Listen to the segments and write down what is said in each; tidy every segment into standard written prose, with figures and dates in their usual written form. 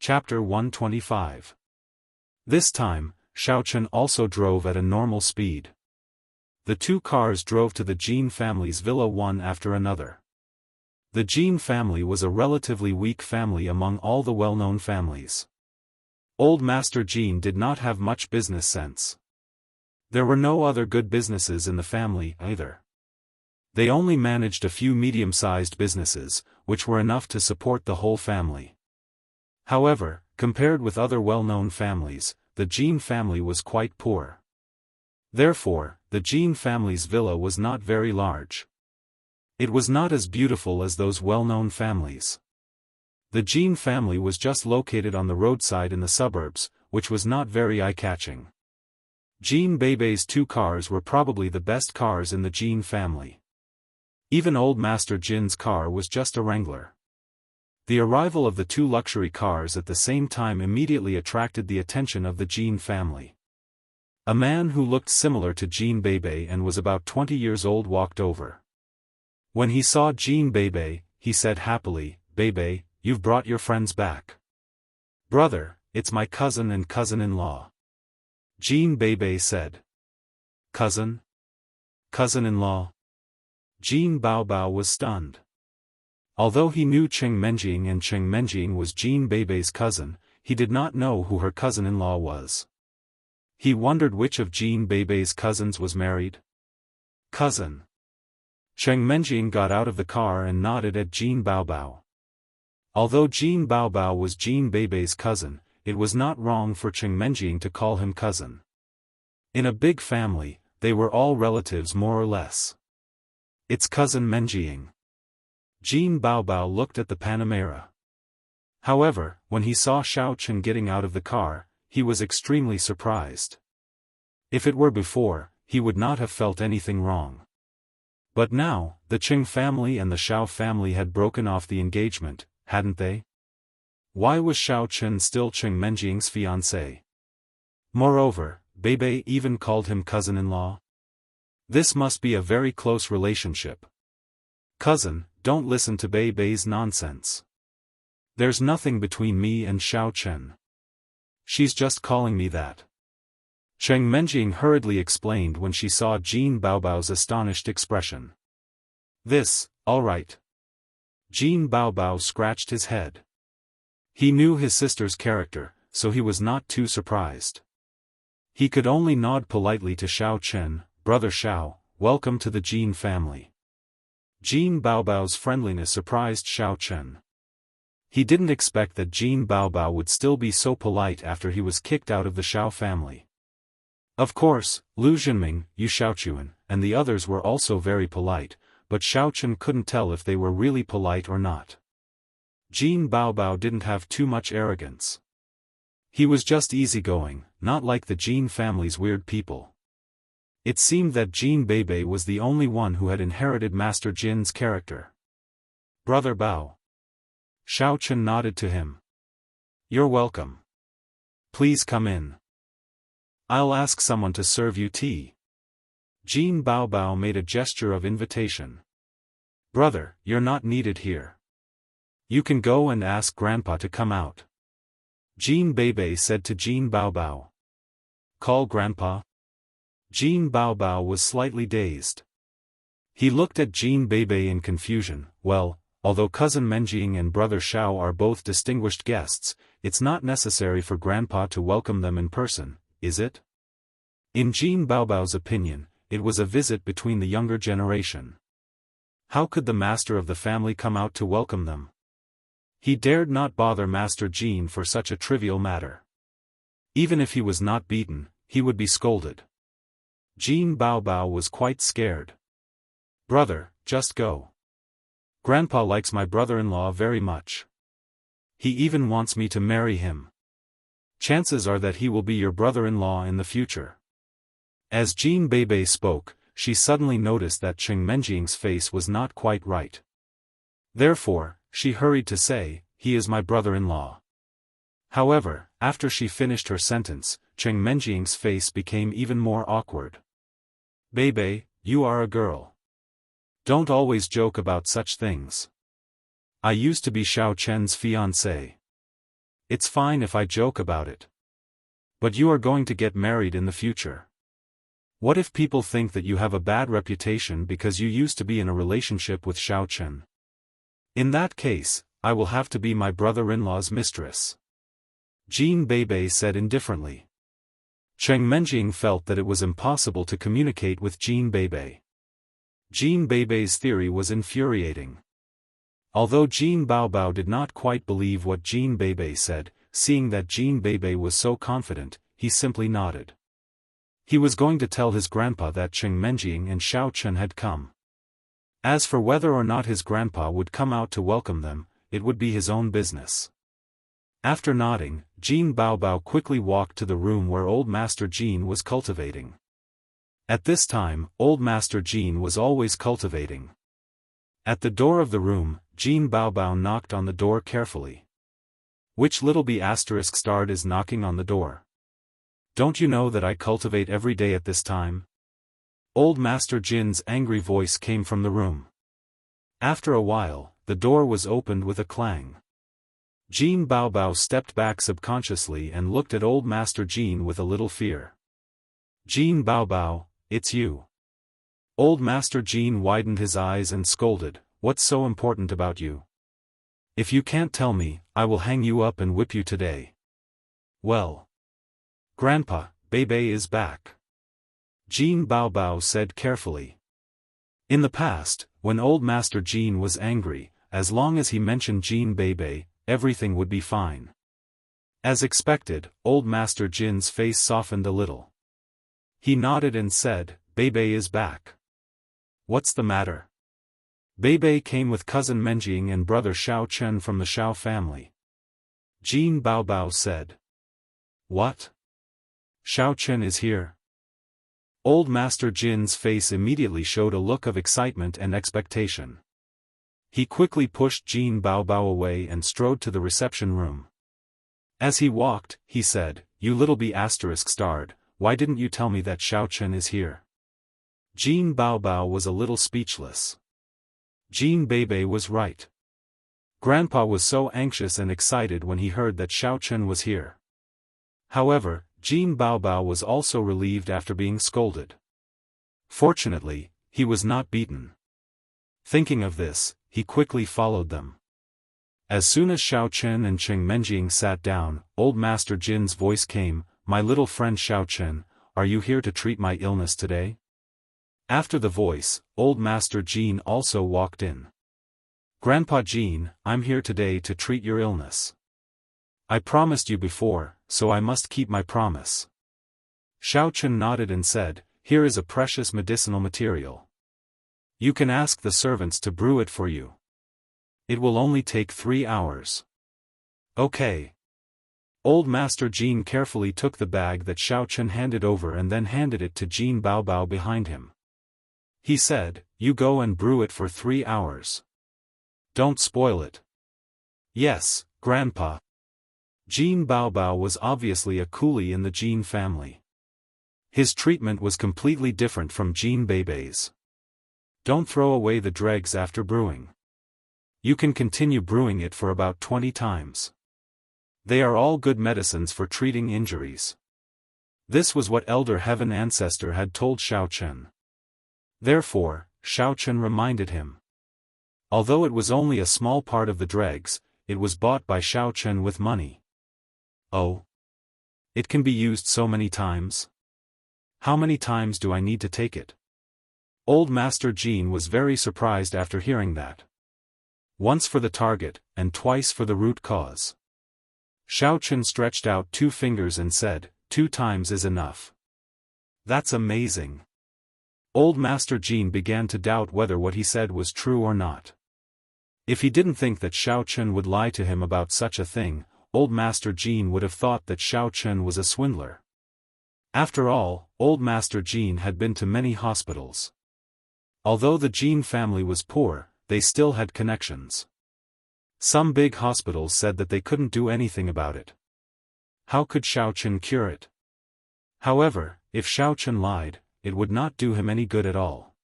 Chapter 125. This time, Xiaofan also drove at a normal speed. The two cars drove to the Jin family's villa one after another. The Jin family was a relatively weak family among all the well-known families. Old Master Jin did not have much business sense. There were no other good businesses in the family, either. They only managed a few medium-sized businesses, which were enough to support the whole family. However, compared with other well-known families, the Jin family was quite poor. Therefore, the Jin family's villa was not very large. It was not as beautiful as those well-known families. The Jin family was just located on the roadside in the suburbs, which was not very eye-catching. Jin Beibei's two cars were probably the best cars in the Jin family. Even old Master Jin's car was just a Wrangler. The arrival of the two luxury cars at the same time immediately attracted the attention of the Jin family. A man who looked similar to Jin Beibei and was about 20 years old walked over. When he saw Jin Beibei, he said happily, "Beibei, you've brought your friends back." "Brother, it's my cousin and cousin-in-law." Jin Beibei said. "Cousin? Cousin-in-law?" Jin Baobao was stunned. Although he knew Cheng Menjing and Cheng Menjing was Jin Beibei's cousin, he did not know who her cousin-in-law was. He wondered which of Jin Beibei's cousins was married. "Cousin." Cheng Menjing got out of the car and nodded at Jin Baobao. Although Jin Baobao was Jin Beibei's cousin, it was not wrong for Cheng Menjing to call him cousin. In a big family, they were all relatives more or less. "It's cousin Menjing." Jin Baobao looked at the Panamera. However, when he saw Xiaofan getting out of the car, he was extremely surprised. If it were before, he would not have felt anything wrong. But now, the Cheng family and the Xiao family had broken off the engagement, hadn't they? Why was Xiaofan still Cheng Menjing's fiancé? Moreover, Beibei even called him cousin-in-law. This must be a very close relationship. "Cousin, don't listen to Beibei's nonsense. There's nothing between me and Xiaofan. She's just calling me that." Cheng Menjing hurriedly explained when she saw Jin Baobao's astonished expression. "This, all right." Jin Baobao scratched his head. He knew his sister's character, so he was not too surprised. He could only nod politely to Xiaofan, "Brother Xiao, welcome to the Jin family." Jin Baobao's friendliness surprised Xiaofan. He didn't expect that Jin Baobao would still be so polite after he was kicked out of the Xiao family. Of course, Lu Jinming, Yu Xiaochuan, and the others were also very polite, but Xiaofan couldn't tell if they were really polite or not. Jin Baobao didn't have too much arrogance. He was just easygoing, not like the Jin family's weird people. It seemed that Jin Beibei was the only one who had inherited Master Jin's character. "Brother Bao." Xiaofan nodded to him. "You're welcome. Please come in. I'll ask someone to serve you tea." Jin Baobao made a gesture of invitation. "Brother, you're not needed here. You can go and ask Grandpa to come out." Jin Beibei said to Jin Baobao. "Call Grandpa?" Jin Baobao was slightly dazed. He looked at Jin Beibei in confusion. "Well, although cousin Menjing and brother Xiao are both distinguished guests, it's not necessary for Grandpa to welcome them in person, is it?" In Jin Baobao's opinion, it was a visit between the younger generation. How could the master of the family come out to welcome them? He dared not bother Master Jin for such a trivial matter. Even if he was not beaten, he would be scolded. Jin Baobao was quite scared. "Brother, just go. Grandpa likes my brother-in-law very much. He even wants me to marry him. Chances are that he will be your brother-in-law in the future." As Jin Beibei spoke, she suddenly noticed that Cheng Menjing's face was not quite right. Therefore, she hurried to say, "He is my brother-in-law." However, after she finished her sentence, Cheng Menjing's face became even more awkward. "Beibei, you are a girl. Don't always joke about such things. I used to be Xiao Chen's fiancé." It's fine if I joke about it. But you are going to get married in the future. What if people think that you have a bad reputation because you used to be in a relationship with Xiaochen? In that case, I will have to be my brother-in-law's mistress. Jean Beibei said indifferently. Cheng Menjing felt that it was impossible to communicate with Jean Beibei. Jean Beibei's theory was infuriating. Although Jean Baobao did not quite believe what Jean Beibei said, seeing that Jean Beibei was so confident, he simply nodded. He was going to tell his grandpa that Cheng Menjing and Xiaochen had come. As for whether or not his grandpa would come out to welcome them, it would be his own business. After nodding, Jean Baobao quickly walked to the room where Old Master Jean was cultivating. At this time, Old Master Jean was always cultivating. At the door of the room, Jean Baobao knocked on the door carefully. Which little bee asterisk starred is knocking on the door? Don't you know that I cultivate every day at this time? Old Master Jin's angry voice came from the room. After a while, the door was opened with a clang. Jean Baobao stepped back subconsciously and looked at Old Master Jean with a little fear. Jean Baobao, it's you. Old Master Jean widened his eyes and scolded, what's so important about you? If you can't tell me, I will hang you up and whip you today. Well. Grandpa, Beibei is back. Jean Baobao said carefully. In the past, when Old Master Jean was angry, as long as he mentioned Jean Beibei, everything would be fine. As expected, Old Master Jin's face softened a little. He nodded and said, Beibei is back. What's the matter? Beibei came with cousin Menjing and brother Xiaochen from the Xiao family. Jean Baobao said. What? Xiaochen is here? Old Master Jin's face immediately showed a look of excitement and expectation. He quickly pushed Jean Baobao away and strode to the reception room. As he walked, he said, You little bee asterisk starred, why didn't you tell me that Xiaochen is here? Jean Baobao was a little speechless. Jean Beibei was right. Grandpa was so anxious and excited when he heard that Xiaochen was here. However, Jean Baobao was also relieved after being scolded. Fortunately, he was not beaten. Thinking of this, he quickly followed them. As soon as Xiaochen and Cheng Menjing sat down, Old Master Jin's voice came, My little friend Xiaochen, are you here to treat my illness today? After the voice, Old Master Jean also walked in. Grandpa Jean, I'm here today to treat your illness. I promised you before, so I must keep my promise. Xiaochen nodded and said, Here is a precious medicinal material. You can ask the servants to brew it for you. It will only take 3 hours. Okay. Old Master Jean carefully took the bag that Xiaochen handed over and then handed it to Jean Baobao behind him. He said, You go and brew it for 3 hours. Don't spoil it. Yes, Grandpa. Jean Baobao was obviously a coolie in the Jean family. His treatment was completely different from Jean Beibei's. Don't throw away the dregs after brewing. You can continue brewing it for about 20 times. They are all good medicines for treating injuries. This was what Elder Heaven Ancestor had told Xiaochen. Therefore, Xiaochen reminded him. Although it was only a small part of the dregs, it was bought by Xiaochen with money. Oh. It can be used so many times? How many times do I need to take it? Old Master Jean was very surprised after hearing that. Once for the target, and twice for the root cause. Xiaochen stretched out 2 fingers and said, 2 times is enough. That's amazing. Old Master Jean began to doubt whether what he said was true or not. If he didn't think that Xiaochen would lie to him about such a thing, Old Master Jean would have thought that Xiaochen was a swindler. After all, Old Master Jean had been to many hospitals. Although the Jean family was poor, they still had connections. Some big hospitals said that they couldn't do anything about it. How could Xiaochen cure it? However, if Xiaochen lied, it would not do him any good at all.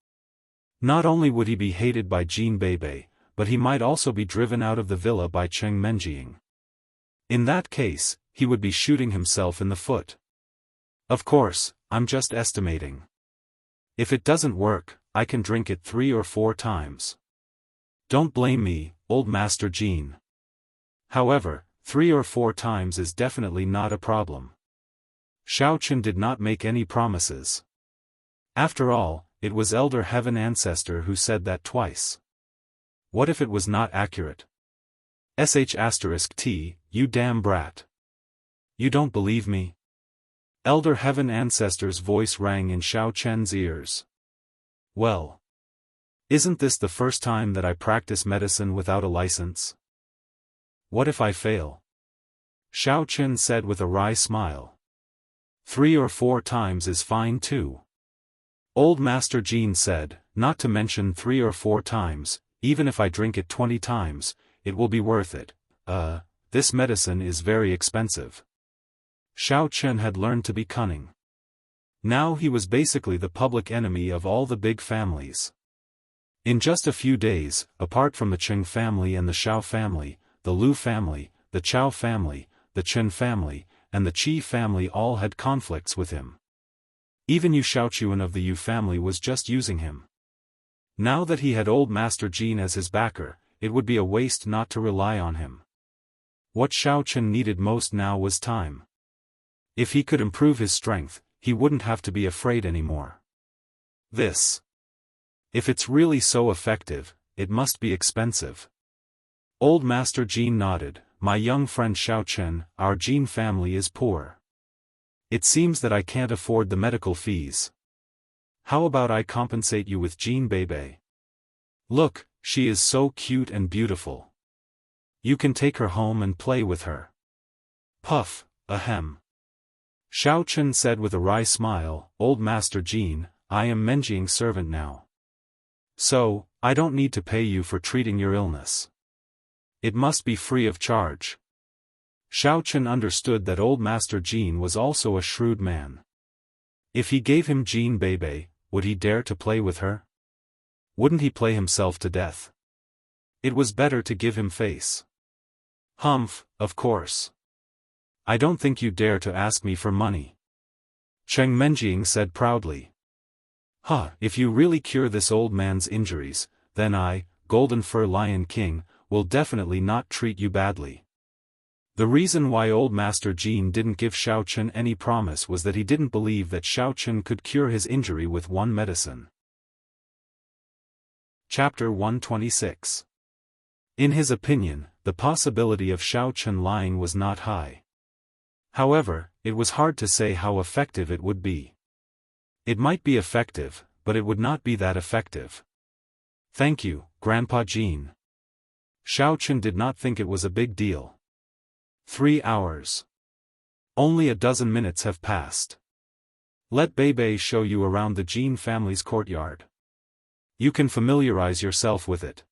Not only would he be hated by Jean Beibei, but he might also be driven out of the villa by Cheng Menjing. In that case, he would be shooting himself in the foot. Of course, I'm just estimating. If it doesn't work, I can drink it 3 or 4 times. Don't blame me, old Master Jean. However, 3 or 4 times is definitely not a problem. Xiaochen did not make any promises. After all, it was Elder Heaven Ancestor who said that twice. What if it was not accurate? *T, you damn brat. You don't believe me? Elder Heaven Ancestor's voice rang in Xiaochen's ears. Well. Isn't this the first time that I practice medicine without a license? What if I fail? Xiaochen said with a wry smile. 3 or 4 times is fine too. Old Master Jean said, not to mention 3 or 4 times, even if I drink it 20 times, it will be worth it. This medicine is very expensive. Xiaochen had learned to be cunning. Now he was basically the public enemy of all the big families. In just a few days, apart from the Qing family and the Xiao family, the Lu family, the Chao family, the Chen family, and the Qi family all had conflicts with him. Even Yu Xiaochuan of the Yu family was just using him. Now that he had old Master Jean as his backer, it would be a waste not to rely on him. What Xiaochen needed most now was time. If he could improve his strength, he wouldn't have to be afraid anymore. If it's really so effective, it must be expensive. Old Master Jean nodded. My young friend Xiaochen, our Jean family is poor. It seems that I can't afford the medical fees. How about I compensate you with Jean Bebe? Look, she is so cute and beautiful. You can take her home and play with her. Puff, ahem. Xiaochen said with a wry smile, Old Master Jean, I am Menjing's servant now. So, I don't need to pay you for treating your illness. It must be free of charge. Xiaochen understood that old Master Jean was also a shrewd man. If he gave him Jean Bebe, would he dare to play with her? Wouldn't he play himself to death? It was better to give him face. Humph, of course. I don't think you dare to ask me for money. Cheng Menjing said proudly. If you really cure this old man's injuries, then I, Golden Fur Lion King, will definitely not treat you badly. The reason why old Master Jean didn't give Xiaochen any promise was that he didn't believe that Xiaochen could cure his injury with one medicine. Chapter 126. In his opinion, the possibility of Xiaochen lying was not high. However, it was hard to say how effective it would be. It might be effective, but it would not be that effective. Thank you, Grandpa Jean. Xiaochen did not think it was a big deal. 3 hours. Only a dozen minutes have passed. Let Bebe show you around the Jean family's courtyard. You can familiarize yourself with it.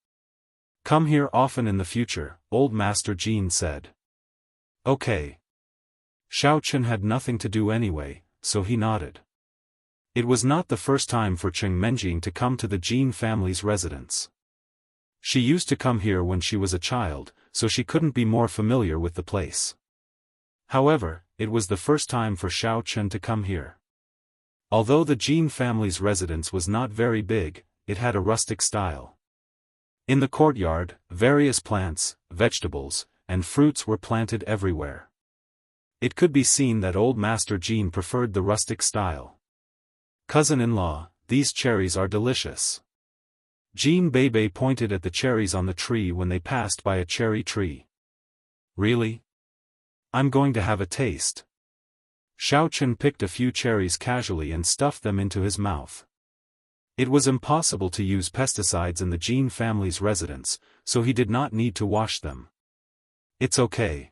Come here often in the future, old Master Jean said. Okay. Xiaochen had nothing to do anyway, so he nodded. It was not the first time for Cheng Menjing to come to the Jean family's residence. She used to come here when she was a child, so she couldn't be more familiar with the place. However, it was the first time for Xiaochen to come here. Although the Jean family's residence was not very big, it had a rustic style. In the courtyard, various plants, vegetables, and fruits were planted everywhere. It could be seen that old Master Jean preferred the rustic style. Cousin-in-law, these cherries are delicious. Jean Bebe pointed at the cherries on the tree when they passed by a cherry tree. Really? I'm going to have a taste. Xiaochen picked a few cherries casually and stuffed them into his mouth. It was impossible to use pesticides in the Jean family's residence, so he did not need to wash them. It's okay.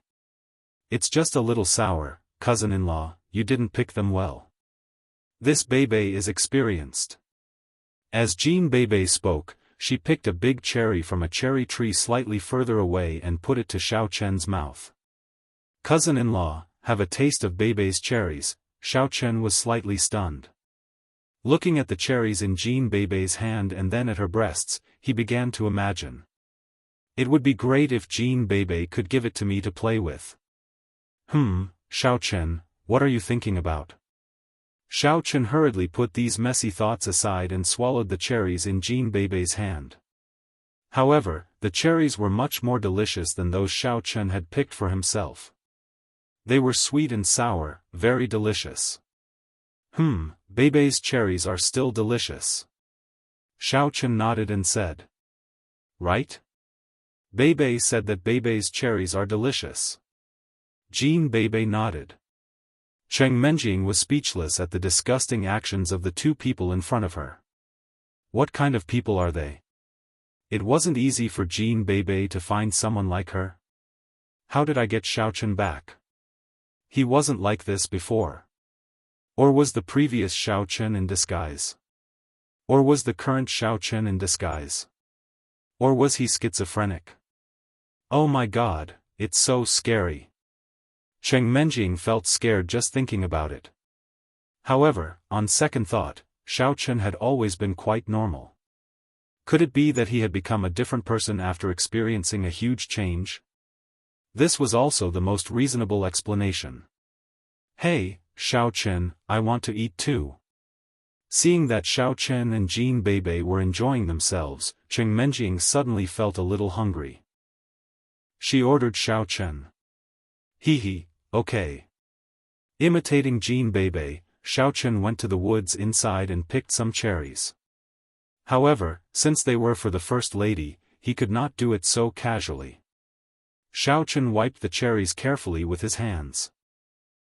It's just a little sour, cousin-in-law, you didn't pick them well. This Bebe is experienced. As Jean Bebe spoke, she picked a big cherry from a cherry tree slightly further away and put it to Xiaochen's mouth. Cousin-in-law, have a taste of Bebe's cherries. Xiaochen was slightly stunned. Looking at the cherries in Jean Bebe's hand and then at her breasts, he began to imagine. It would be great if Jean Bebe could give it to me to play with. Xiaochen, what are you thinking about? Xiaochen hurriedly put these messy thoughts aside and swallowed the cherries in Jean Beibei's hand. However, the cherries were much more delicious than those Xiaochen had picked for himself. They were sweet and sour, very delicious. Beibei's cherries are still delicious. Xiaochen nodded and said. Right? Beibei said that Beibei's cherries are delicious. Jean Beibei nodded. Cheng Menjing was speechless at the disgusting actions of the two people in front of her. What kind of people are they? It wasn't easy for Jean Beibei to find someone like her. How did I get Xiaochen back? He wasn't like this before. Or was the previous Xiaochen in disguise? Or was the current Xiaochen in disguise? Or was he schizophrenic? Oh my God, it's so scary. Cheng Menjing felt scared just thinking about it. However, on second thought, Xiaochen had always been quite normal. Could it be that he had become a different person after experiencing a huge change? This was also the most reasonable explanation. Hey, Xiaochen, I want to eat too. Seeing that Xiaochen and Jean Beibei were enjoying themselves, Cheng Menjing suddenly felt a little hungry. She ordered Xiaochen. Hee, okay. Imitating Jean Beibei, Xiaochen went to the woods inside and picked some cherries. However, since they were for the First Lady, he could not do it so casually. Xiaochen wiped the cherries carefully with his hands.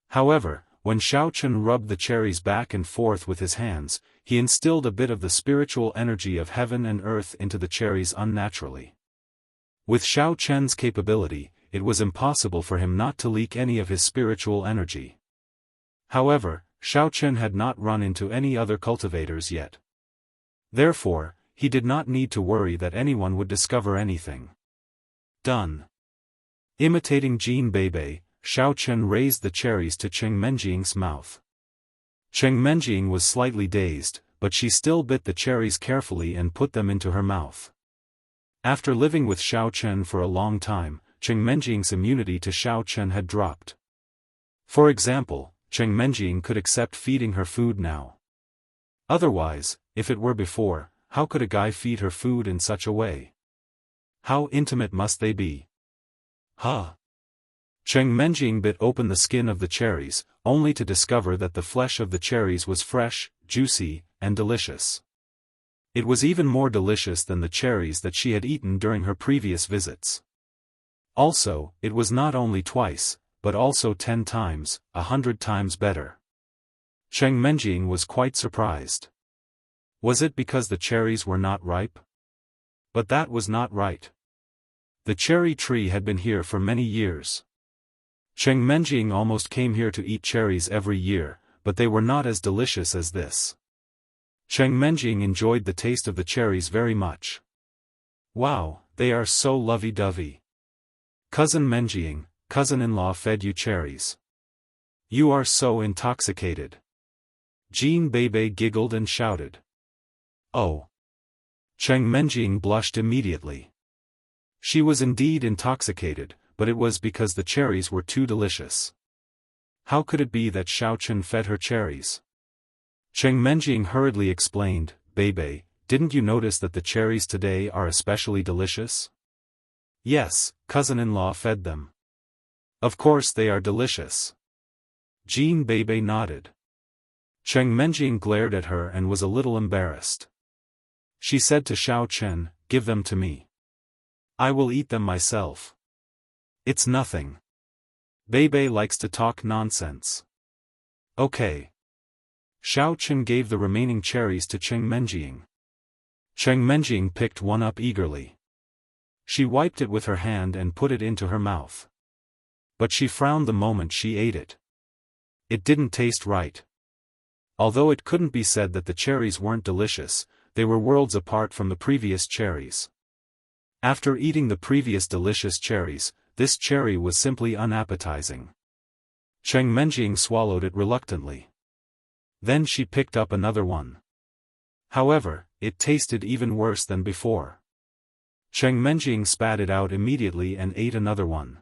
However, when Xiaochen rubbed the cherries back and forth with his hands, he instilled a bit of the spiritual energy of heaven and earth into the cherries unnaturally. With Xiaochen's capability, it was impossible for him not to leak any of his spiritual energy. However, Xiaochen had not run into any other cultivators yet. Therefore, he did not need to worry that anyone would discover anything. Done. Imitating Jean Beibei, Xiaochen raised the cherries to Cheng Menjing's mouth. Cheng Menjing was slightly dazed, but she still bit the cherries carefully and put them into her mouth. After living with Xiaochen for a long time, Cheng Menjing's immunity to Xiaochen had dropped. For example, Cheng Menjing could accept feeding her food now. Otherwise, if it were before, how could a guy feed her food in such a way? How intimate must they be? Cheng Menjing bit open the skin of the cherries, only to discover that the flesh of the cherries was fresh, juicy, and delicious. It was even more delicious than the cherries that she had eaten during her previous visits. Also, it was not only twice, but also 10 times, 100 times better. Cheng Menjing was quite surprised. Was it because the cherries were not ripe? But that was not right. The cherry tree had been here for many years. Cheng Menjing almost came here to eat cherries every year, but they were not as delicious as this. Cheng Menjing enjoyed the taste of the cherries very much. Wow, they are so lovey-dovey. Cousin Menjing, cousin-in-law fed you cherries. You are so intoxicated. Jean Beibei giggled and shouted. Oh. Cheng Menjing blushed immediately. She was indeed intoxicated, but it was because the cherries were too delicious. How could it be that Xiaochen fed her cherries? Cheng Menjing hurriedly explained, Beibei, didn't you notice that the cherries today are especially delicious? Yes, cousin-in-law fed them. Of course they are delicious. Jean Beibei nodded. Cheng Menjing glared at her and was a little embarrassed. She said to Xiaochen, give them to me. I will eat them myself. It's nothing. Beibei likes to talk nonsense. Okay. Xiaochen gave the remaining cherries to Cheng Menjing. Cheng Menjing picked one up eagerly. She wiped it with her hand and put it into her mouth. But she frowned the moment she ate it. It didn't taste right. Although it couldn't be said that the cherries weren't delicious, they were worlds apart from the previous cherries. After eating the previous delicious cherries, this cherry was simply unappetizing. Cheng Menjing swallowed it reluctantly. Then she picked up another one. However, it tasted even worse than before. Cheng Menjing spat it out immediately and ate another one.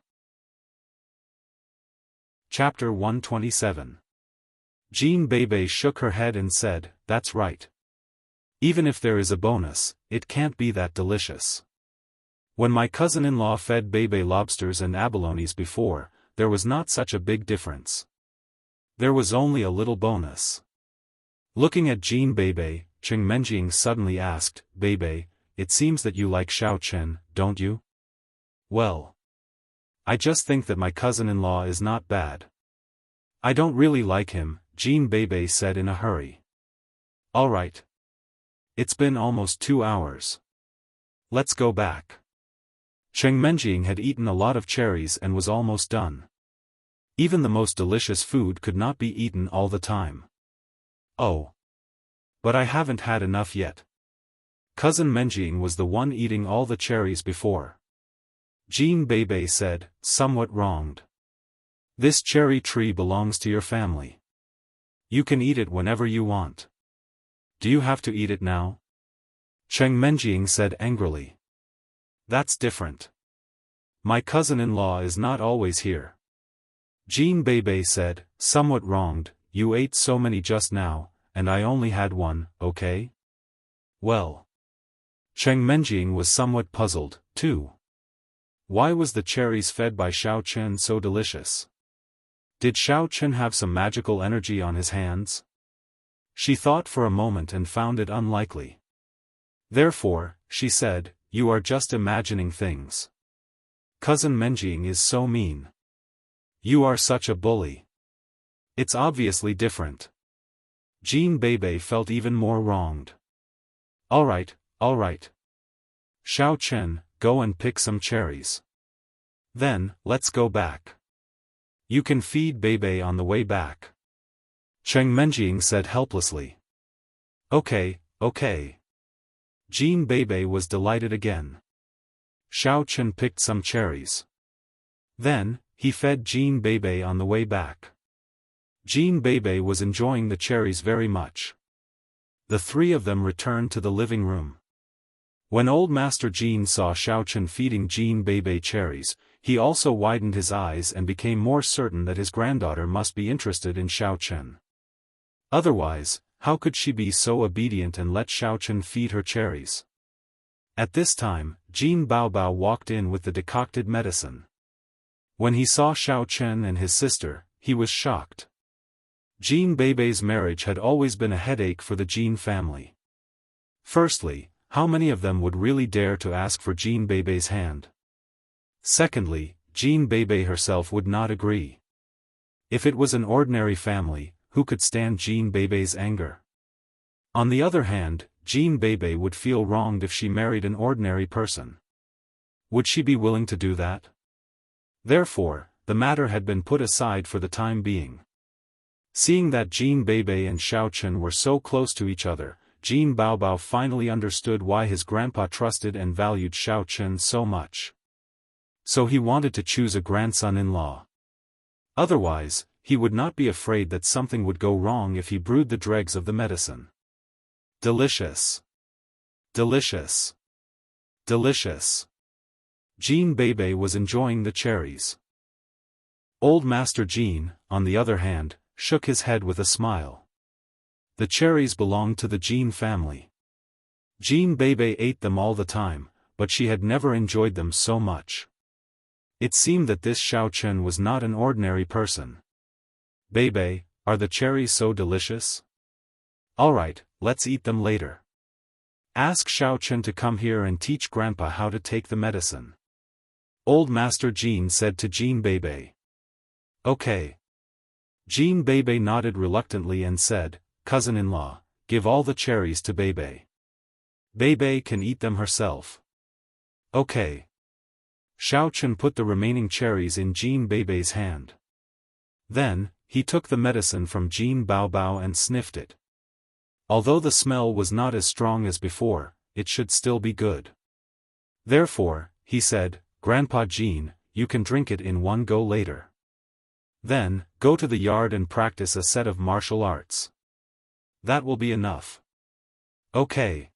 Chapter 127. Jean Bebe shook her head and said, "That's right. Even if there is a bonus, it can't be that delicious. When my cousin-in-law fed Bebe lobsters and abalones before, there was not such a big difference. There was only a little bonus." Looking at Jean Bebe, Cheng Menjing suddenly asked, "Bebe, it seems that you like Xiaochen, don't you?" "Well, I just think that my cousin-in-law is not bad. I don't really like him," Jean Bebe said in a hurry. "All right. It's been almost 2 hours. Let's go back." Cheng Menjing had eaten a lot of cherries and was almost done. Even the most delicious food could not be eaten all the time. "Oh. But I haven't had enough yet." Cousin Menjing was the one eating all the cherries before. Jean Bebe said, somewhat wronged. "This cherry tree belongs to your family. You can eat it whenever you want. Do you have to eat it now?" Cheng Menjing said angrily. "That's different. My cousin-in-law is not always here." Jean Bebe said, somewhat wronged, "You ate so many just now, and I only had one, okay?" "Well." Cheng Menjing was somewhat puzzled, too. Why was the cherries fed by Xiaochen so delicious? Did Xiaochen have some magical energy on his hands? She thought for a moment and found it unlikely. Therefore, she said, "You are just imagining things. Cousin Menjing is so mean. You are such a bully. It's obviously different." Jean Bebe felt even more wronged. All right. Xiaochen, go and pick some cherries. Then, let's go back. You can feed Bebe on the way back." Cheng Menjing said helplessly. Okay. Jean Bebe was delighted again. Xiaochen picked some cherries. Then, he fed Jean Bebe on the way back. Jean Bebe was enjoying the cherries very much. The three of them returned to the living room. When old Master Jean saw Xiaochen feeding Jean Bebe cherries, he also widened his eyes and became more certain that his granddaughter must be interested in Xiaochen. Otherwise, how could she be so obedient and let Xiaochen feed her cherries? At this time, Jean Baobao walked in with the decocted medicine. When he saw Xiaochen and his sister, he was shocked. Jean Bebe's marriage had always been a headache for the Jean family. Firstly, how many of them would really dare to ask for Jean Bebe's hand? Secondly, Jean Bebe herself would not agree. If it was an ordinary family, who could stand Jean Bebe's anger? On the other hand, Jean Bebe would feel wronged if she married an ordinary person. Would she be willing to do that? Therefore, the matter had been put aside for the time being. Seeing that Jean Bebe and Xiaochen were so close to each other, Jean Baobao finally understood why his grandpa trusted and valued Xiaochen so much. So he wanted to choose a grandson-in-law. Otherwise, he would not be afraid that something would go wrong if he brewed the dregs of the medicine. Delicious. Jean Bebe was enjoying the cherries. Old Master Jean, on the other hand, shook his head with a smile. The cherries belonged to the Jean family. Jean Bebe ate them all the time, but she had never enjoyed them so much. It seemed that this Xiaochen was not an ordinary person. "Bebe, are the cherries so delicious?" "All right, let's eat them later. Ask Xiaochen to come here and teach Grandpa how to take the medicine." Old Master Jean said to Jean Bebe. "Okay." Jean Bebe nodded reluctantly and said, "Cousin-in-law, give all the cherries to Bebe. Bebe can eat them herself." "Okay." Xiaochen put the remaining cherries in Jean Bebe's hand. Then, he took the medicine from Jean Baobao and sniffed it. Although the smell was not as strong as before, it should still be good. Therefore, he said, "Grandpa Jean, you can drink it in one go later. Then, go to the yard and practice a set of martial arts. That will be enough." "Okay."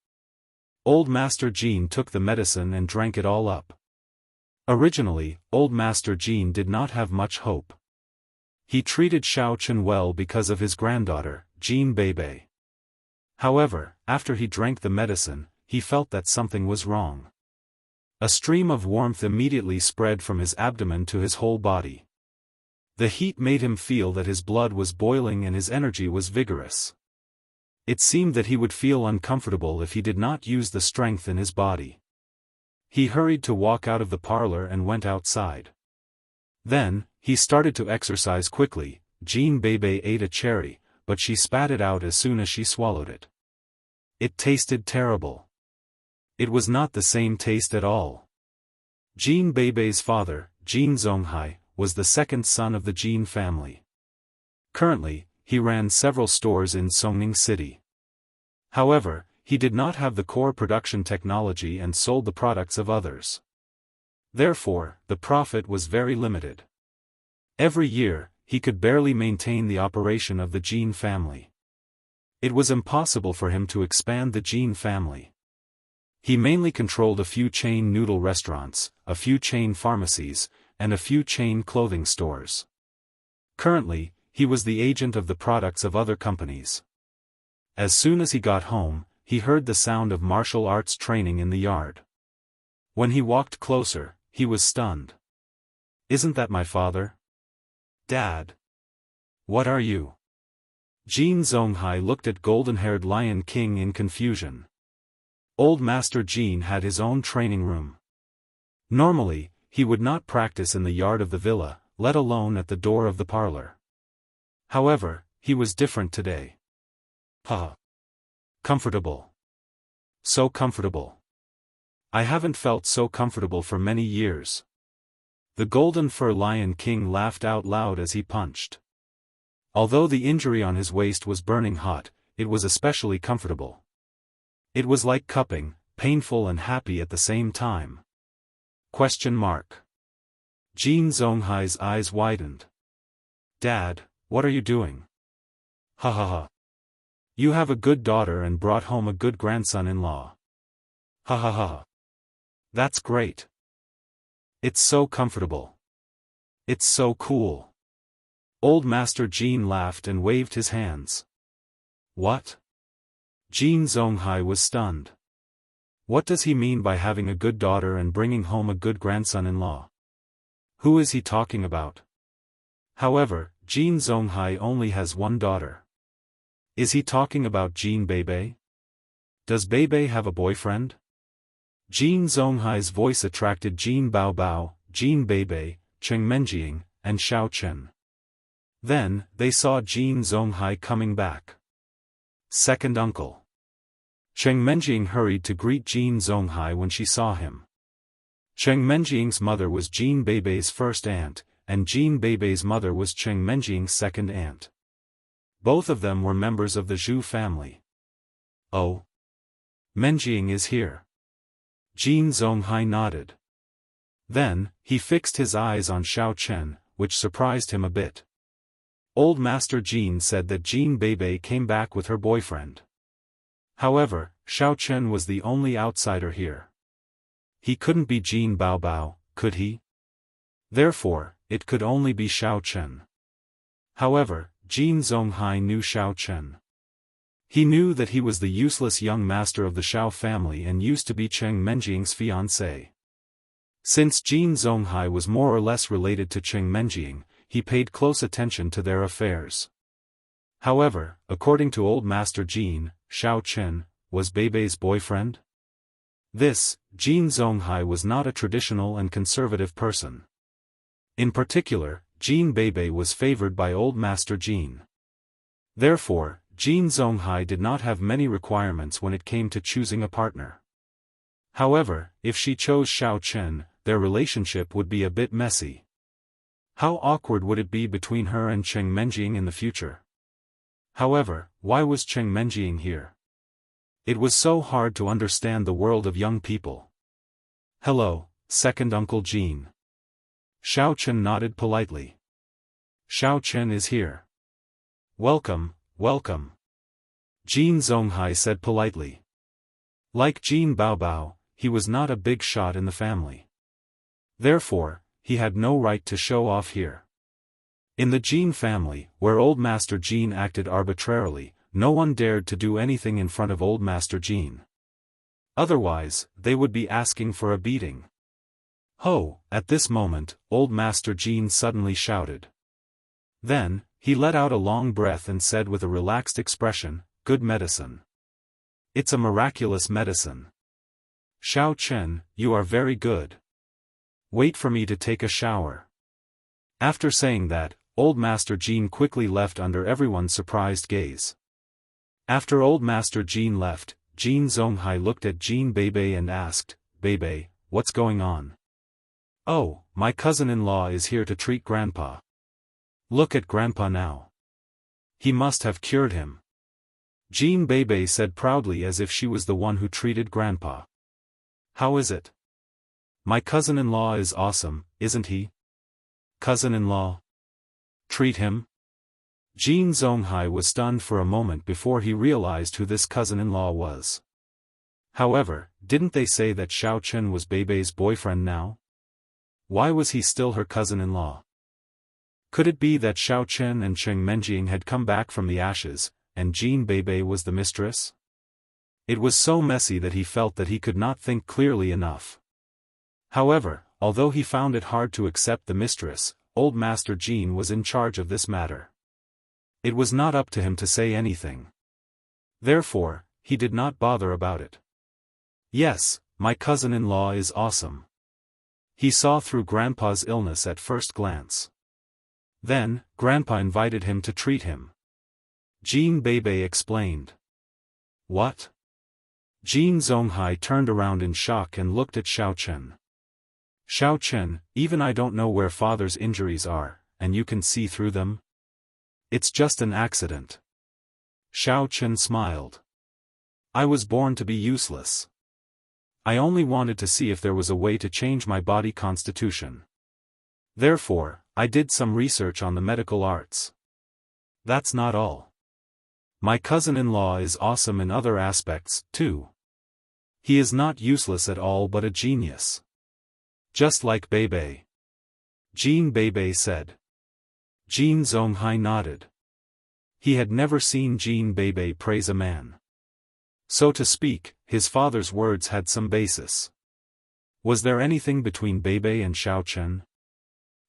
Old Master Jean took the medicine and drank it all up. Originally, Old Master Jean did not have much hope. He treated Xiaochen well because of his granddaughter, Jean Bebe. However, after he drank the medicine, he felt that something was wrong. A stream of warmth immediately spread from his abdomen to his whole body. The heat made him feel that his blood was boiling and his energy was vigorous. It seemed that he would feel uncomfortable if he did not use the strength in his body. He hurried to walk out of the parlor and went outside. Then, he started to exercise quickly. Jean Bebe ate a cherry, but she spat it out as soon as she swallowed it. It tasted terrible. It was not the same taste at all. Jean Bebe's father, Jean Zonghai, was the second son of the Jean family. Currently, he ran several stores in Songning City. However, he did not have the core production technology and sold the products of others. Therefore, the profit was very limited. Every year, he could barely maintain the operation of the Jean family. It was impossible for him to expand the Jean family. He mainly controlled a few chain noodle restaurants, a few chain pharmacies, and a few chain clothing stores. Currently, he was the agent of the products of other companies. As soon as he got home, he heard the sound of martial arts training in the yard. When he walked closer, he was stunned. "Isn't that my father? Dad? What are you?" Jean Zonghai looked at golden-haired Lion King in confusion. Old Master Jean had his own training room. Normally, he would not practice in the yard of the villa, let alone at the door of the parlor. However, he was different today. Comfortable. So comfortable. I haven't felt so comfortable for many years. The golden fur Lion King laughed out loud as he punched. Although the injury on his waist was burning hot, it was especially comfortable. It was like cupping, painful and happy at the same time. Jean Zonghai's eyes widened. "Dad, what are you doing?" "Ha ha ha. You have a good daughter and brought home a good grandson-in-law. Ha ha ha. That's great. It's so comfortable. It's so cool." Old Master Jean laughed and waved his hands. "What?" Jean Zonghai was stunned. What does he mean by having a good daughter and bringing home a good grandson-in-law? Who is he talking about? However, Jean Zonghai only has one daughter. Is he talking about Jean Bebe? Does Bebe have a boyfriend? Jean Zonghai's voice attracted Jean Baobao, Jean Bebe, Cheng Menjing, and Xiaochen. Then, they saw Jean Zonghai coming back. Second uncle. Cheng Menjing hurried to greet Jean Zonghai when she saw him. Cheng Menjing's mother was Jean Bebe's first aunt, and Jean Bebe's mother was Cheng Menjing's second aunt. Both of them were members of the Zhu family. "Oh. Menjing is here." Jean Zonghai nodded. Then, he fixed his eyes on Xiaochen, which surprised him a bit. Old Master Jean said that Jean Bebe came back with her boyfriend. However, Xiaochen was the only outsider here. He couldn't be Jean Baobao, could he? Therefore, it could only be Xiaochen. However, Jean Zonghai knew Xiaochen. He knew that he was the useless young master of the Xiao family and used to be Cheng Menjing's fiancé. Since Jean Zonghai was more or less related to Cheng Menjing, he paid close attention to their affairs. However, according to Old Master Jean, Xiaochen was Bebe's boyfriend? This, Jean Zonghai was not a traditional and conservative person. In particular, Jean Bebe was favored by Old Master Jean. Therefore, Jean Zonghai did not have many requirements when it came to choosing a partner. However, if she chose Xiaochen, their relationship would be a bit messy. How awkward would it be between her and Cheng Menjing in the future? However, why was Cheng Menjing here? It was so hard to understand the world of young people. "Hello, second Uncle Jean." Xiaochen nodded politely. "Xiaochen is here. Welcome, welcome." Jean Zonghai said politely. Like Jean Baobao, he was not a big shot in the family. Therefore, he had no right to show off here. In the Jin family, where Old Master Jin acted arbitrarily, no one dared to do anything in front of Old Master Jin. Otherwise, they would be asking for a beating. Ho! At this moment, Old Master Jin suddenly shouted. Then, he let out a long breath and said with a relaxed expression, "Good medicine. It's a miraculous medicine. Xiao Chen, you are very good. Wait for me to take a shower." After saying that, Old Master Jin quickly left under everyone's surprised gaze. After Old Master Jin left, Jin Zonghai looked at Jin Beibei and asked, "Beibei, what's going on?" "Oh, my cousin-in-law is here to treat Grandpa. Look at Grandpa now. He must have cured him." Jin Beibei said proudly as if she was the one who treated Grandpa. "How is it? My cousin-in-law is awesome, isn't he?" "Cousin-in-law? Treat him?" Jin Zonghai was stunned for a moment before he realized who this cousin-in-law was. However, didn't they say that Xiao Chen was Beibei's boyfriend now? Why was he still her cousin-in-law? Could it be that Xiao Chen and Cheng Menjing had come back from the ashes, and Jin Beibei was the mistress? It was so messy that he felt that he could not think clearly enough. However, although he found it hard to accept the mistress, Old Master Jin was in charge of this matter. It was not up to him to say anything. Therefore, he did not bother about it. "Yes, my cousin-in-law is awesome." He saw through Grandpa's illness at first glance. Then, Grandpa invited him to treat him. Jin Beibei explained. "What?" Jin Zonghai turned around in shock and looked at Xiao Chen. "Xiao Chen, even I don't know where father's injuries are, and you can see through them? It's just an accident." Xiao Chen smiled. "I was born to be useless. I only wanted to see if there was a way to change my body constitution. Therefore, I did some research on the medical arts. That's not all. My cousin-in-law is awesome in other aspects, too. He is not useless at all but a genius. Just like Beibei." Jin Beibei said. Jin Zonghai nodded. He had never seen Jin Beibei praise a man. So to speak, his father's words had some basis. Was there anything between Beibei and Xiao Chen?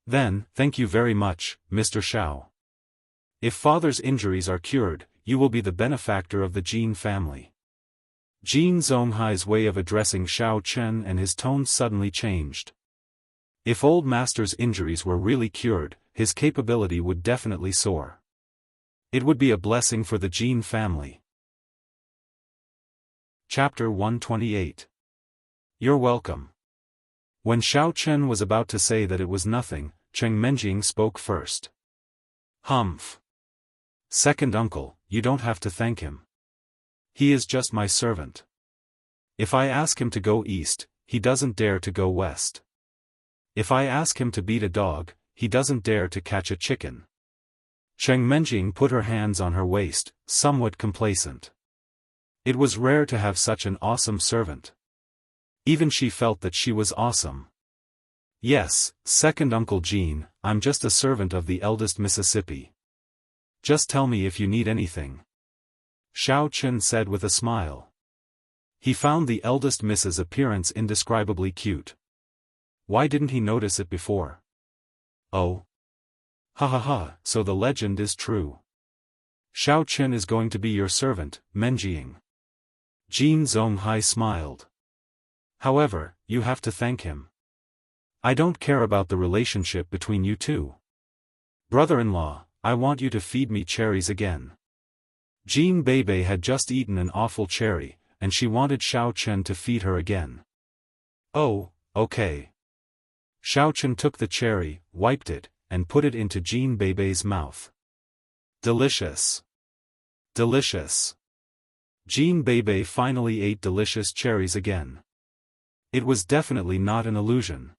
Then, thank you very much, Mr. Xiao. If father's injuries are cured, you will be the benefactor of the Jin family. Jin Zonghai's way of addressing Xiao Chen and his tone suddenly changed. If Old Master's injuries were really cured, his capability would definitely soar. It would be a blessing for the Jin family. Chapter 128. You're welcome. When Xiao Chen was about to say that it was nothing, Cheng Menjing spoke first. "Humph. Second uncle, you don't have to thank him. He is just my servant. If I ask him to go east, he doesn't dare to go west. If I ask him to beat a dog, he doesn't dare to catch a chicken." Cheng Menjing put her hands on her waist, somewhat complacent. It was rare to have such an awesome servant. Even she felt that she was awesome. "Yes, second Uncle Jin, I'm just a servant of the eldest Mississippi. Just tell me if you need anything," Xiao Chen said with a smile. He found the eldest Miss's appearance indescribably cute. Why didn't he notice it before? Oh. Ha ha ha, so the legend is true. Xiao Chen is going to be your servant, Menjing. Jin Zonghai smiled. "However, you have to thank him. I don't care about the relationship between you two. Brother-in-law, I want you to feed me cherries again." Jin Beibei had just eaten an awful cherry, and she wanted Xiao Chen to feed her again. "Oh, okay." Xiao Chen took the cherry, wiped it, and put it into Jin Beibei's mouth. Delicious. Delicious. Jin Beibei finally ate delicious cherries again. It was definitely not an illusion.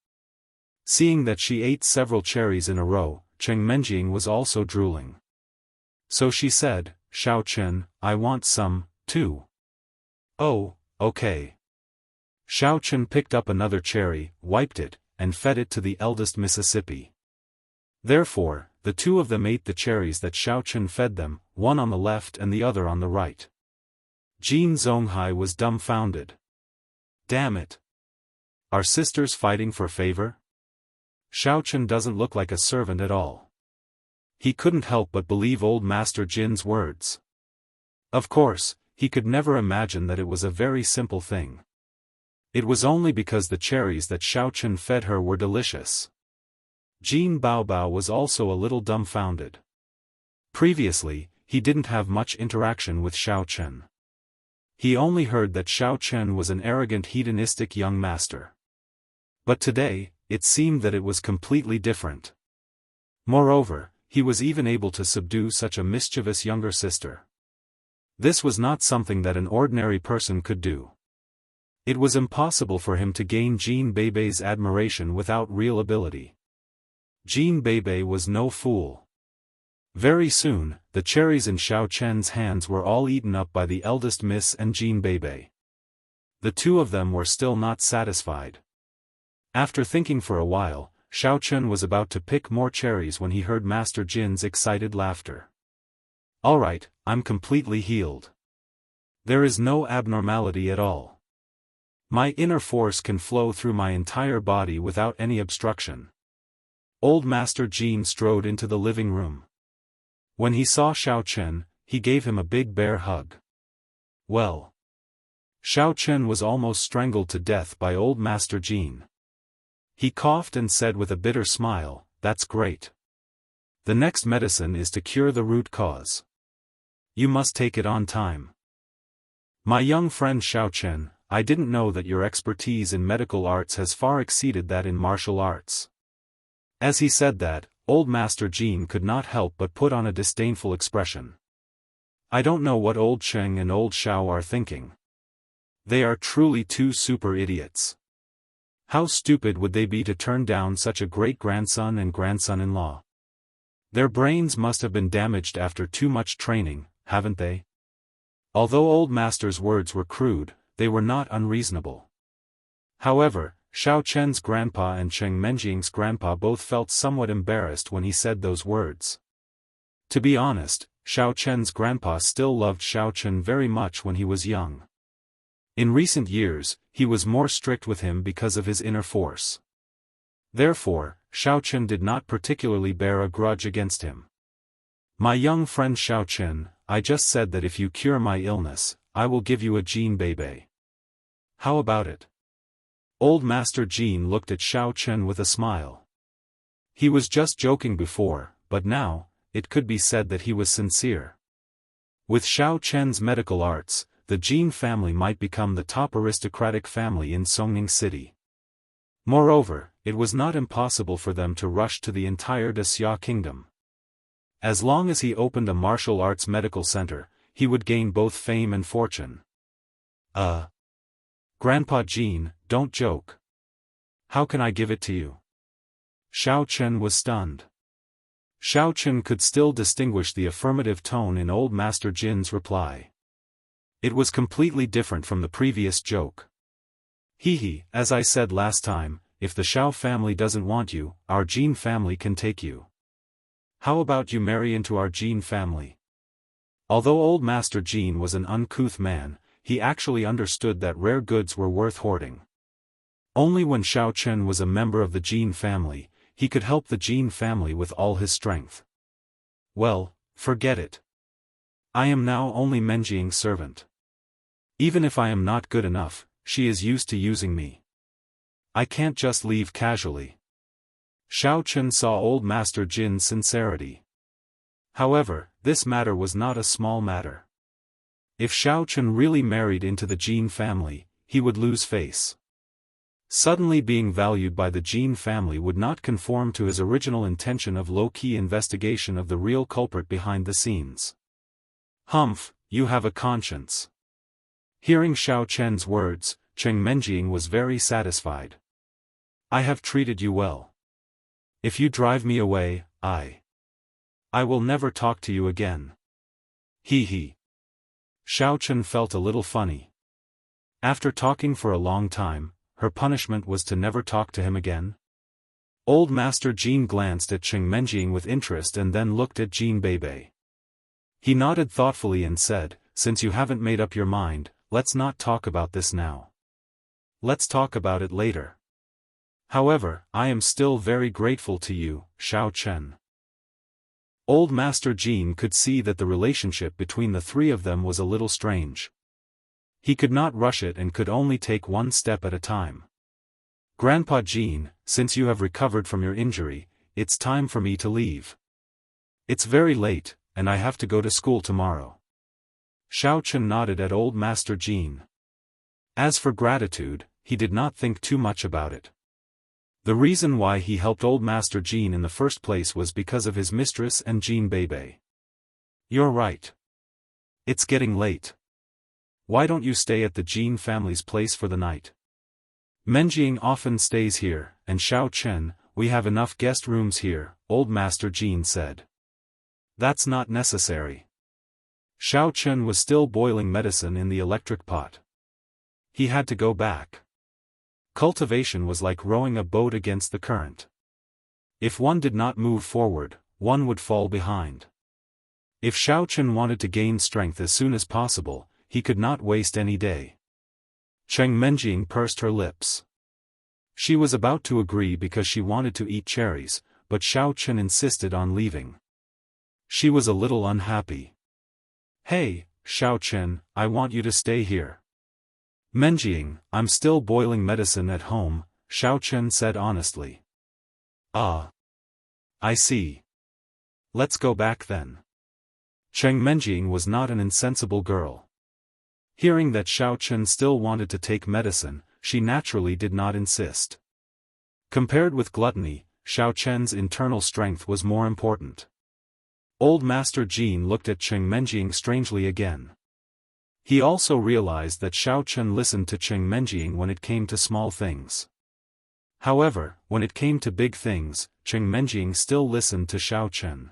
Seeing that she ate several cherries in a row, Cheng Menjing was also drooling. So she said, "Xiao Chen, I want some, too." "Oh, okay." Xiao Chen picked up another cherry, wiped it, and fed it to the eldest Mississippi. Therefore, the two of them ate the cherries that Xiaochen fed them, one on the left and the other on the right. Jin Zonghai was dumbfounded. Damn it! Are sisters fighting for favor? Xiaochen doesn't look like a servant at all. He couldn't help but believe old Master Jin's words. Of course, he could never imagine that it was a very simple thing. It was only because the cherries that Xiaochen fed her were delicious. Jin Baobao was also a little dumbfounded. Previously, he didn't have much interaction with Xiaochen. He only heard that Xiaochen was an arrogant hedonistic young master. But today, it seemed that it was completely different. Moreover, he was even able to subdue such a mischievous younger sister. This was not something that an ordinary person could do. It was impossible for him to gain Jin Beibei's admiration without real ability. Jin Beibei was no fool. Very soon, the cherries in Xiaochen's hands were all eaten up by the eldest miss and Jin Beibei. The two of them were still not satisfied. After thinking for a while, Xiaochen was about to pick more cherries when he heard Master Jin's excited laughter. Alright, I'm completely healed. There is no abnormality at all. My inner force can flow through my entire body without any obstruction. Old Master Jin strode into the living room. When he saw Xiaochen, he gave him a big bear hug. Well. Xiaochen was almost strangled to death by old Master Jin. He coughed and said with a bitter smile, "That's great. The next medicine is to cure the root cause. You must take it on time. My young friend Xiaochen, I didn't know that your expertise in medical arts has far exceeded that in martial arts." As he said that, old Master Jin could not help but put on a disdainful expression. I don't know what old Cheng and old Xiao are thinking. They are truly two super idiots. How stupid would they be to turn down such a great-grandson and grandson-in-law? Their brains must have been damaged after too much training, haven't they? Although old Master's words were crude, they were not unreasonable. However, Xiaochen's grandpa and Cheng Menjing's grandpa both felt somewhat embarrassed when he said those words. To be honest, Xiaochen's grandpa still loved Xiaochen very much when he was young. In recent years, he was more strict with him because of his inner force. Therefore, Xiaochen did not particularly bear a grudge against him. My young friend Xiaochen, I just said that if you cure my illness, I will give you a Jin Beibei. How about it? Old Master Jin looked at Xiaochen with a smile. He was just joking before, but now, it could be said that he was sincere. With Xiaochen's medical arts, the Jin family might become the top aristocratic family in Songning City. Moreover, it was not impossible for them to rush to the entire Xia kingdom. As long as he opened a martial arts medical center, he would gain both fame and fortune. Grandpa Jin, don't joke. How can I give it to you? Xiaochen was stunned. Xiaochen could still distinguish the affirmative tone in old Master Jin's reply. It was completely different from the previous joke. Hehe, as I said last time, if the Xiao family doesn't want you, our Jin family can take you. How about you marry into our Jin family? Although old Master Jin was an uncouth man, he actually understood that rare goods were worth hoarding. Only when Xiaochen was a member of the Jin family, he could help the Jin family with all his strength. Well, forget it. I am now only Menjing's servant. Even if I am not good enough, she is used to using me. I can't just leave casually. Xiaochen saw old Master Jin's sincerity. However, this matter was not a small matter. If Xiaochen really married into the Jin family, he would lose face. Suddenly being valued by the Jin family would not conform to his original intention of low-key investigation of the real culprit behind the scenes. Humph, you have a conscience. Hearing Xiaochen's words, Cheng Menjing was very satisfied. I have treated you well. If you drive me away, I will never talk to you again. He. Xiaochen felt a little funny. After talking for a long time, her punishment was to never talk to him again? Old Master Jean glanced at Cheng Menjing with interest and then looked at Jean Beibei. He nodded thoughtfully and said, "Since you haven't made up your mind, let's not talk about this now. Let's talk about it later. However, I am still very grateful to you, Xiao Chen." Old Master Jean could see that the relationship between the three of them was a little strange. He could not rush it and could only take one step at a time. "Grandpa Jean, since you have recovered from your injury, it's time for me to leave. It's very late, and I have to go to school tomorrow." Xiao Chen nodded at Old Master Jean. As for gratitude, he did not think too much about it. The reason why he helped Old Master Jean in the first place was because of his mistress and Jean Beibei. "You're right. It's getting late. Why don't you stay at the Jean family's place for the night? Menjing often stays here, and Xiao Chen, we have enough guest rooms here," Old Master Jean said. "That's not necessary." Xiao Chen was still boiling medicine in the electric pot. He had to go back. Cultivation was like rowing a boat against the current. If one did not move forward, one would fall behind. If Xiao Chen wanted to gain strength as soon as possible, he could not waste any day. Cheng Menjing pursed her lips. She was about to agree because she wanted to eat cherries, but Xiao Chen insisted on leaving. She was a little unhappy. "Hey, Xiao Chen, I want you to stay here." "Menjing, I'm still boiling medicine at home," Xiao Chen said honestly. "Ah. I see. Let's go back then." Cheng Menjing was not an insensible girl. Hearing that Xiao Chen still wanted to take medicine, she naturally did not insist. Compared with gluttony, Xiao Chen's internal strength was more important. Old Master Jean looked at Cheng Menjing strangely again. He also realized that Xiao Chen listened to Cheng Menjing when it came to small things. However, when it came to big things, Cheng Menjing still listened to Xiao Chen.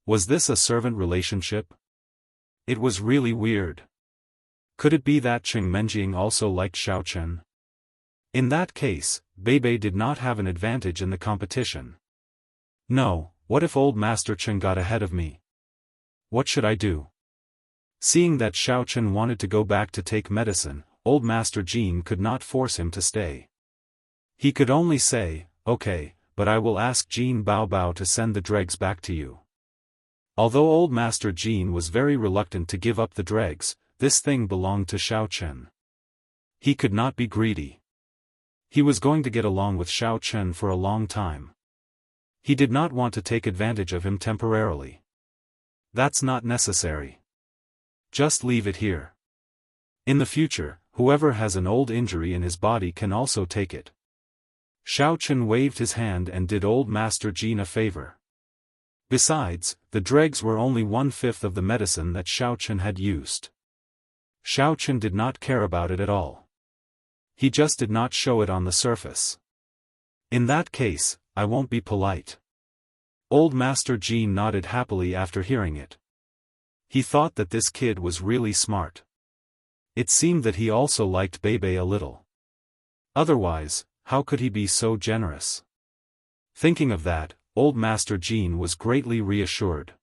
Was this a servant relationship? It was really weird. Could it be that Cheng Menjing also liked Xiao Chen? In that case, Beibei did not have an advantage in the competition. No, what if Old Master Chen got ahead of me? What should I do? Seeing that Xiao Chen wanted to go back to take medicine, Old Master Jean could not force him to stay. He could only say, "Okay, but I will ask Jean Baobao to send the dregs back to you." Although Old Master Jean was very reluctant to give up the dregs, this thing belonged to Xiao Chen. He could not be greedy. He was going to get along with Xiao Chen for a long time. He did not want to take advantage of him temporarily. That's not necessary. Just leave it here. In the future, whoever has an old injury in his body can also take it. Xiao Chen waved his hand and did Old Master Jean a favor. Besides, the dregs were only 1/5 of the medicine that Xiao Chen had used. Xiao Chen did not care about it at all. He just did not show it on the surface. "In that case, I won't be polite." Old Master Jean nodded happily after hearing it. He thought that this kid was really smart. It seemed that he also liked Beibei a little. Otherwise, how could he be so generous? Thinking of that, Old Master Jean was greatly reassured.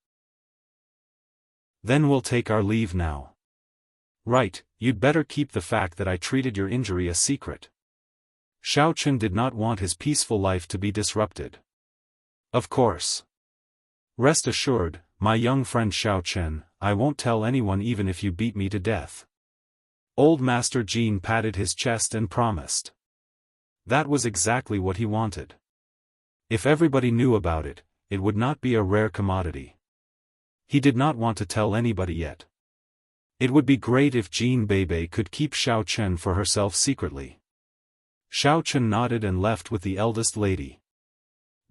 "Then we'll take our leave now." "Right, you'd better keep the fact that I treated your injury a secret." Xiao Chen did not want his peaceful life to be disrupted. "Of course. Rest assured, my young friend Xiao Chen, I won't tell anyone even if you beat me to death." Old Master Jean patted his chest and promised. That was exactly what he wanted. If everybody knew about it, it would not be a rare commodity. He did not want to tell anybody yet. It would be great if Jean Beibei could keep Xiao Chen for herself secretly. Xiao Chen nodded and left with the eldest lady.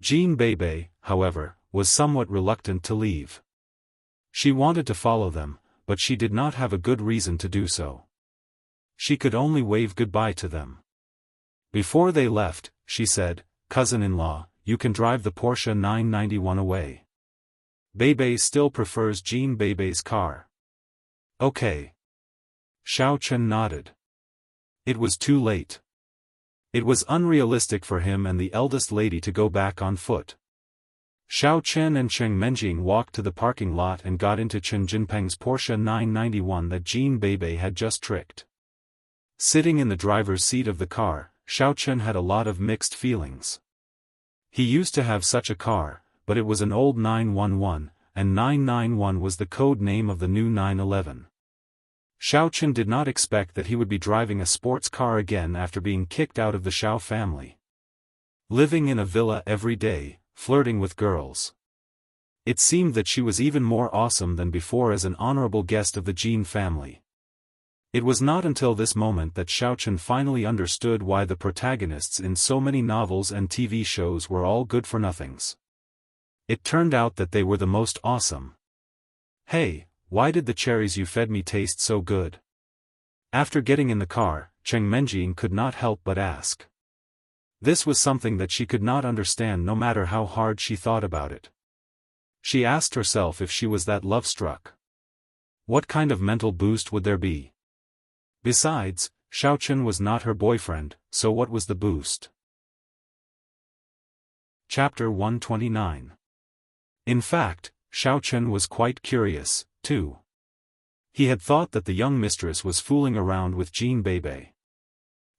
Jean Beibei, however, was somewhat reluctant to leave. She wanted to follow them, but she did not have a good reason to do so. She could only wave goodbye to them. Before they left, she said, "Cousin-in-law, you can drive the Porsche 991 away. Beibei still prefers Jean Beibei's car." "Okay." Xiao Chen nodded. It was too late. It was unrealistic for him and the eldest lady to go back on foot. Xiao Chen and Cheng Menjing walked to the parking lot and got into Chen Jinpeng's Porsche 991 that Jean Bebe had just tricked. Sitting in the driver's seat of the car, Xiao Chen had a lot of mixed feelings. He used to have such a car, but it was an old 911, and 991 was the code name of the new 911. Xiao Chen did not expect that he would be driving a sports car again after being kicked out of the Xiao family. Living in a villa every day, flirting with girls. It seemed that she was even more awesome than before as an honorable guest of the Jean family. It was not until this moment that Xiao Chen finally understood why the protagonists in so many novels and TV shows were all good-for-nothings. It turned out that they were the most awesome. Hey, why did the cherries you fed me taste so good? After getting in the car, Cheng Menjing could not help but ask. This was something that she could not understand no matter how hard she thought about it. She asked herself if she was that love-struck. What kind of mental boost would there be? Besides, Xiao Chen was not her boyfriend, so what was the boost? Chapter 129. In fact, Xiao Chen was quite curious, too. He had thought that the young mistress was fooling around with Jean Bebe.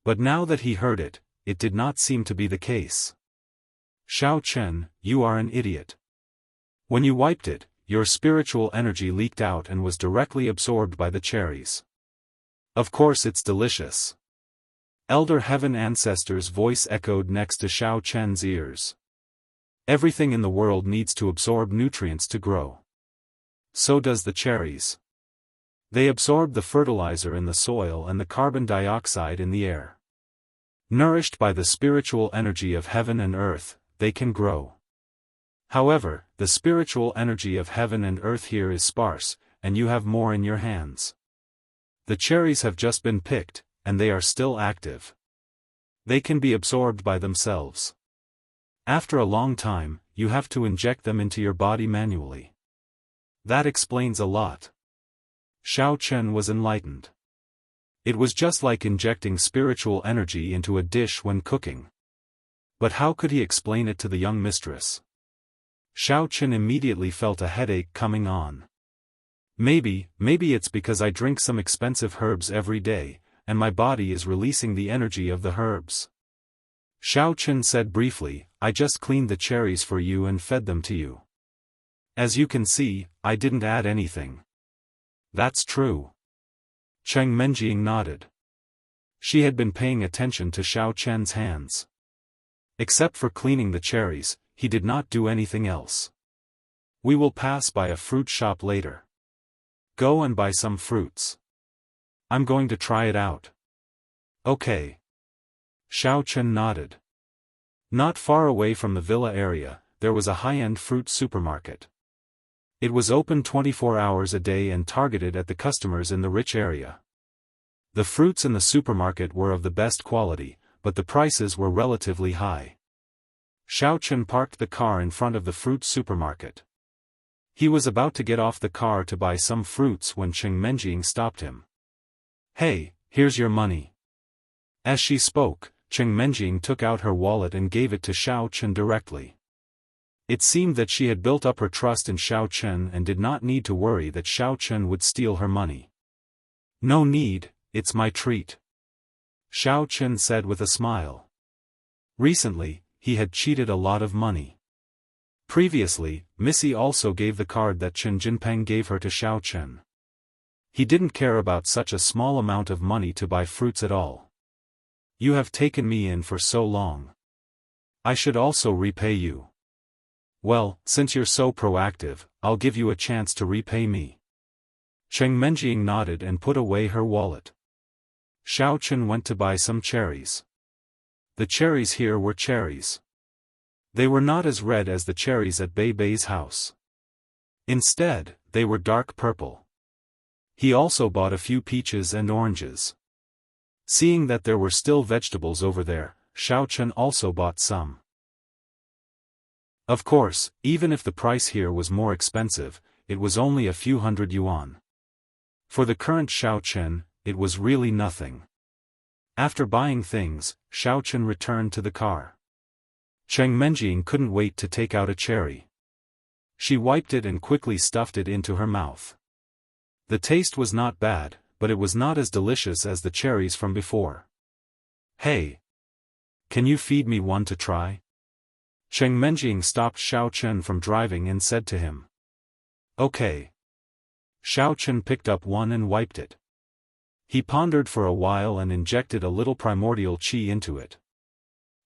But now that he heard it, it did not seem to be the case. Xiao Chen, you are an idiot. When you wiped it, your spiritual energy leaked out and was directly absorbed by the cherries. Of course it's delicious. Elder Heaven Ancestor's voice echoed next to Xiao Chen's ears. Everything in the world needs to absorb nutrients to grow. So does the cherries. They absorb the fertilizer in the soil and the carbon dioxide in the air. Nourished by the spiritual energy of heaven and earth, they can grow. However, the spiritual energy of heaven and earth here is sparse, and you have more in your hands. The cherries have just been picked, and they are still active. They can be absorbed by themselves. After a long time, you have to inject them into your body manually. That explains a lot. Xiao Chen was enlightened. It was just like injecting spiritual energy into a dish when cooking. But how could he explain it to the young mistress? Xiao Chen immediately felt a headache coming on. Maybe it's because I drink some expensive herbs every day, and my body is releasing the energy of the herbs. Xiao Chen said briefly, I just cleaned the cherries for you and fed them to you. As you can see, I didn't add anything. That's true. Cheng Menjing nodded. She had been paying attention to Xiao Chen's hands. Except for cleaning the cherries, he did not do anything else. We will pass by a fruit shop later. Go and buy some fruits. I'm going to try it out. Okay. Xiao Chen nodded. Not far away from the villa area, there was a high-end fruit supermarket. It was open 24 hours a day and targeted at the customers in the rich area. The fruits in the supermarket were of the best quality, but the prices were relatively high. Xiao Chen parked the car in front of the fruit supermarket. He was about to get off the car to buy some fruits when Cheng Menjing stopped him. Hey, here's your money. As she spoke, Cheng Menjing took out her wallet and gave it to Xiao Chen directly. It seemed that she had built up her trust in Xiao Chen and did not need to worry that Xiao Chen would steal her money. No need, it's my treat. Xiao Chen said with a smile. Recently, he had cheated a lot of money. Previously, Missy also gave the card that Chen Jinpeng gave her to Xiao Chen. He didn't care about such a small amount of money to buy fruits at all. You have taken me in for so long. I should also repay you. Well, since you're so proactive, I'll give you a chance to repay me. Cheng Menjing nodded and put away her wallet. Xiao Chen went to buy some cherries. The cherries here were cherries. They were not as red as the cherries at Bebe's house. Instead, they were dark purple. He also bought a few peaches and oranges. Seeing that there were still vegetables over there, Xiao Chen also bought some. Of course, even if the price here was more expensive, it was only a few hundred yuan. For the current Xiao Chen, it was really nothing. After buying things, Xiaochen returned to the car. Cheng Menjing couldn't wait to take out a cherry. She wiped it and quickly stuffed it into her mouth. The taste was not bad, but it was not as delicious as the cherries from before. Hey! Can you feed me one to try? Cheng Menjing stopped Xiaochen from driving and said to him. Okay. Xiaochen picked up one and wiped it. He pondered for a while and injected a little primordial qi into it.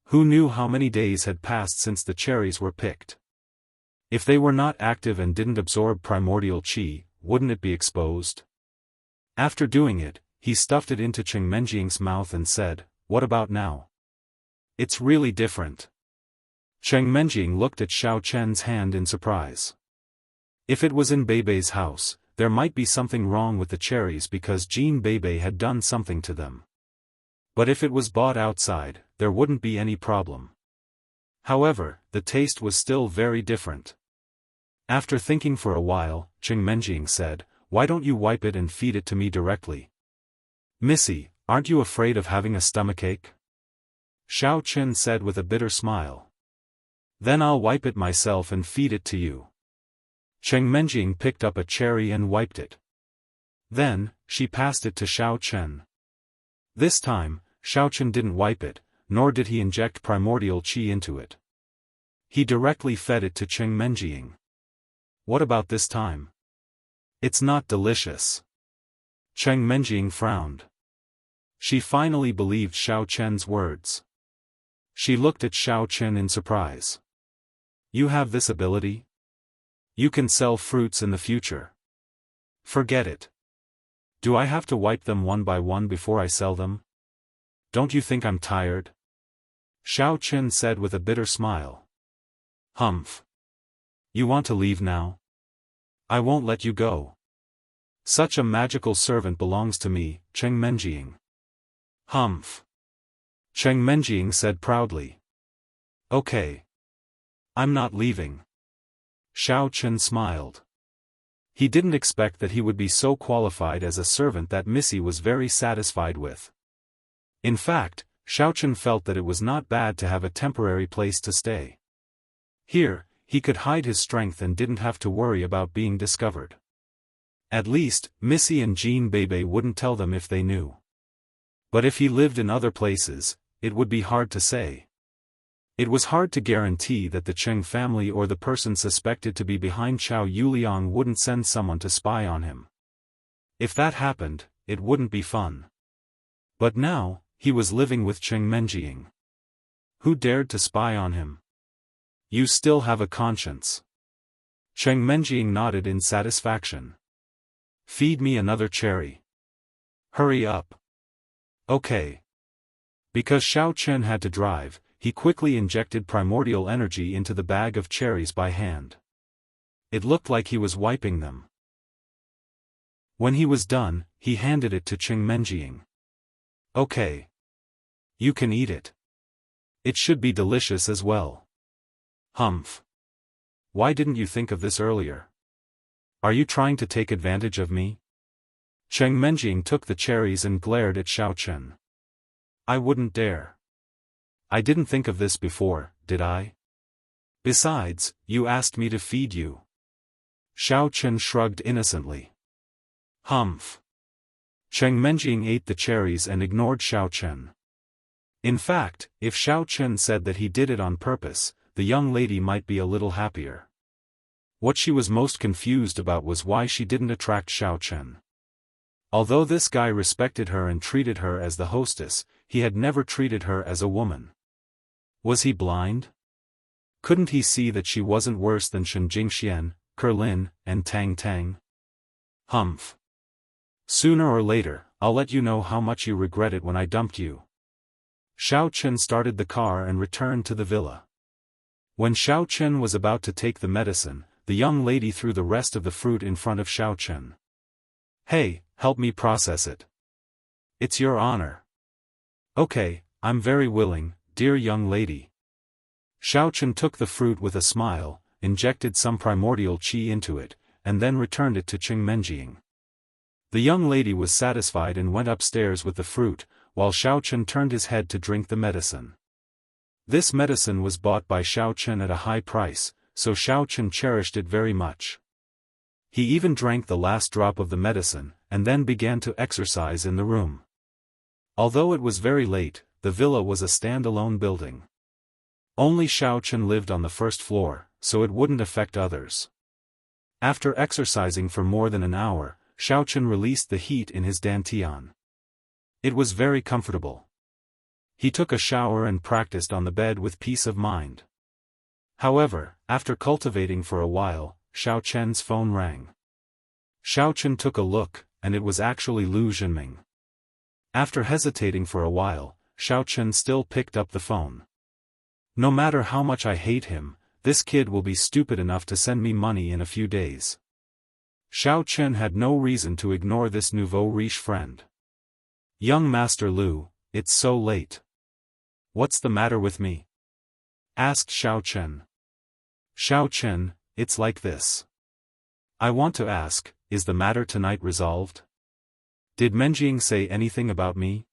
Who knew how many days had passed since the cherries were picked? If they were not active and didn't absorb primordial qi, wouldn't it be exposed? After doing it, he stuffed it into Cheng Menjing's mouth and said, "What about now?" "It's really different." Cheng Menjing looked at Xiaochen's hand in surprise. If it was in Beibei's house, there might be something wrong with the cherries because Jean Beibei had done something to them. But if it was bought outside, there wouldn't be any problem. However, the taste was still very different. After thinking for a while, Cheng Menjing said, "Why don't you wipe it and feed it to me directly?" "Missy, aren't you afraid of having a stomachache?" Xiaochen said with a bitter smile. "Then I'll wipe it myself and feed it to you." Cheng Menjing picked up a cherry and wiped it. Then, she passed it to Xiaochen. This time, Xiaochen didn't wipe it, nor did he inject primordial qi into it. He directly fed it to Cheng Menjing. "What about this time? It's not delicious." Cheng Menjing frowned. She finally believed Xiaochen's words. She looked at Xiaochen in surprise. "You have this ability? You can sell fruits in the future." "Forget it. Do I have to wipe them one by one before I sell them? Don't you think I'm tired?" Xiaochen said with a bitter smile. "Humph. You want to leave now? I won't let you go. Such a magical servant belongs to me, Cheng Menjing." "Humph." Cheng Menjing said proudly. "Okay. I'm not leaving." Xiaochen smiled. He didn't expect that he would be so qualified as a servant that Missy was very satisfied with. In fact, Xiaochen felt that it was not bad to have a temporary place to stay. Here, he could hide his strength and didn't have to worry about being discovered. At least, Missy and Jean Beibei wouldn't tell them if they knew. But if he lived in other places, it would be hard to say. It was hard to guarantee that the Cheng family or the person suspected to be behind Xiao Yuliang wouldn't send someone to spy on him. If that happened, it wouldn't be fun. But now, he was living with Cheng Menjing. Who dared to spy on him? "You still have a conscience." Cheng Menjing nodded in satisfaction. "Feed me another cherry. Hurry up." "Okay." Because Xiaochen had to drive, he quickly injected primordial energy into the bag of cherries by hand. It looked like he was wiping them. When he was done, he handed it to Cheng Menjing. "Okay. You can eat it. It should be delicious as well." "Humph. Why didn't you think of this earlier? Are you trying to take advantage of me?" Cheng Menjing took the cherries and glared at Xiaochen. "I wouldn't dare. I didn't think of this before, did I? Besides, you asked me to feed you." Xiaochen shrugged innocently. "Humph." Cheng Menjing ate the cherries and ignored Xiaochen. In fact, if Xiaochen said that he did it on purpose, the young lady might be a little happier. What she was most confused about was why she didn't attract Xiaochen. Although this guy respected her and treated her as the hostess, he had never treated her as a woman. Was he blind? Couldn't he see that she wasn't worse than Shen Jingxian, Kerlin, and Tang Tang? Humph. Sooner or later, I'll let you know how much you regret it when I dumped you. Xiaochen started the car and returned to the villa. When Xiaochen was about to take the medicine, the young lady threw the rest of the fruit in front of Xiaochen. "Hey, help me process it. It's your honor." "Okay, I'm very willing, dear young lady." Xiaochen took the fruit with a smile, injected some primordial qi into it, and then returned it to Cheng Menjing. The young lady was satisfied and went upstairs with the fruit, while Xiaochen turned his head to drink the medicine. This medicine was bought by Xiaochen at a high price, so Xiaochen cherished it very much. He even drank the last drop of the medicine, and then began to exercise in the room. Although it was very late, the villa was a stand-alone building. Only Xiaochen lived on the first floor, so it wouldn't affect others. After exercising for more than an hour, Xiaochen released the heat in his dantian. It was very comfortable. He took a shower and practiced on the bed with peace of mind. However, after cultivating for a while, Xiaochen's phone rang. Xiaochen took a look, and it was actually Lu Zhenming. After hesitating for a while, Xiaochen still picked up the phone. No matter how much I hate him, this kid will be stupid enough to send me money in a few days. Xiaochen had no reason to ignore this nouveau riche friend. Young Master Lu, it's so late. What's the matter with me? Asked Xiaochen. Xiaochen, it's like this. I want to ask, is the matter tonight resolved? Did Menjing say anything about me?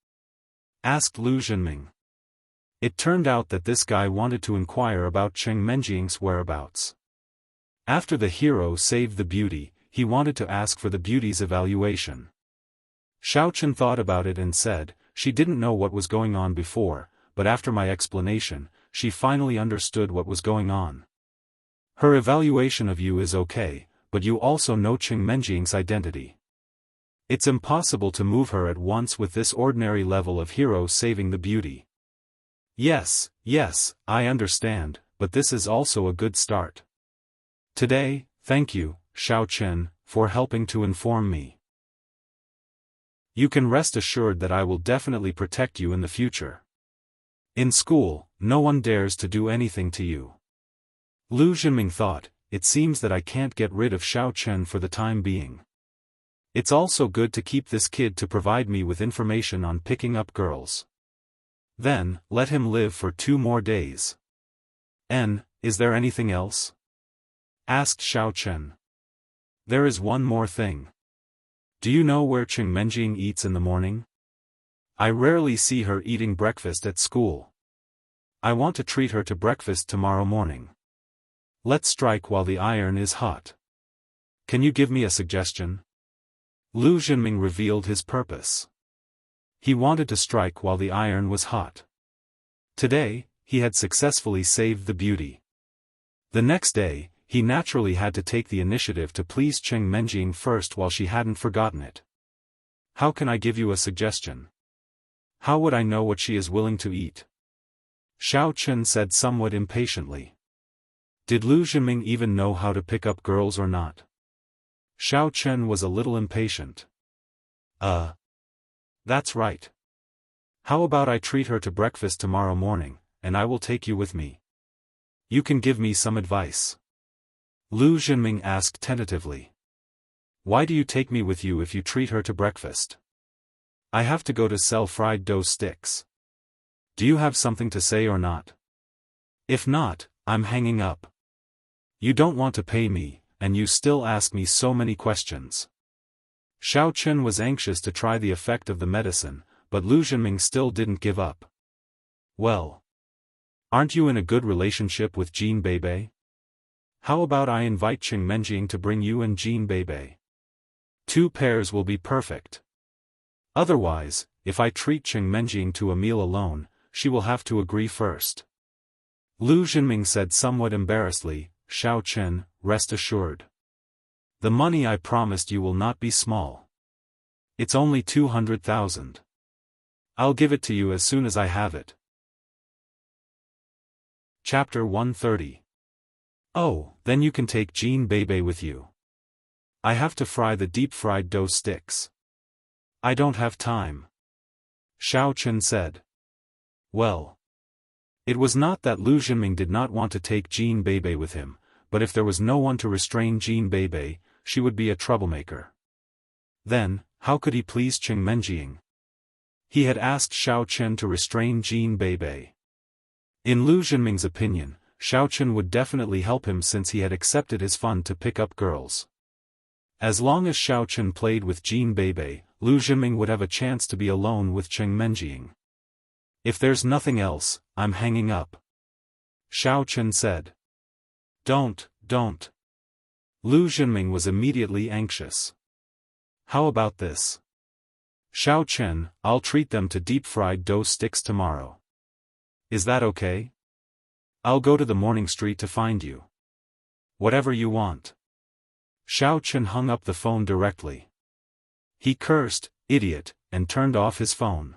Asked Lu Zhenming. It turned out that this guy wanted to inquire about Cheng Menjing's whereabouts. After the hero saved the beauty, he wanted to ask for the beauty's evaluation. Xiaochen thought about it and said, she didn't know what was going on before, but after my explanation, she finally understood what was going on. Her evaluation of you is okay, but you also know Cheng Menjing's identity. It's impossible to move her at once with this ordinary level of hero saving the beauty. Yes, I understand, but this is also a good start. Today, thank you, Xiaochen, for helping to inform me. You can rest assured that I will definitely protect you in the future. In school, no one dares to do anything to you. Lu Zhenming thought, it seems that I can't get rid of Xiaochen for the time being. It's also good to keep this kid to provide me with information on picking up girls. Then, let him live for 2 more days. Is there anything else? Asked Xiaochen. There is one more thing. Do you know where Cheng Menjing eats in the morning? I rarely see her eating breakfast at school. I want to treat her to breakfast tomorrow morning. Let's strike while the iron is hot. Can you give me a suggestion? Lu Zhenming revealed his purpose. He wanted to strike while the iron was hot. Today, he had successfully saved the beauty. The next day, he naturally had to take the initiative to please Cheng Menjing first while she hadn't forgotten it. How can I give you a suggestion? How would I know what she is willing to eat? Xiaochen said somewhat impatiently. Did Lu Zhenming even know how to pick up girls or not? Xiaochen was a little impatient. That's right. How about I treat her to breakfast tomorrow morning, and I will take you with me. You can give me some advice. Lu Zhenming asked tentatively. Why do you take me with you if you treat her to breakfast? I have to go to sell fried dough sticks. Do you have something to say or not? If not, I'm hanging up. You don't want to pay me, and you still ask me so many questions. Xiaochen was anxious to try the effect of the medicine, but Lu Zhenming still didn't give up. Well, aren't you in a good relationship with Jean Beibei? How about I invite Cheng Menjing to bring you and Jean Beibei? 2 pairs will be perfect. Otherwise, if I treat Cheng Menjing to a meal alone, she will have to agree first. Lu Zhenming said somewhat embarrassedly, Xiaochen, rest assured. The money I promised you will not be small. It's only 200,000. I'll give it to you as soon as I have it. Chapter 130. Oh, then you can take Jean Beibei with you. I have to fry the deep-fried dough sticks. I don't have time. Xiaochen said. Well. It was not that Lu Zhenming did not want to take Jean Beibei with him, but if there was no one to restrain Jean Beibei, she would be a troublemaker. Then, how could he please Cheng Menjing? He had asked Xiaochen to restrain Jean Beibei. In Lu Zhenming's opinion, Xiaochen would definitely help him since he had accepted his fund to pick up girls. As long as Xiao Chen played with Jean Beibei, Lu Zhiming would have a chance to be alone with Cheng Menjing. If there's nothing else, I'm hanging up. Xiao Chen said. Don't. Lu Zhiming was immediately anxious. How about this? Xiao Chen, I'll treat them to deep-fried dough sticks tomorrow. Is that okay? I'll go to the morning street to find you. Whatever you want. Xiao Chen hung up the phone directly. He cursed, idiot, and turned off his phone.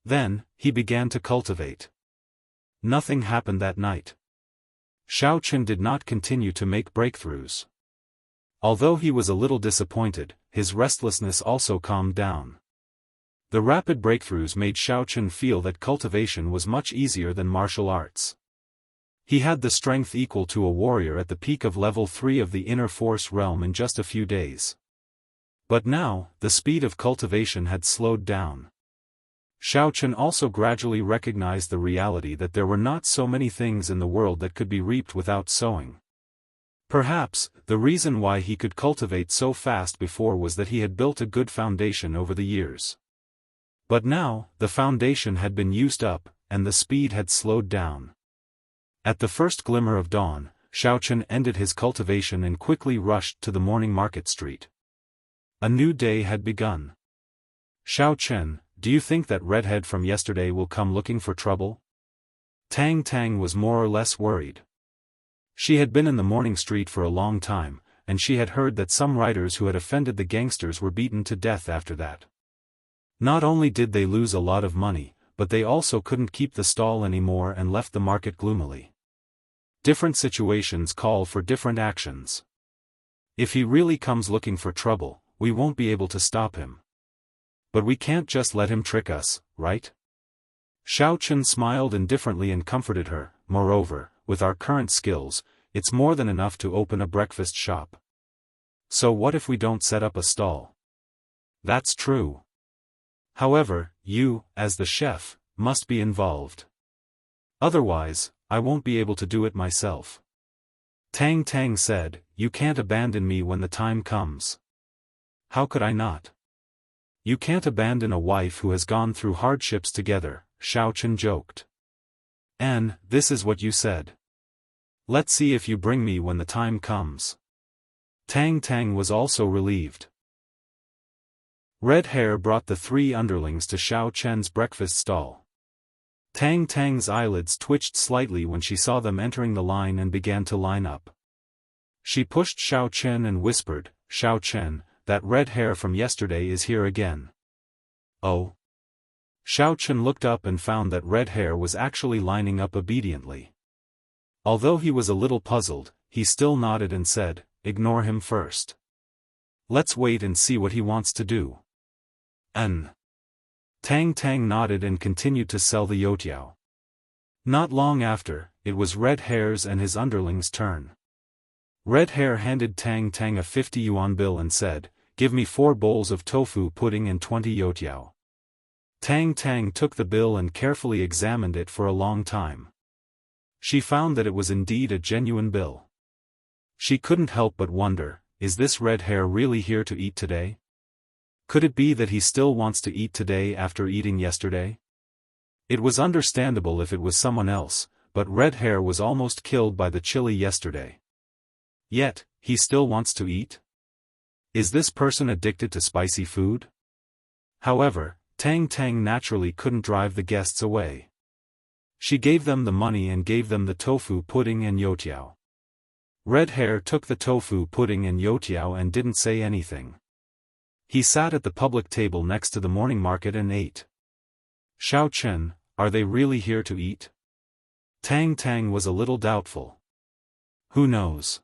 Then, he began to cultivate. Nothing happened that night. Xiao Chen did not continue to make breakthroughs. Although he was a little disappointed, his restlessness also calmed down. The rapid breakthroughs made Xiao Chen feel that cultivation was much easier than martial arts. He had the strength equal to a warrior at the peak of level 3 of the inner force realm in just a few days. But now, the speed of cultivation had slowed down. Xiao Chen also gradually recognized the reality that there were not so many things in the world that could be reaped without sowing. Perhaps, the reason why he could cultivate so fast before was that he had built a good foundation over the years. But now, the foundation had been used up, and the speed had slowed down. At the first glimmer of dawn, Xiao Chen ended his cultivation and quickly rushed to the morning market street. A new day had begun. Xiao Chen, do you think that redhead from yesterday will come looking for trouble? Tang Tang was more or less worried. She had been in the morning street for a long time, and she had heard that some riders who had offended the gangsters were beaten to death after that. Not only did they lose a lot of money, but they also couldn't keep the stall anymore and left the market gloomily. Different situations call for different actions. If he really comes looking for trouble, we won't be able to stop him. But we can't just let him trick us, right? Xiao Chen smiled indifferently and comforted her. Moreover, with our current skills, it's more than enough to open a breakfast shop. So what if we don't set up a stall? That's true. However, you, as the chef, must be involved. Otherwise, I won't be able to do it myself. Tang Tang said, you can't abandon me when the time comes. How could I not? You can't abandon a wife who has gone through hardships together, Xiao Chen joked. And, this is what you said. Let's see if you bring me when the time comes. Tang Tang was also relieved. Red Hair brought the 3 underlings to Xiao Chen's breakfast stall. Tang Tang's eyelids twitched slightly when she saw them entering the line and began to line up. She pushed Xiao Chen and whispered, Xiao Chen, that red hair from yesterday is here again. Oh. Xiao Chen looked up and found that red hair was actually lining up obediently. Although he was a little puzzled, he still nodded and said, ignore him first. Let's wait and see what he wants to do. Tang Tang nodded and continued to sell the youtiao. Not long after, it was Red Hair's and his underlings' turn. Red Hair handed Tang Tang a 50 yuan bill and said, give me 4 bowls of tofu pudding and 20 youtiao. Tang Tang took the bill and carefully examined it for a long time. She found that it was indeed a genuine bill. She couldn't help but wonder, is this Red Hair really here to eat today? Could it be that he still wants to eat today after eating yesterday? It was understandable if it was someone else, but Red Hair was almost killed by the chili yesterday. Yet, he still wants to eat? Is this person addicted to spicy food? However, Tang Tang naturally couldn't drive the guests away. She gave them the money and gave them the tofu pudding and youtiao. Red Hair took the tofu pudding and youtiao and didn't say anything. He sat at the public table next to the morning market and ate. Xiao Chen, are they really here to eat? Tang Tang was a little doubtful. Who knows?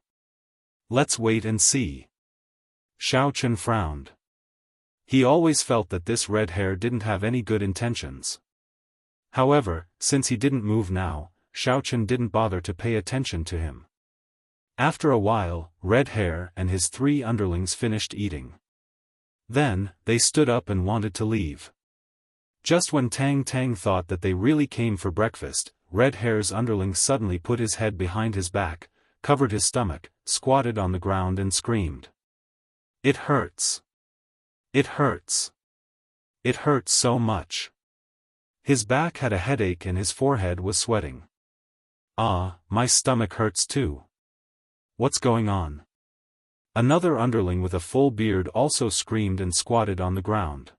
Let's wait and see. Xiao Chen frowned. He always felt that this Red Hair didn't have any good intentions. However, since he didn't move now, Xiao Chen didn't bother to pay attention to him. After a while, Red Hair and his 3 underlings finished eating. Then, they stood up and wanted to leave. Just when Tang Tang thought that they really came for breakfast, Red Hair's underling suddenly put his head behind his back, covered his stomach, squatted on the ground and screamed. It hurts. It hurts. It hurts so much. His back had a headache and his forehead was sweating. Ah, my stomach hurts too. What's going on? Another underling with a full beard also screamed and squatted on the ground.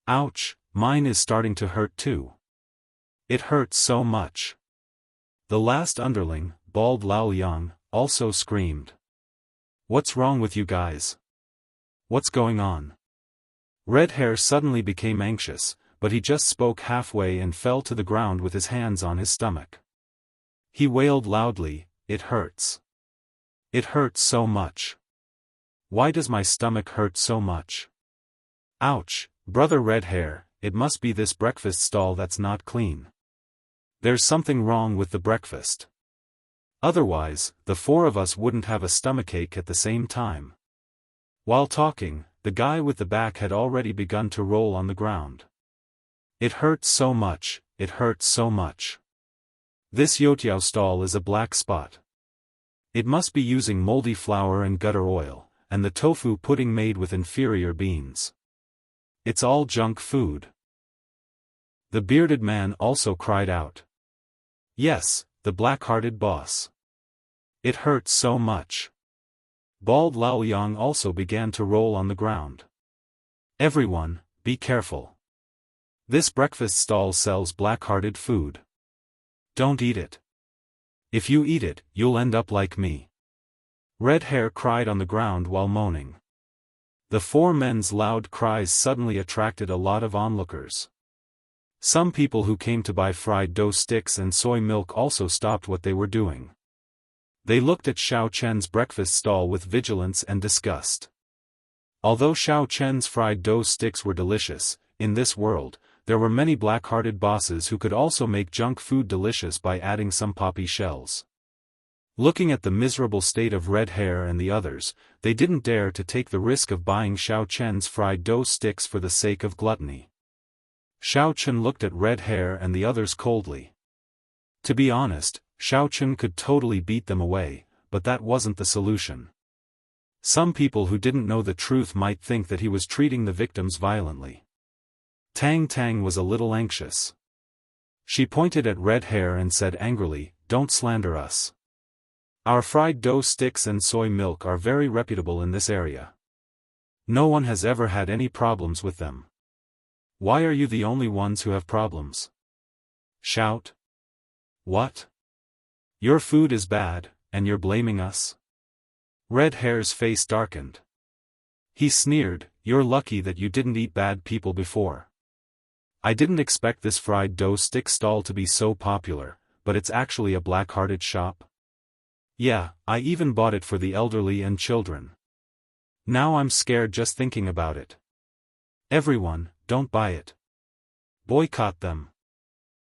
Ouch, mine is starting to hurt too. It hurts so much. The last underling, bald Lao Yang, also screamed. What's wrong with you guys? What's going on? Red Hair suddenly became anxious, but he just spoke halfway and fell to the ground with his hands on his stomach. He wailed loudly, "It hurts. It hurts so much. Why does my stomach hurt so much? Ouch, brother Red Hair, it must be this breakfast stall that's not clean. There's something wrong with the breakfast. Otherwise, the four of us wouldn't have a stomachache at the same time." While talking, the guy with the back had already begun to roll on the ground. It hurts so much, it hurts so much. This youtiao stall is a black spot. It must be using moldy flour and gutter oil, and the tofu pudding made with inferior beans. It's all junk food. The bearded man also cried out. Yes, the black-hearted boss. It hurts so much. Bald Lao Yang also began to roll on the ground. Everyone, be careful. This breakfast stall sells black-hearted food. Don't eat it. If you eat it, you'll end up like me. Red Hair cried on the ground while moaning. The four men's loud cries suddenly attracted a lot of onlookers. Some people who came to buy fried dough sticks and soy milk also stopped what they were doing. They looked at Xiao Chen's breakfast stall with vigilance and disgust. Although Xiao Chen's fried dough sticks were delicious, in this world, there were many black-hearted bosses who could also make junk food delicious by adding some poppy shells. Looking at the miserable state of Red Hair and the others, they didn't dare to take the risk of buying Xiao Chen's fried dough sticks for the sake of gluttony. Xiao Chen looked at Red Hair and the others coldly. To be honest, Xiao Chen could totally beat them away, but that wasn't the solution. Some people who didn't know the truth might think that he was treating the victims violently. Tang Tang was a little anxious. She pointed at Red Hair and said angrily, "Don't slander us. Our fried dough sticks and soy milk are very reputable in this area. No one has ever had any problems with them. Why are you the only ones who have problems? Shout. What? Your food is bad, and you're blaming us?" Red Hair's face darkened. He sneered, "You're lucky that you didn't eat bad people before. I didn't expect this fried dough stick stall to be so popular, but it's actually a black-hearted shop. Yeah, I even bought it for the elderly and children. Now I'm scared just thinking about it. Everyone, don't buy it. Boycott them.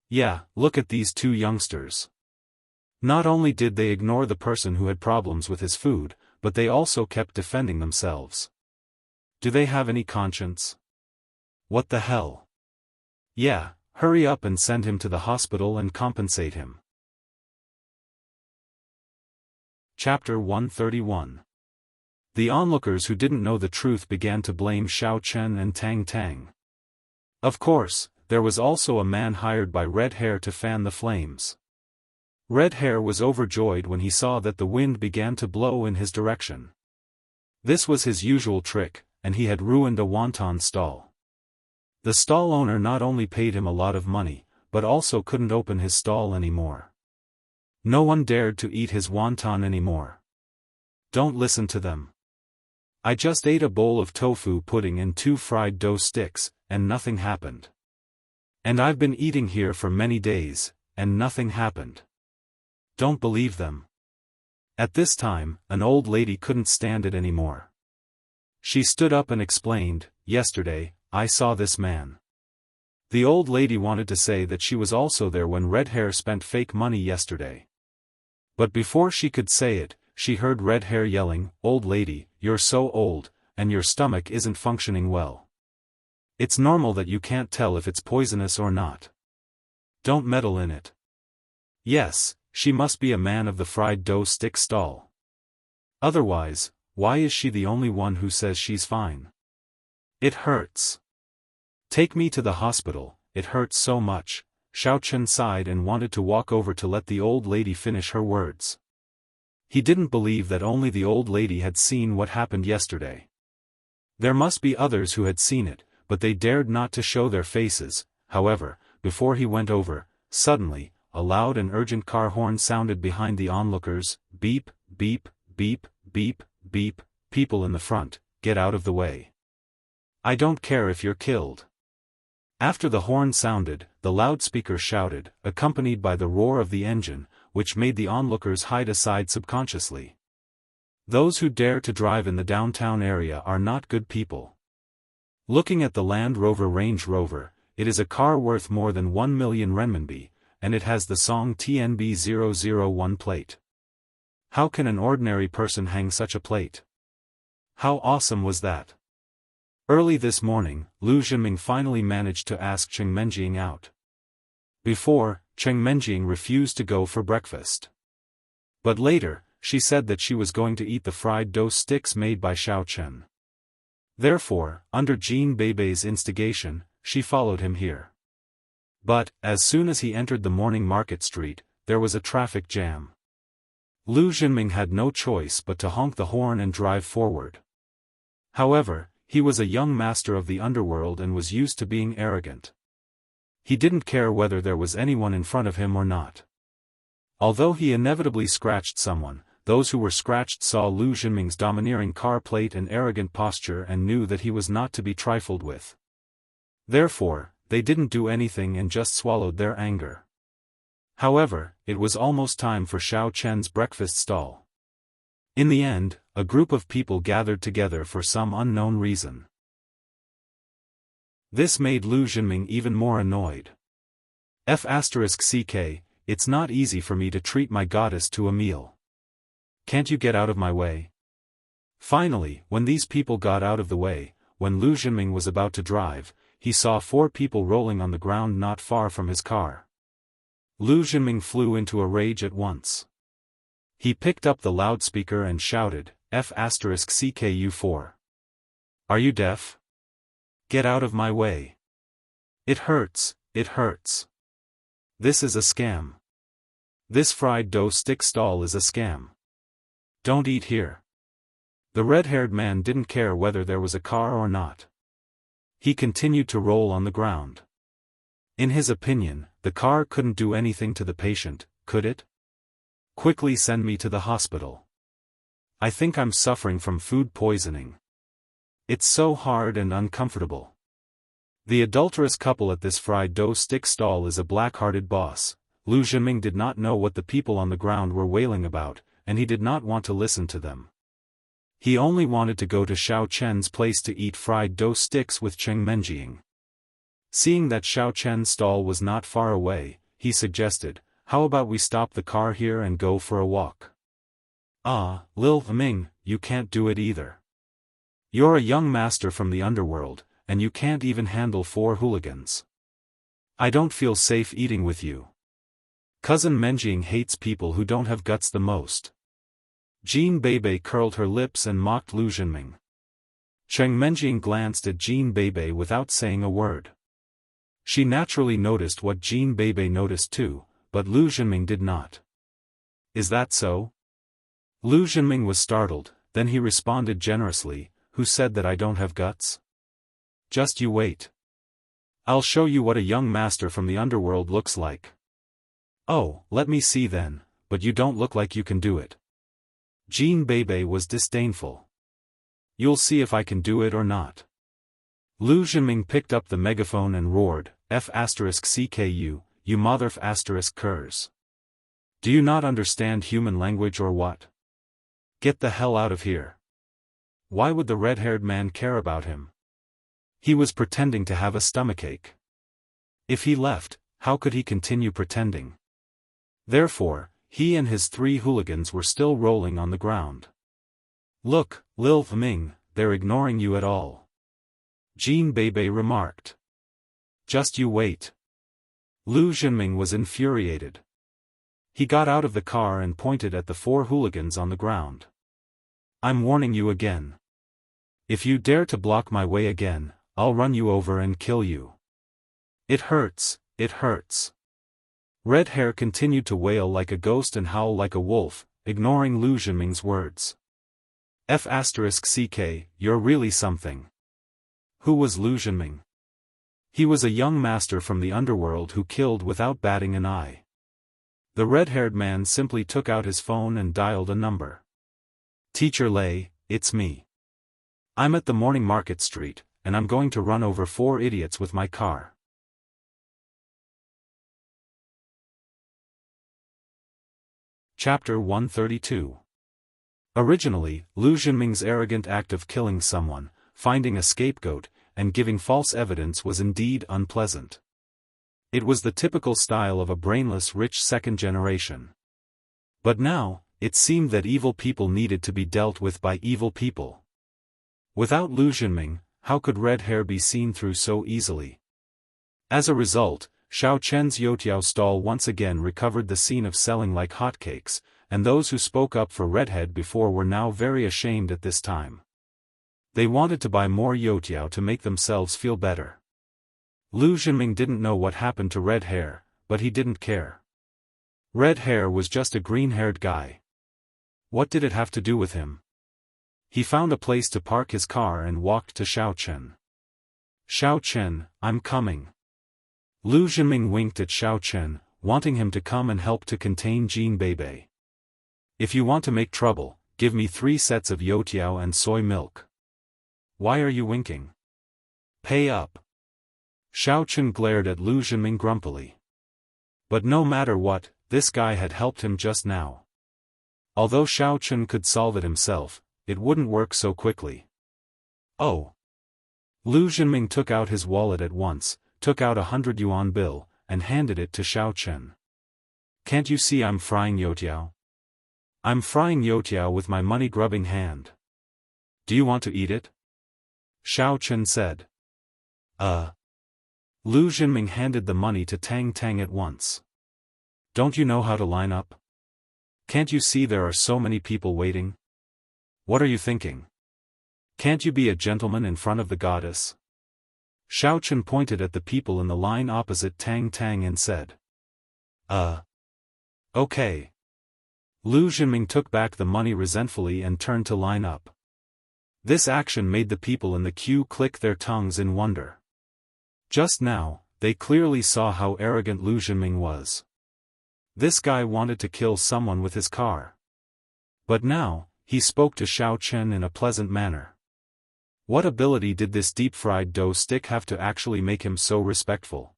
Yeah, look at these two youngsters. Not only did they ignore the person who had problems with his food, but they also kept defending themselves. Do they have any conscience? What the hell? Yeah, hurry up and send him to the hospital and compensate him." Chapter 131. The onlookers who didn't know the truth began to blame Xiao Chen and Tang Tang. Of course, there was also a man hired by Red Hair to fan the flames. Red Hair was overjoyed when he saw that the wind began to blow in his direction. This was his usual trick, and he had ruined a wonton stall. The stall owner not only paid him a lot of money, but also couldn't open his stall anymore. No one dared to eat his wonton anymore. Don't listen to them. I just ate a bowl of tofu pudding and 2 fried dough sticks, and nothing happened. And I've been eating here for many days, and nothing happened. Don't believe them. At this time, an old lady couldn't stand it anymore. She stood up and explained, "Yesterday, I saw this man." The old lady wanted to say that she was also there when Red Hair spent fake money yesterday. But before she could say it, she heard Red Hair yelling, "Old lady, you're so old, and your stomach isn't functioning well. It's normal that you can't tell if it's poisonous or not. Don't meddle in it." Yes, she must be a man of the fried dough stick stall. Otherwise, Why is she the only one who says she's fine? It hurts. Take me to the hospital, it hurts so much. Xiaofan sighed and wanted to walk over to let the old lady finish her words. He didn't believe that only the old lady had seen what happened yesterday. There must be others who had seen it, but they dared not to show their faces. However, before he went over, suddenly, a loud and urgent car horn sounded behind the onlookers. Beep, beep, beep, beep, beep. People in the front, get out of the way. I don't care if you're killed. After the horn sounded, the loudspeaker shouted, accompanied by the roar of the engine, which made the onlookers hide aside subconsciously. Those who dare to drive in the downtown area are not good people. Looking at the Land Rover Range Rover, it is a car worth more than 1 million renminbi, and it has the Song TNB 001 plate. How can an ordinary person hang such a plate? How awesome was that? Early this morning, Lu Zhenming finally managed to ask Cheng Menjing out. Before, Cheng Menjing refused to go for breakfast. But later, she said that she was going to eat the fried dough sticks made by Xiaofan. Therefore, under Jean Beibei's instigation, she followed him here. But, as soon as he entered the morning market street, there was a traffic jam. Lu Zhenming had no choice but to honk the horn and drive forward. However, he was a young master of the underworld and was used to being arrogant. He didn't care whether there was anyone in front of him or not. Although he inevitably scratched someone, those who were scratched saw Lu Zhenming's domineering car plate and arrogant posture and knew that he was not to be trifled with. Therefore, they didn't do anything and just swallowed their anger. However, it was almost time for Xiaofan's breakfast stall. In the end, a group of people gathered together for some unknown reason. This made Lu Zhenming even more annoyed. F***ck, it's not easy for me to treat my goddess to a meal. Can't you get out of my way? Finally, when these people got out of the way, when Lu Zhenming was about to drive, he saw 4 people rolling on the ground not far from his car. Lu Zhenming flew into a rage at once. He picked up the loudspeaker and shouted, F***ck. Are you deaf? Get out of my way. It hurts, it hurts. This is a scam. This fried dough stick stall is a scam. Don't eat here. The red-haired man didn't care whether there was a car or not. He continued to roll on the ground. In his opinion, the car couldn't do anything to the patient, could it? Quickly send me to the hospital. I think I'm suffering from food poisoning. It's so hard and uncomfortable. The adulterous couple at this fried dough stick stall is a black-hearted boss. Lu Zhenming did not know what the people on the ground were wailing about, and he did not want to listen to them. He only wanted to go to Xiaofan's place to eat fried dough sticks with Cheng Menjing. Seeing that Xiaofan's stall was not far away, he suggested, how about we stop the car here and go for a walk? Ah, Lil Ming, you can't do it either. You're a young master from the underworld, and you can't even handle 4 hooligans. I don't feel safe eating with you. Cousin Menjing hates people who don't have guts the most. Jean Beibei curled her lips and mocked Lu Zhenming. Cheng Menjing glanced at Jean Beibei without saying a word. She naturally noticed what Jean Beibei noticed too, but Lu Zhenming did not. Is that so? Lu Zhenming was startled, then he responded generously, who said that I don't have guts? Just you wait. I'll show you what a young master from the underworld looks like. Oh, let me see then, but you don't look like you can do it. Jean Beibei was disdainful. You'll see if I can do it or not. Lu Zhenming picked up the megaphone and roared, F***ck, you mother***curs. Do you not understand human language or what? Get the hell out of here. Why would the red-haired man care about him? He was pretending to have a stomachache. If he left, how could he continue pretending? Therefore, he and his 3 hooligans were still rolling on the ground. Look, Lil Ming, they're ignoring you at all. Jean Beibei remarked. Just you wait. Lu Zhenming was infuriated. He got out of the car and pointed at the 4 hooligans on the ground. I'm warning you again. If you dare to block my way again, I'll run you over and kill you. It hurts, it hurts. Red Hair continued to wail like a ghost and howl like a wolf, ignoring Lu Zhenming's words. F***ck, you're really something. Who was Lu Zhenming? He was a young master from the underworld who killed without batting an eye. The red-haired man simply took out his phone and dialed a number. Teacher Lei, it's me. I'm at the Morning Market Street, and I'm going to run over 4 idiots with my car. Chapter 132. Originally, Lu Zhenming's arrogant act of killing someone, finding a scapegoat, and giving false evidence was indeed unpleasant. It was the typical style of a brainless rich second generation. But now, it seemed that evil people needed to be dealt with by evil people. Without Lu Zhenming, how could Red Hair be seen through so easily? As a result, Xiao Chen's Youtiao stall once again recovered the scene of selling like hotcakes, and those who spoke up for Redhead before were now very ashamed at this time. They wanted to buy more Youtiao to make themselves feel better. Lu Zhenming didn't know what happened to Red Hair, but he didn't care. Red Hair was just a green-haired guy. What did it have to do with him? He found a place to park his car and walked to Xiao Chen. Xiao Chen, I'm coming. Lu Zhenming winked at Xiao Chen, wanting him to come and help to contain Jean Bebe. If you want to make trouble, give me 3 sets of Youtiao and soy milk. Why are you winking? Pay up. Xiao Chen glared at Lu Zhenming grumpily. But no matter what, this guy had helped him just now. Although Xiao Chen could solve it himself, it wouldn't work so quickly. Oh. Lu Zhenming took out his wallet at once, took out a 100 yuan bill, and handed it to Xiao Chen. Can't you see I'm frying Youtiao? I'm frying Youtiao with my money-grubbing hand. Do you want to eat it? Xiao Chen said. Lu Zhenming handed the money to Tang Tang at once. Don't you know how to line up? Can't you see there are so many people waiting? What are you thinking? Can't you be a gentleman in front of the goddess? Xiao Chen pointed at the people in the line opposite Tang Tang and said. Okay. Lu Zhenming took back the money resentfully and turned to line up. This action made the people in the queue click their tongues in wonder. Just now, they clearly saw how arrogant Lu Zhenming was. This guy wanted to kill someone with his car. But now, he spoke to Xiao Chen in a pleasant manner. What ability did this deep-fried dough stick have to actually make him so respectful?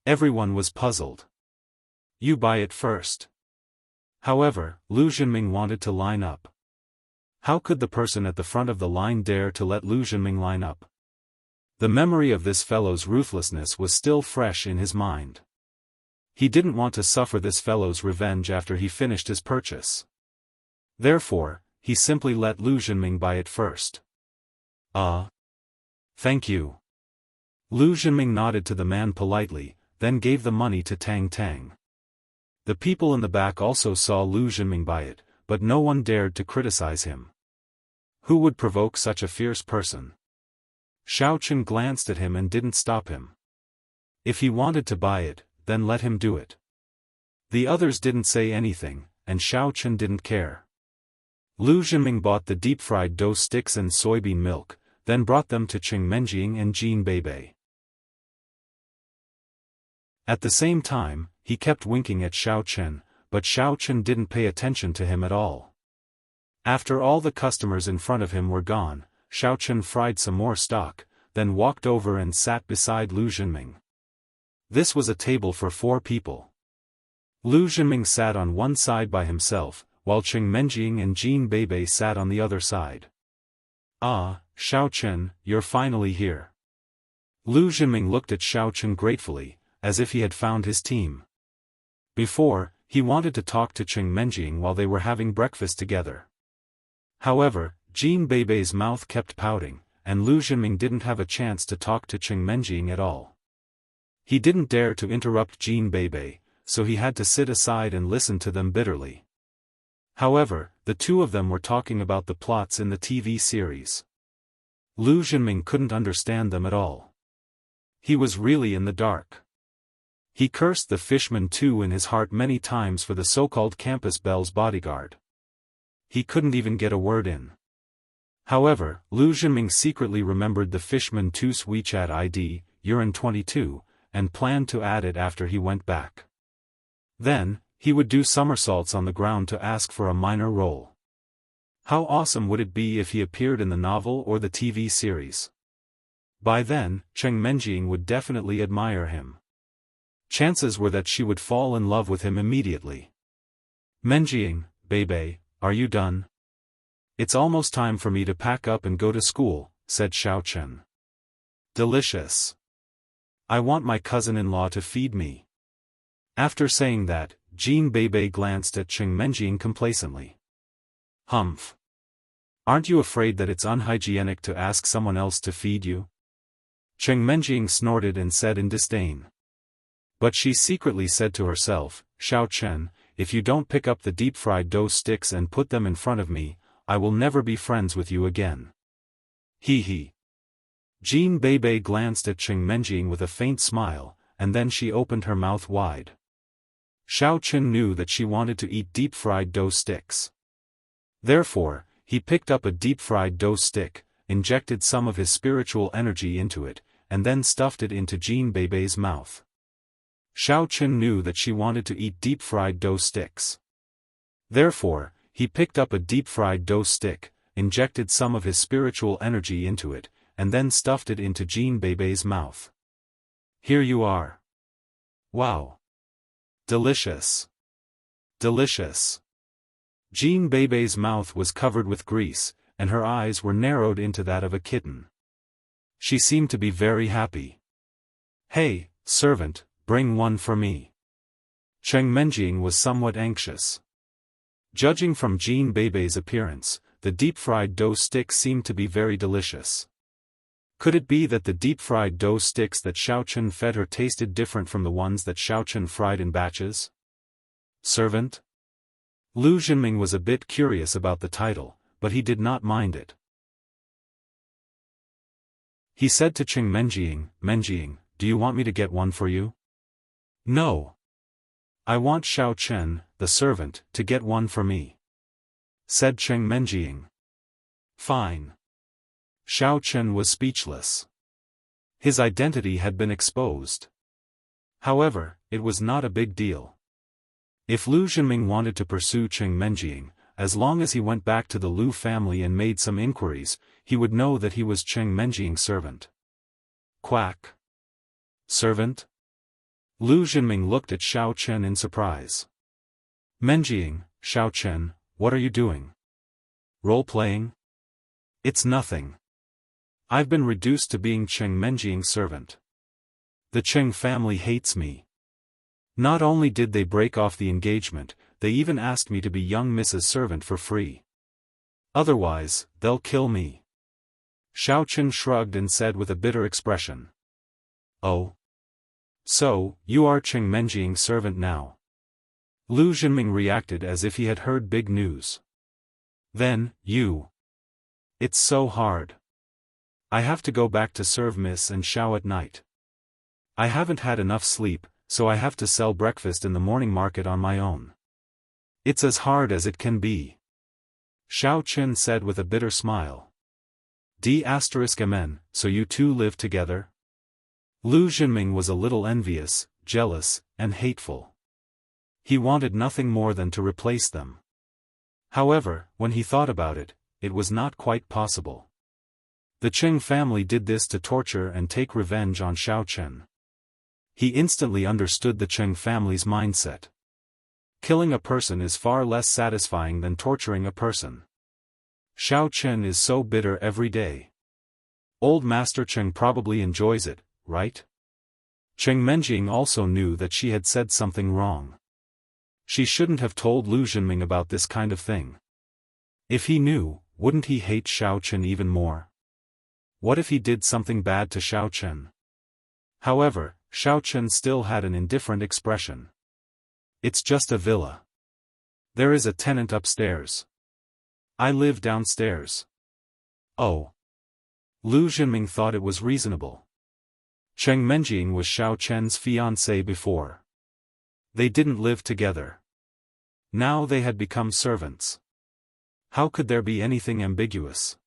Everyone was puzzled. You buy it first. However, Lu Zhenming wanted to line up. How could the person at the front of the line dare to let Lu Zhenming line up? The memory of this fellow's ruthlessness was still fresh in his mind. He didn't want to suffer this fellow's revenge after he finished his purchase. Therefore, he simply let Lu Zhenming buy it first. Thank you. Lu Zhenming nodded to the man politely, then gave the money to Tang Tang. The people in the back also saw Lu Zhenming buy it, but no one dared to criticize him. Who would provoke such a fierce person? Xiao Chen glanced at him and didn't stop him. If he wanted to buy it, then let him do it. The others didn't say anything, and Xiao Chen didn't care. Lu Zhenming bought the deep-fried dough sticks and soybean milk, then brought them to Cheng Menjing and Jean Bebe. At the same time, he kept winking at Xiao Chen, but Xiao Chen didn't pay attention to him at all. After all the customers in front of him were gone, Xiao Chen fried some more stock, then walked over and sat beside Lu Zhenming. This was a table for 4 people. Lu Zhenming sat on one side by himself, while Cheng Menjing and Jean Bebe sat on the other side. Ah, Xiao Chen, you're finally here. Lu Zhenming looked at Xiao Chen gratefully, as if he had found his team. Before, he wanted to talk to Cheng Menjing while they were having breakfast together. However, Jean Bebe's mouth kept pouting, and Lu Zhenming didn't have a chance to talk to Cheng Menjing at all. He didn't dare to interrupt Jean Bebe, so he had to sit aside and listen to them bitterly. However, the two of them were talking about the plots in the TV series. Lu Zhenming couldn't understand them at all. He was really in the dark. He cursed the fishman too in his heart many times for the so-called campus belle's bodyguard. He couldn't even get a word in. However, Lu Zhenming secretly remembered the fishman too's WeChat ID, Urine22, and planned to add it after he went back. Then, he would do somersaults on the ground to ask for a minor role. How awesome would it be if he appeared in the novel or the TV series? By then, Cheng Menjing would definitely admire him. Chances were that she would fall in love with him immediately. Menjing, Bebe, are you done? It's almost time for me to pack up and go to school, said Xiaochen. Delicious. I want my cousin-in-law to feed me. After saying that, Jean Bebe glanced at Cheng Menjing complacently. Humph. Aren't you afraid that it's unhygienic to ask someone else to feed you? Cheng Menjing snorted and said in disdain. But she secretly said to herself, Xiaochen, if you don't pick up the deep-fried dough sticks and put them in front of me, I will never be friends with you again. Hee hee. Jean Bebe glanced at Cheng Menjing with a faint smile, and then she opened her mouth wide. Xiaochen knew that she wanted to eat deep-fried dough sticks. Therefore, he picked up a deep-fried dough stick, injected some of his spiritual energy into it, and then stuffed it into Jean Bebe's mouth. Xiaochen knew that she wanted to eat deep-fried dough sticks. Therefore, he picked up a deep-fried dough stick, injected some of his spiritual energy into it, and then stuffed it into Jean Bebe's mouth. Here you are. Wow. Delicious. Delicious. Jean Bebe's mouth was covered with grease, and her eyes were narrowed into that of a kitten. She seemed to be very happy. Hey, servant, bring one for me. Cheng Menjing was somewhat anxious. Judging from Jean Bebe's appearance, the deep-fried dough sticks seemed to be very delicious. Could it be that the deep-fried dough sticks that Xiaochen fed her tasted different from the ones that Xiaochen fried in batches? Servant? Lu Zhenming was a bit curious about the title, but he did not mind it. He said to Cheng Menjing, Menjing, do you want me to get one for you? No. I want Xiaochen, the servant, to get one for me. Said Cheng Menjing. Fine. Xiaochen was speechless. His identity had been exposed. However, it was not a big deal. If Lu Zhenming wanted to pursue Cheng Menjing, as long as he went back to the Lu family and made some inquiries, he would know that he was Cheng Menjing's servant. Quack. Servant? Lu Zhenming looked at Xiaochen in surprise. Menjing, Xiaochen, what are you doing? Role-playing? It's nothing. I've been reduced to being Cheng Menjing's servant. The Cheng family hates me. Not only did they break off the engagement, they even asked me to be young Mrs. Servant for free. Otherwise, they'll kill me. Xiaochen shrugged and said with a bitter expression. Oh. So, you are Cheng Menjing's servant now. Lu Zhenming reacted as if he had heard big news. Then, you. It's so hard. I have to go back to serve Miss and Xiao at night. I haven't had enough sleep, so I have to sell breakfast in the morning market on my own. It's as hard as it can be. Xiaochen said with a bitter smile. D***mn, so you two live together? Lu Zhenming was a little envious, jealous, and hateful. He wanted nothing more than to replace them. However, when he thought about it, it was not quite possible. The Cheng family did this to torture and take revenge on Xiaochen. He instantly understood the Cheng family's mindset. Killing a person is far less satisfying than torturing a person. Xiaochen is so bitter every day. Old Master Cheng probably enjoys it, right? Cheng Menjing also knew that she had said something wrong. She shouldn't have told Lu Zhenming about this kind of thing. If he knew, wouldn't he hate Xiaochen even more? What if he did something bad to Xiaochen? However, Xiaochen still had an indifferent expression. It's just a villa. There is a tenant upstairs. I live downstairs. Oh. Lu Zhenming thought it was reasonable. Cheng Menjing was Xiao Chen's fiancée before. They didn't live together. Now they had become servants. How could there be anything ambiguous?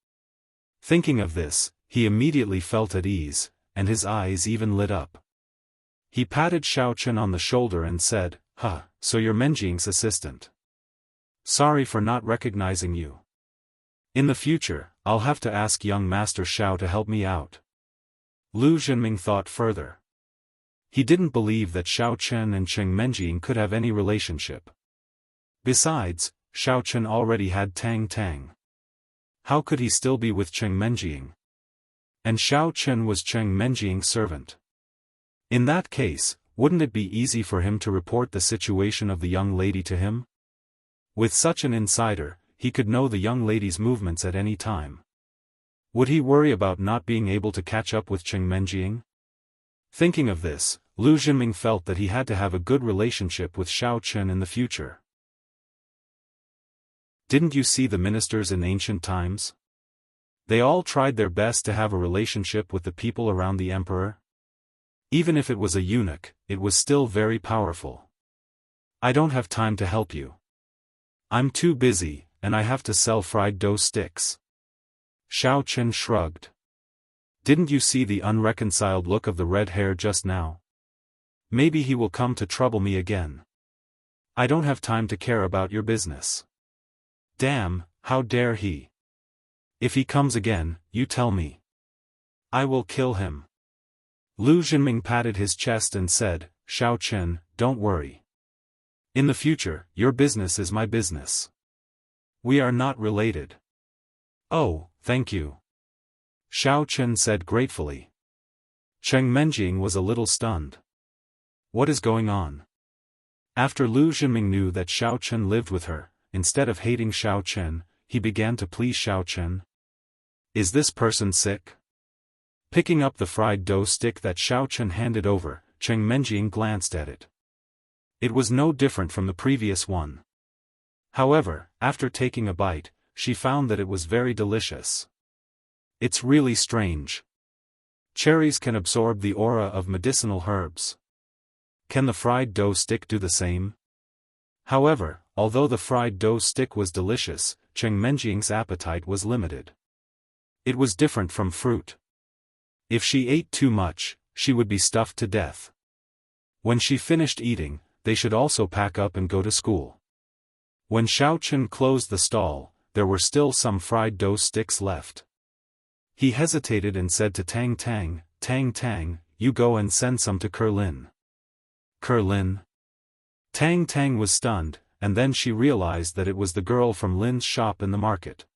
Thinking of this, he immediately felt at ease, and his eyes even lit up. He patted Xiao Chen on the shoulder and said, so you're Menjing's assistant. Sorry for not recognizing you. In the future, I'll have to ask young Master Xiao to help me out. Lu Zhenming thought further. He didn't believe that Xiao Chen and Cheng Menjing could have any relationship. Besides, Xiao Chen already had Tang Tang. How could he still be with Cheng Menjing? And Xiao Chen was Cheng Menjing's servant. In that case, wouldn't it be easy for him to report the situation of the young lady to him? With such an insider, he could know the young lady's movements at any time. Would he worry about not being able to catch up with Cheng Menjing? Thinking of this, Lu Zhenming felt that he had to have a good relationship with Xiao Chen in the future. Didn't you see the ministers in ancient times? They all tried their best to have a relationship with the people around the emperor. Even if it was a eunuch, it was still very powerful. I don't have time to help you. I'm too busy, and I have to sell fried dough sticks. Xiao Chen shrugged. Didn't you see the unreconciled look of the red hair just now? Maybe he will come to trouble me again. I don't have time to care about your business. Damn, how dare he? If he comes again, you tell me. I will kill him. Lu Zhenming patted his chest and said, Xiao Chen, don't worry. In the future, your business is my business. We are not related. Oh, thank you. Xiao Chen said gratefully. Cheng Menjing was a little stunned. What is going on? After Lu Zhenming knew that Xiao Chen lived with her, instead of hating Xiao Chen, he began to please Xiao Chen. Is this person sick? Picking up the fried dough stick that Xiao Chen handed over, Cheng Menjing glanced at it. It was no different from the previous one. However, after taking a bite, she found that it was very delicious. It's really strange. Cherries can absorb the aura of medicinal herbs. Can the fried dough stick do the same? However, although the fried dough stick was delicious, Cheng Menjing's appetite was limited. It was different from fruit. If she ate too much, she would be stuffed to death. When she finished eating, they should also pack up and go to school. When Xiao Chen closed the stall, there were still some fried dough sticks left. He hesitated and said to Tang Tang, Tang Tang, you go and send some to Kerlin. Kerlin? Tang Tang was stunned, and then she realized that it was the girl from Lin's shop in the market.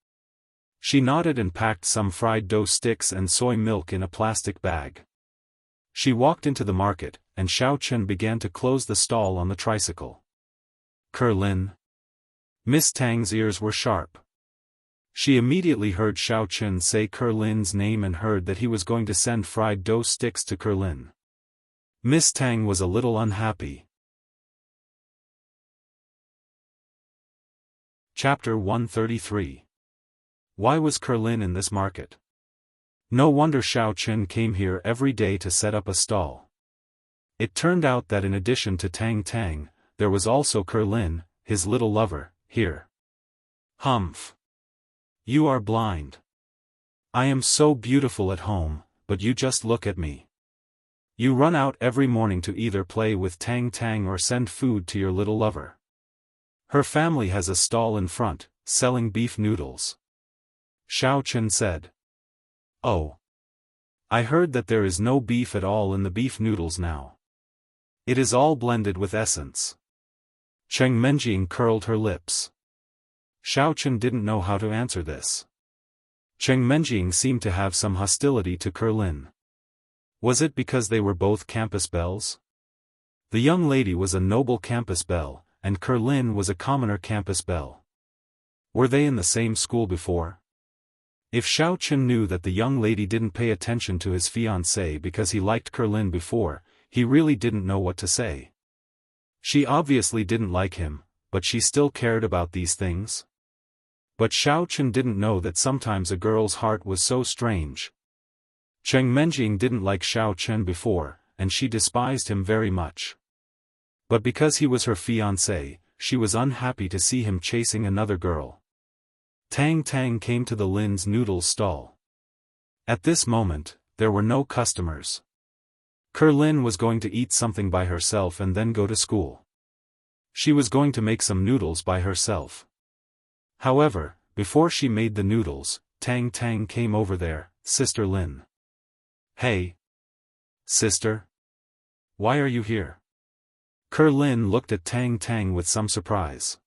She nodded and packed some fried dough sticks and soy milk in a plastic bag. She walked into the market, and Xiao Chen began to close the stall on the tricycle. Kerlin? Miss Tang's ears were sharp. She immediately heard Xiao Chen say Kerlin's name and heard that he was going to send fried dough sticks to Kerlin. Miss Tang was a little unhappy. Chapter 133. Why was Kerlin in this market? No wonder Xiao Chen came here every day to set up a stall. It turned out that in addition to Tang Tang, there was also Kerlin, his little lover, here. Humph. You are blind. I am so beautiful at home, but you just look at me. You run out every morning to either play with Tang Tang or send food to your little lover. Her family has a stall in front, selling beef noodles. Xiao Chen said. Oh. I heard that there is no beef at all in the beef noodles now. It is all blended with essence. Cheng Menjing curled her lips. Xiao Chen didn't know how to answer this. Cheng Menjing seemed to have some hostility to Kerlin. Was it because they were both campus belles? The young lady was a noble campus belle, and Kerlin was a commoner campus belle. Were they in the same school before? If Xiao Chen knew that the young lady didn't pay attention to his fiancée because he liked Kerlin before, he really didn't know what to say. She obviously didn't like him, but she still cared about these things. But Xiao Chen didn't know that sometimes a girl's heart was so strange. Cheng Menjing didn't like Xiao Chen before, and she despised him very much. But because he was her fiancé, she was unhappy to see him chasing another girl. Tang Tang came to the Lin's noodles stall. At this moment, there were no customers. Lin was going to eat something by herself and then go to school. She was going to make some noodles by herself. However, before she made the noodles, Tang Tang came over there. Sister Lin. Hey. Sister? Why are you here? Lin looked at Tang Tang with some surprise.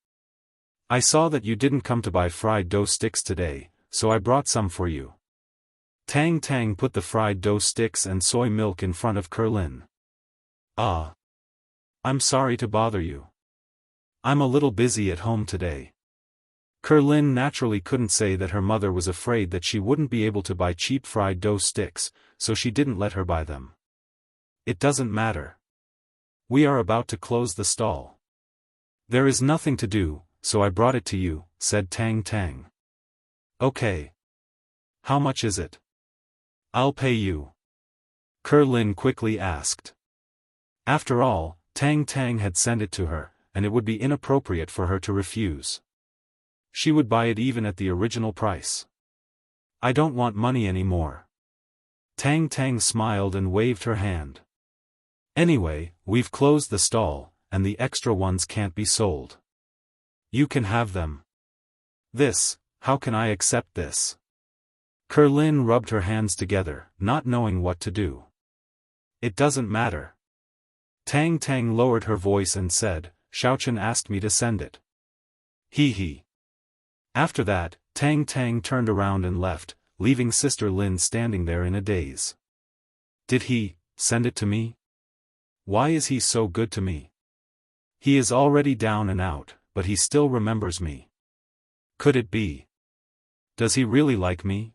I saw that you didn't come to buy fried dough sticks today, so I brought some for you. Tang Tang put the fried dough sticks and soy milk in front of Lin. Ah. I'm sorry to bother you. I'm a little busy at home today. Lin naturally couldn't say that her mother was afraid that she wouldn't be able to buy cheap fried dough sticks, so she didn't let her buy them. It doesn't matter. We are about to close the stall. There is nothing to do, so I brought it to you, said Tang Tang. Okay. How much is it? I'll pay you. Lin quickly asked. After all, Tang Tang had sent it to her, and it would be inappropriate for her to refuse. She would buy it even at the original price. I don't want money anymore. Tang Tang smiled and waved her hand. Anyway, we've closed the stall, and the extra ones can't be sold. You can have them. How can I accept this? Lin rubbed her hands together, not knowing what to do. It doesn't matter. Tang Tang lowered her voice and said, Xiaochen asked me to send it. He. After that, Tang Tang turned around and left, leaving Sister Lin standing there in a daze. Did he send it to me? Why is he so good to me? He is already down and out, but he still remembers me. Could it be? Does he really like me?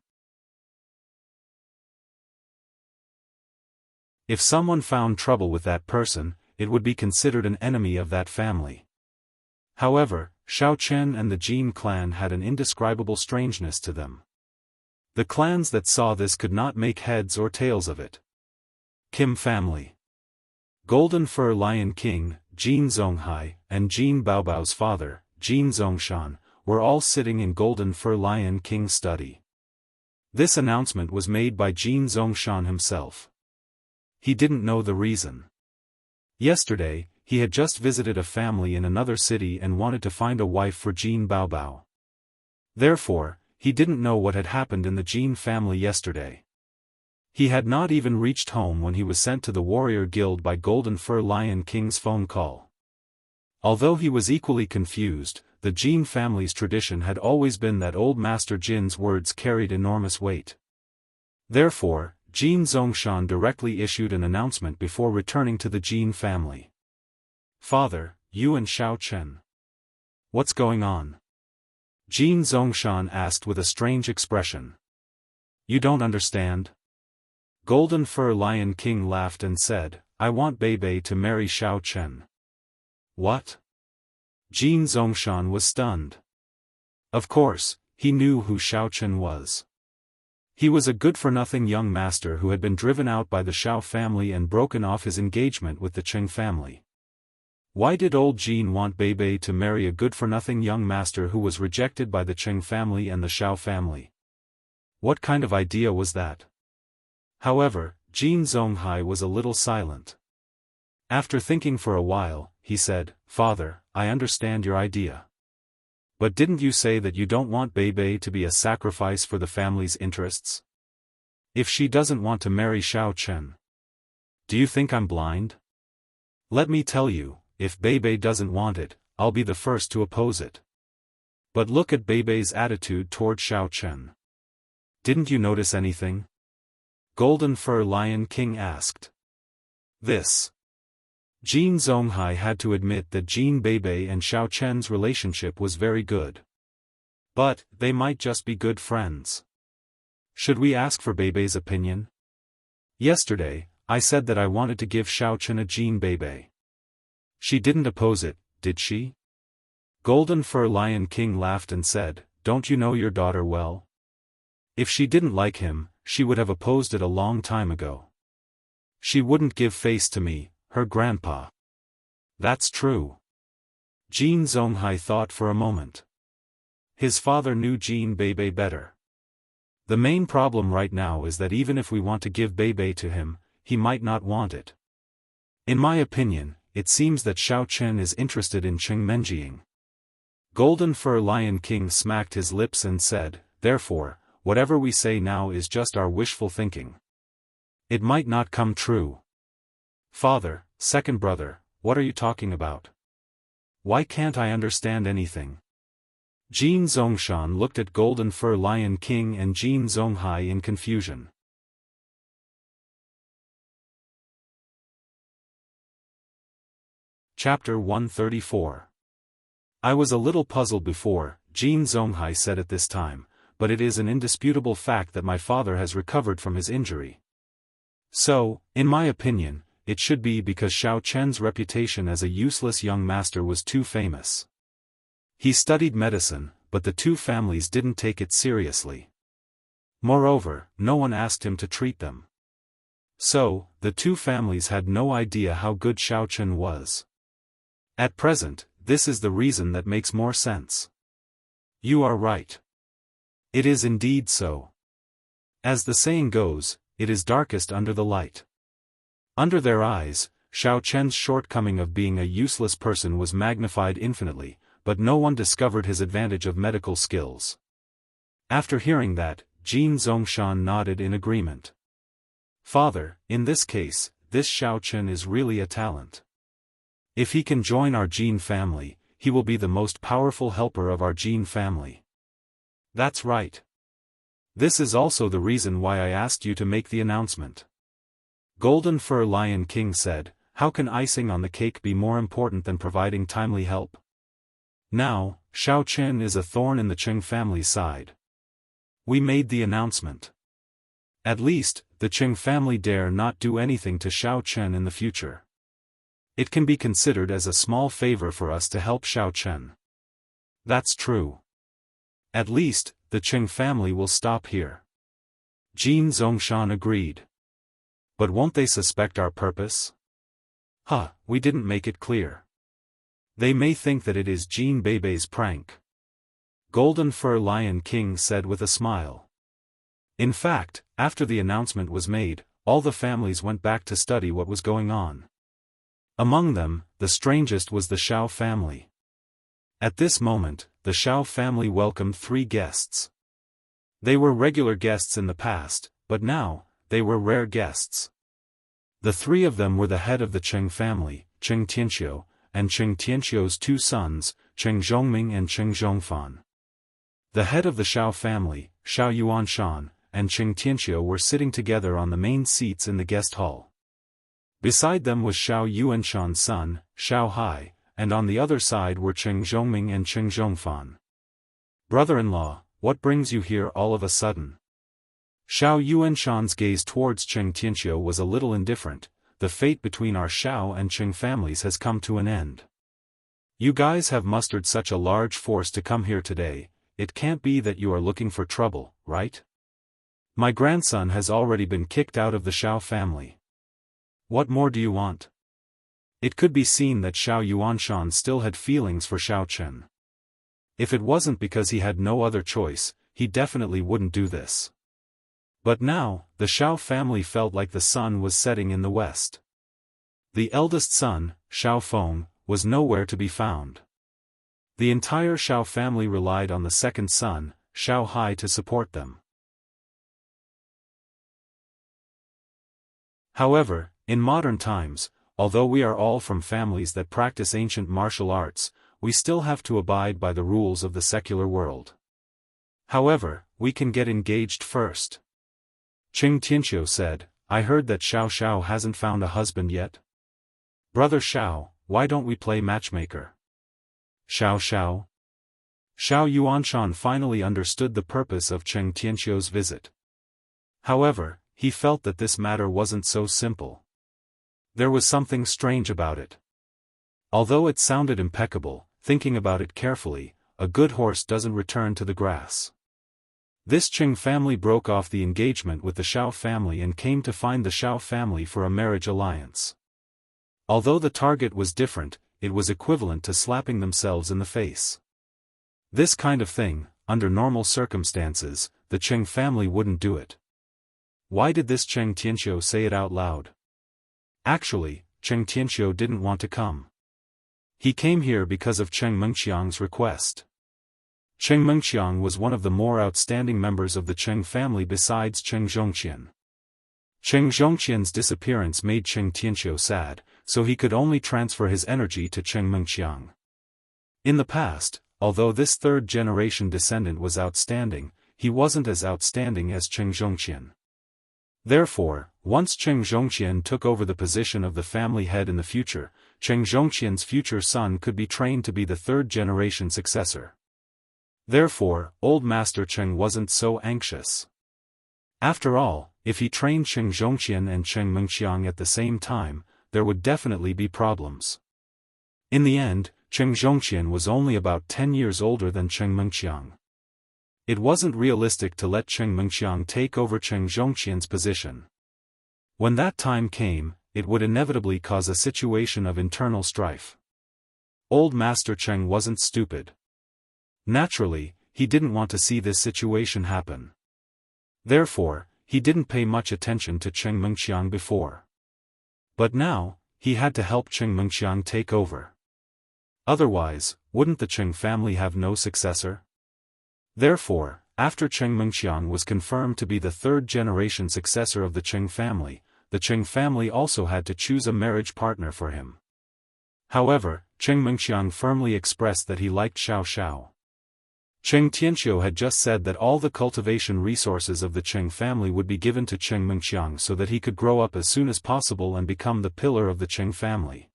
If someone found trouble with that person, it would be considered an enemy of that family. However, Xiao Chen and the Jin clan had an indescribable strangeness to them. The clans that saw this could not make heads or tails of it. Kim family. Golden Fur Lion King, Jin Zonghai, and Jin Baobao's father, Jin Zongshan, were all sitting in Golden Fur Lion King's study. This announcement was made by Jin Zongshan himself. He didn't know the reason. Yesterday, he had just visited a family in another city and wanted to find a wife for Jin Baobao. Therefore, he didn't know what had happened in the Jin family yesterday. He had not even reached home when he was sent to the warrior guild by Golden Fur Lion King's phone call. Although he was equally confused, the Jin family's tradition had always been that old Master Jin's words carried enormous weight. Therefore, Jin Zongshan directly issued an announcement before returning to the Jin family. Father, you and Xiao Chen. What's going on? Jin Zongshan asked with a strange expression. You don't understand? Golden Fur Lion King laughed and said, I want Bei to marry Xiao Chen. What? Jin Zongshan was stunned. Of course, he knew who Xiao Chen was. He was a good-for-nothing young master who had been driven out by the Xiao family and broken off his engagement with the Cheng family. Why did old Jin want Bei to marry a good-for-nothing young master who was rejected by the Cheng family and the Xiao family? What kind of idea was that? However, Jin Zonghai was a little silent. After thinking for a while, he said, Father, I understand your idea. But didn't you say that you don't want Bei to be a sacrifice for the family's interests? If she doesn't want to marry Xiao Chen, do you think I'm blind? Let me tell you, if Bei doesn't want it, I'll be the first to oppose it. But look at Bei's attitude toward Xiao Chen. Didn't you notice anything? Golden Fur Lion King asked. Jin Zonghai had to admit that Jin Bei and Xiao Chen's relationship was very good. But, they might just be good friends. Should we ask for Bei's opinion? Yesterday, I said that I wanted to give Xiao Chen a Jin Bei. She didn't oppose it, did she? Golden Fur Lion King laughed and said, don't you know your daughter well? If she didn't like him, she would have opposed it a long time ago. She wouldn't give face to me, her grandpa. That's true. Jin Zonghai thought for a moment. His father knew Jin Beibei better. The main problem right now is that even if we want to give Beibei to him, he might not want it. In my opinion, it seems that Xiao Chen is interested in Cheng Menjing. Golden Fur Lion King smacked his lips and said, therefore, whatever we say now is just our wishful thinking. It might not come true. Father, second brother, what are you talking about? Why can't I understand anything? Jin Zongshan looked at Golden Fur Lion King and Jin Zonghai in confusion. Chapter 134. I was a little puzzled before, Jin Zonghai said at this time, but it is an indisputable fact that my father has recovered from his injury. So, in my opinion, it should be because Xiao Chen's reputation as a useless young master was too famous. He studied medicine, but the two families didn't take it seriously. Moreover, no one asked him to treat them. So, the two families had no idea how good Xiao Chen was. At present, this is the reason that makes more sense. You are right. It is indeed so. As the saying goes, it is darkest under the light. Under their eyes, Xiao Chen's shortcoming of being a useless person was magnified infinitely, but no one discovered his advantage of medical skills. After hearing that, Jin Zongshan nodded in agreement. Father, in this case, this Xiao Chen is really a talent. If he can join our Jin family, he will be the most powerful helper of our Jin family. That's right. This is also the reason why I asked you to make the announcement. Golden Fur Lion King said, how can icing on the cake be more important than providing timely help? Now, Xiao Chen is a thorn in the Cheng family's side. We made the announcement. At least, the Cheng family dare not do anything to Xiao Chen in the future. It can be considered as a small favor for us to help Xiao Chen. That's true. At least, the Cheng family will stop here. Jin Zongshan agreed. But won't they suspect our purpose? We didn't make it clear. They may think that it is Jin Beibei's prank. Golden Fur Lion King said with a smile. In fact, after the announcement was made, all the families went back to study what was going on. Among them, the strangest was the Xiao family. At this moment, the Xiao family welcomed 3 guests. They were regular guests in the past, but now, they were rare guests. The 3 of them were the head of the Cheng family, Cheng Tianqiu, and Cheng Tianqiu's 2 sons, Cheng Zhongming and Cheng Zhongfan. The head of the Xiao family, Xiao Yuanshan, and Cheng Tianqiu were sitting together on the main seats in the guest hall. Beside them was Xiao Yuanshan's son, Xiao Hai, and on the other side were Cheng Zhongming and Cheng Zhongfan. Brother-in-law, what brings you here all of a sudden? Xiao Yuanshan's gaze towards Cheng Tianqiu was a little indifferent. The fate between our Xiao and Cheng families has come to an end. You guys have mustered such a large force to come here today, it can't be that you are looking for trouble, right? My grandson has already been kicked out of the Xiao family. What more do you want? It could be seen that Xiao Yuanshan still had feelings for Xiao Chen. If it wasn't because he had no other choice, he definitely wouldn't do this. But now, the Xiao family felt like the sun was setting in the west. The eldest son, Xiaofan, was nowhere to be found. The entire Xiao family relied on the second son, Xiao Hai, to support them. However, in modern times, although we are all from families that practice ancient martial arts, we still have to abide by the rules of the secular world. However, we can get engaged first. Cheng Tianqiu said, I heard that Xiao Xiao hasn't found a husband yet. Brother Xiao, why don't we play matchmaker? Xiao Xiao? Xiao Yuanshan finally understood the purpose of Cheng Tianqiu's visit. However, he felt that this matter wasn't so simple. There was something strange about it. Although it sounded impeccable, thinking about it carefully, a good horse doesn't return to the grass. This Qing family broke off the engagement with the Xiao family and came to find the Xiao family for a marriage alliance. Although the target was different, it was equivalent to slapping themselves in the face. This kind of thing, under normal circumstances, the Qing family wouldn't do it. Why did this Cheng Tianqiu say it out loud? Actually, Cheng Tianqiu didn't want to come. He came here because of Cheng Mengqiang's request. Cheng Mengqiang was one of the more outstanding members of the Cheng family besides Cheng Zhongqian. Cheng Zhongqian's disappearance made Cheng Tianqiu sad, so he could only transfer his energy to Cheng Mengqiang. In the past, although this third-generation descendant was outstanding, he wasn't as outstanding as Cheng Zhongqian. Therefore, once Cheng Zhongqian took over the position of the family head in the future, Cheng Zhongqian's future son could be trained to be the third-generation successor. Therefore, old Master Cheng wasn't so anxious. After all, if he trained Cheng Zhongqian and Cheng Mengqiang at the same time, there would definitely be problems. In the end, Cheng Zhongqian was only about 10 years older than Cheng Mengqiang. It wasn't realistic to let Cheng Mengqiang take over Cheng Zhongqian's position. When that time came, it would inevitably cause a situation of internal strife. Old Master Cheng wasn't stupid. Naturally, he didn't want to see this situation happen. Therefore, he didn't pay much attention to Cheng Mengqiang before. But now, he had to help Cheng Mengqiang take over. Otherwise, wouldn't the Cheng family have no successor? Therefore, after Cheng Mengqiang was confirmed to be the third-generation successor of the Cheng family also had to choose a marriage partner for him. However, Cheng Mengqiang firmly expressed that he liked Xiao Xiao. Cheng Tianqiu had just said that all the cultivation resources of the Cheng family would be given to Cheng Mengqiang so that he could grow up as soon as possible and become the pillar of the Cheng family.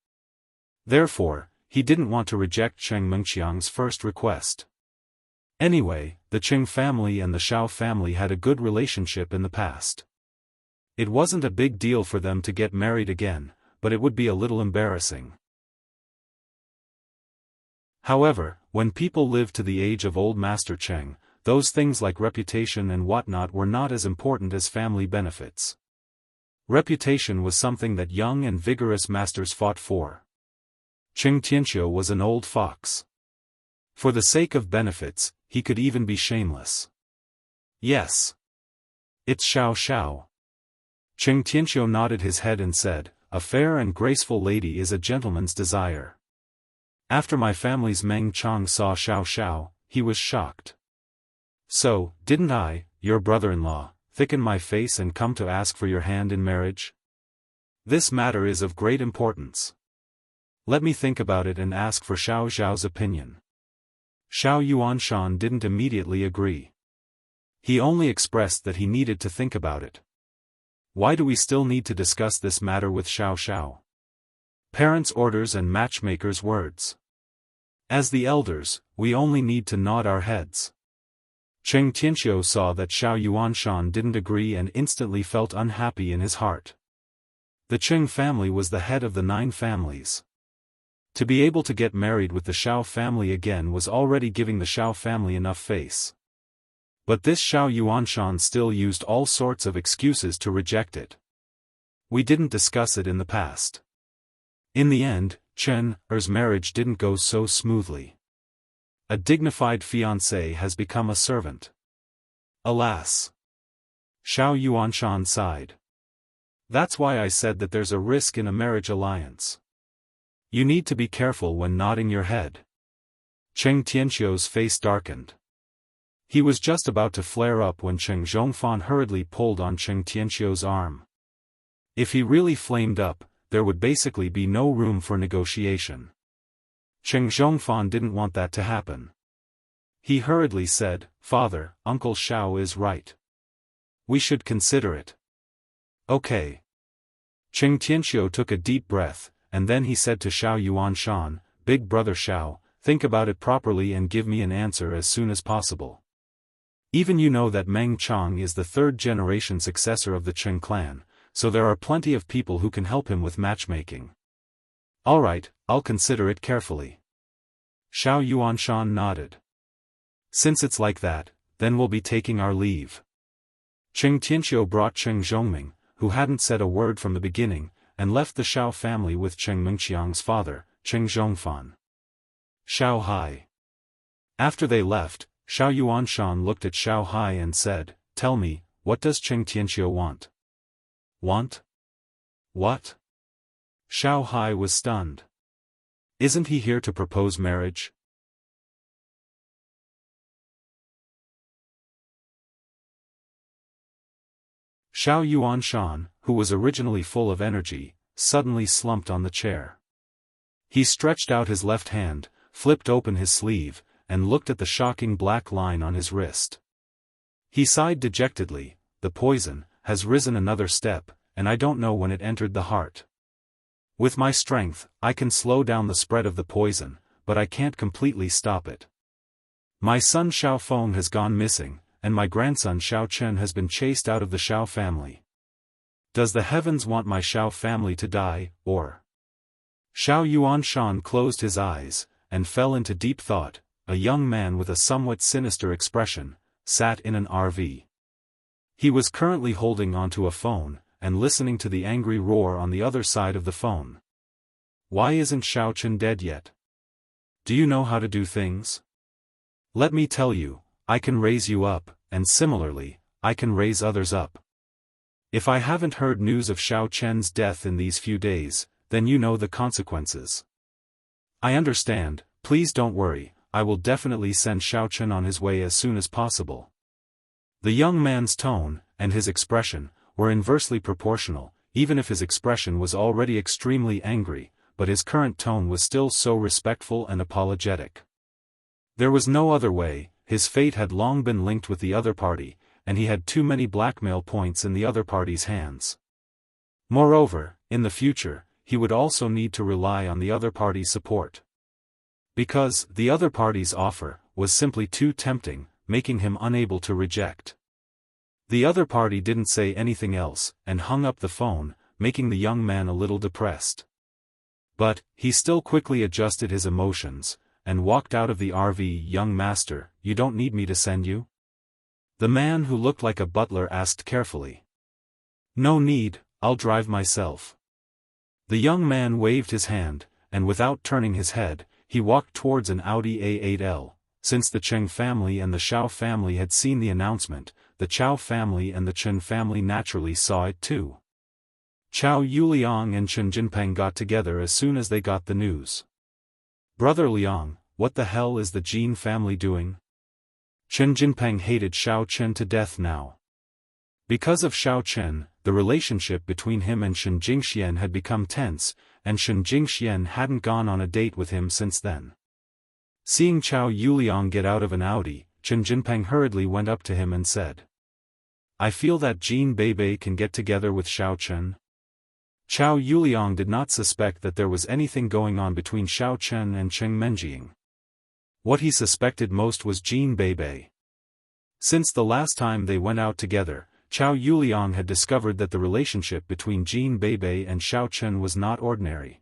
Therefore, he didn't want to reject Cheng Mengqiang's first request. Anyway, the Cheng family and the Xiao family had a good relationship in the past. It wasn't a big deal for them to get married again, but it would be a little embarrassing. However, when people lived to the age of old Master Cheng, those things like reputation and whatnot were not as important as family benefits. Reputation was something that young and vigorous masters fought for. Cheng Tianqiu was an old fox. For the sake of benefits, he could even be shameless. Yes. It's Xiao Xiao. Cheng Tianqiu nodded his head and said, "A fair and graceful lady is a gentleman's desire." After my family's Meng Chong saw Xiao Xiao, he was shocked. "So, didn't I, your brother-in-law, thicken my face and come to ask for your hand in marriage? This matter is of great importance. Let me think about it and ask for Xiao Xiao's opinion." Xiao Yuanshan didn't immediately agree. He only expressed that he needed to think about it. Why do we still need to discuss this matter with Xiao Xiao? Parents' orders and matchmakers' words. As the elders, we only need to nod our heads. Cheng Tianqiu saw that Xiao Yuanshan didn't agree and instantly felt unhappy in his heart. The Cheng family was the head of the 9 families. To be able to get married with the Xiao family again was already giving the Xiao family enough face. But this Xiao Yuanshan still used all sorts of excuses to reject it. We didn't discuss it in the past. In the end, Chen-er's marriage didn't go so smoothly. A dignified fiancé has become a servant. Alas! Xiao Yuanshan sighed. That's why I said that there's a risk in a marriage alliance. You need to be careful when nodding your head. Cheng Tianqiu's face darkened. He was just about to flare up when Cheng Zhongfan hurriedly pulled on Cheng Tianqiu's arm. If he really flamed up, there would basically be no room for negotiation. Cheng Zhongfan didn't want that to happen. He hurriedly said, "Father, Uncle Xiao is right. We should consider it." Okay. Cheng Tianqiu took a deep breath, and then he said to Xiao Yuanshan, "Big brother Xiao, think about it properly and give me an answer as soon as possible. Even you know that Meng Chong is the third-generation successor of the Cheng clan, so there are plenty of people who can help him with matchmaking." "Alright, I'll consider it carefully." Xiao Yuanshan nodded. Since it's like that, then we'll be taking our leave. Cheng Tianqiu brought Cheng Zhongming, who hadn't said a word from the beginning, and left the Xiao family with Cheng Mengqiang's father, Cheng Zhongfan. Xiao Hai. After they left, Xiao Yuanshan looked at Xiao Hai and said, "Tell me, what does Cheng Tianqiu want?" "Want? What?" Xiao Hai was stunned. "Isn't he here to propose marriage?" Xiao Yuanshan, who was originally full of energy, suddenly slumped on the chair. He stretched out his left hand, flipped open his sleeve, and looked at the shocking black line on his wrist. He sighed dejectedly, "The poison has risen another step, and I don't know when it entered the heart. With my strength, I can slow down the spread of the poison, but I can't completely stop it. My son Xiaofan has gone missing, and my grandson Xiao Chen has been chased out of the Xiao family. Does the heavens want my Xiao family to die, or?" Xiao Yuanshan closed his eyes, and fell into deep thought. A young man with a somewhat sinister expression sat in an RV. He was currently holding onto a phone, and listening to the angry roar on the other side of the phone. "Why isn't Xiao Chen dead yet? Do you know how to do things? Let me tell you, I can raise you up, and similarly, I can raise others up. If I haven't heard news of Xiao Chen's death in these few days, then you know the consequences. I understand, please don't worry, I will definitely send Xiao Chen on his way as soon as possible." The young man's tone, and his expression, were inversely proportional, even if his expression was already extremely angry, but his current tone was still so respectful and apologetic. There was no other way. His fate had long been linked with the other party, and he had too many blackmail points in the other party's hands. Moreover, in the future, he would also need to rely on the other party's support. Because the other party's offer was simply too tempting, making him unable to reject. The other party didn't say anything else, and hung up the phone, making the young man a little depressed. But he still quickly adjusted his emotions, and walked out of the RV. "Young master, you don't need me to send you?" The man who looked like a butler asked carefully. "No need, I'll drive myself." The young man waved his hand, and without turning his head, he walked towards an Audi A8L. Since the Cheng family and the Xiao family had seen the announcement, the Chao family and the Chen family naturally saw it too. Chao Yuliang and Chen Jinpeng got together as soon as they got the news. "Brother Liang, what the hell is the Jin family doing?" Chen Jinpeng hated Xiao Chen to death now. Because of Xiao Chen, the relationship between him and Shen Jingxian had become tense, and Shen Jingxian hadn't gone on a date with him since then. Seeing Chao Yuliang get out of an Audi, Chen Jinpeng hurriedly went up to him and said, "I feel that Jin Beibei can get together with Xiao Chen." Chao Yuliang did not suspect that there was anything going on between Xiao Chen and Cheng Menjing. What he suspected most was Jin Beibei. Since the last time they went out together, Chao Yuliang had discovered that the relationship between Jin Beibei and Xiao Chen was not ordinary.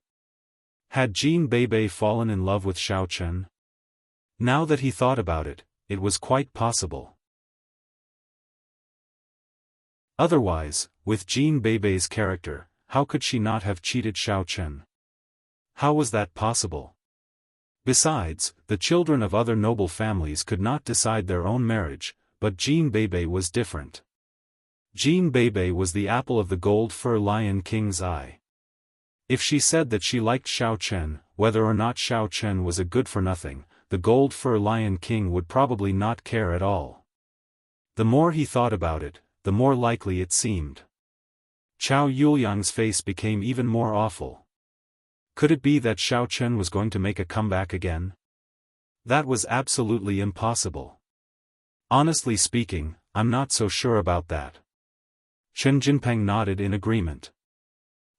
Had Jin Beibei fallen in love with Xiao Chen? Now that he thought about it, it was quite possible. Otherwise, with Jin Beibei's character, how could she not have cheated Xiao Chen? How was that possible? Besides, the children of other noble families could not decide their own marriage, but Jin Beibei was different. Jin Beibei was the apple of the gold fur lion king's eye. If she said that she liked Xiao Chen, whether or not Xiao Chen was a good-for-nothing, the gold fur lion king would probably not care at all. The more he thought about it, the more likely it seemed. Chao Yuliang's face became even more awful. Could it be that Xiao Chen was going to make a comeback again? That was absolutely impossible. Honestly speaking, I'm not so sure about that. Chen Jinpeng nodded in agreement.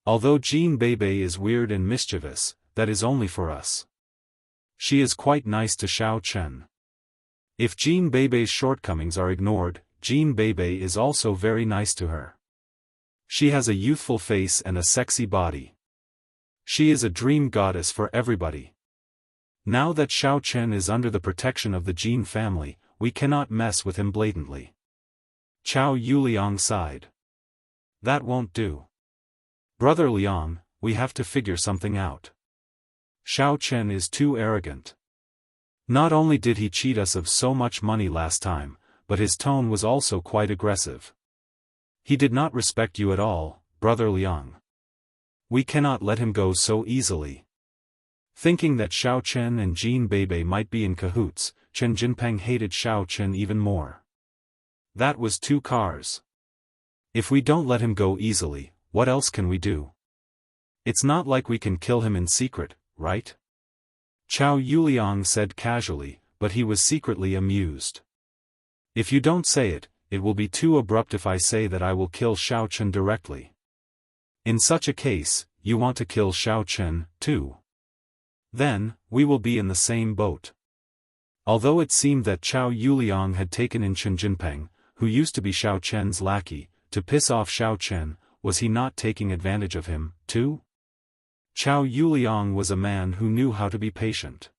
Although Jin Beibei is weird and mischievous, that is only for us. She is quite nice to Xiao Chen. If Jin Beibei's shortcomings are ignored, Jin Beibei is also very nice to her. She has a youthful face and a sexy body. She is a dream goddess for everybody. Now that Xiao Chen is under the protection of the Jin family, we cannot mess with him blatantly. Chao Yuliang sighed. That won't do. Brother Liang, we have to figure something out. Xiao Chen is too arrogant. Not only did he cheat us of so much money last time, but his tone was also quite aggressive. He did not respect you at all, Brother Liang. We cannot let him go so easily. Thinking that Xiao Chen and Jin Beibei might be in cahoots, Chen Jinpeng hated Xiao Chen even more. That was 2 cars. If we don't let him go easily, what else can we do? It's not like we can kill him in secret, right? Chao Yuliang said casually, but he was secretly amused. If you don't say it, it will be too abrupt if I say that I will kill Xiao Chen directly. In such a case, you want to kill Xiao Chen, too. Then, we will be in the same boat. Although it seemed that Chao Yuliang had taken in Chen Jinpeng, who used to be Xiao Chen's lackey, to piss off Xiao Chen, was he not taking advantage of him, too? Chao Yuliang was a man who knew how to be patient.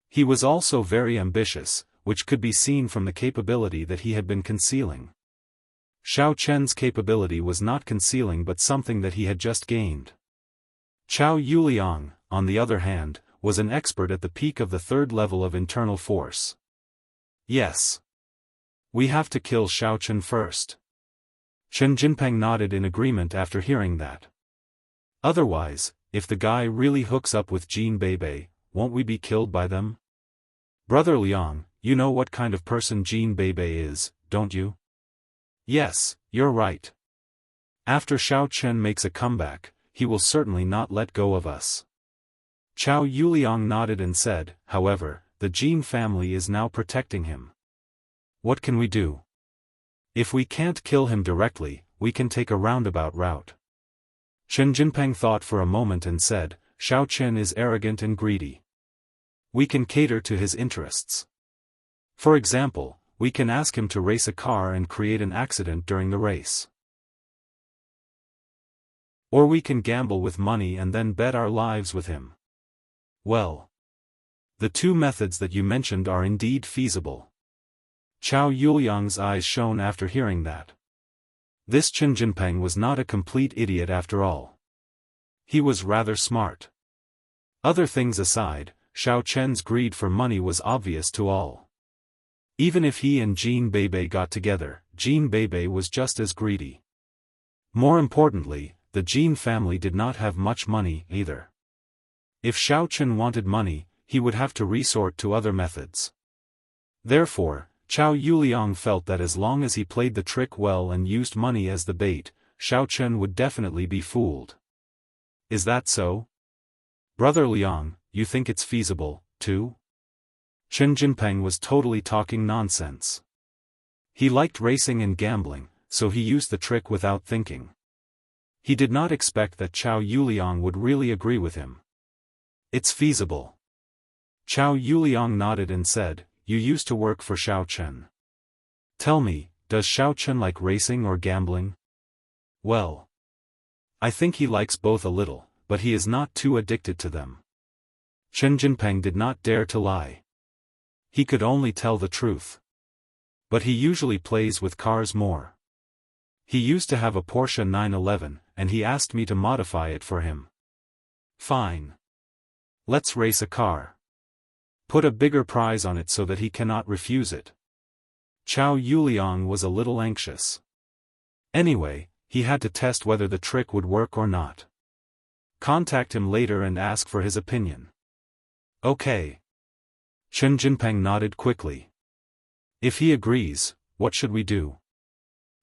He was also very ambitious, which could be seen from the capability that he had been concealing. Xiao Chen's capability was not concealing but something that he had just gained. Chao Yuliang, on the other hand, was an expert at the peak of the 3rd level of internal force. Yes. We have to kill Xiao Chen first. Chen Jinpeng nodded in agreement after hearing that. Otherwise, if the guy really hooks up with Jin Beibei, won't we be killed by them? Brother Liang, you know what kind of person Jin Beibei is, don't you? Yes, you're right. After Xiao Chen makes a comeback, he will certainly not let go of us. Chao Yuliang nodded and said, however, the Jin family is now protecting him. What can we do? If we can't kill him directly, we can take a roundabout route. Chen Jinpeng thought for a moment and said, Xiao Chen is arrogant and greedy. We can cater to his interests. For example, we can ask him to race a car and create an accident during the race. Or we can gamble with money and then bet our lives with him. Well, the 2 methods that you mentioned are indeed feasible. Chao Yuliang's eyes shone after hearing that. This Chen Jinpeng was not a complete idiot after all. He was rather smart. Other things aside, Xiao Chen's greed for money was obvious to all. Even if he and Jin Beibei got together, Jin Beibei was just as greedy. More importantly, the Jin family did not have much money either. If Xiao Chen wanted money, he would have to resort to other methods. Therefore, Chao Yuliang felt that as long as he played the trick well and used money as the bait, Xiao Chen would definitely be fooled. Is that so? Brother Liang, you think it's feasible, too? Chen Jinpeng was totally talking nonsense. He liked racing and gambling, so he used the trick without thinking. He did not expect that Chao Yuliang would really agree with him. It's feasible. Chao Yuliang nodded and said, you used to work for Xiao Chen. Tell me, does Xiao Chen like racing or gambling? Well, I think he likes both a little, but he is not too addicted to them. Chen Jinpeng did not dare to lie. He could only tell the truth. But he usually plays with cars more. He used to have a Porsche 911, and he asked me to modify it for him. Fine. Let's race a car. Put a bigger prize on it so that he cannot refuse it. Chao Yuliang was a little anxious. Anyway, he had to test whether the trick would work or not. Contact him later and ask for his opinion. Okay. Chen Jinpeng nodded quickly. If he agrees, what should we do?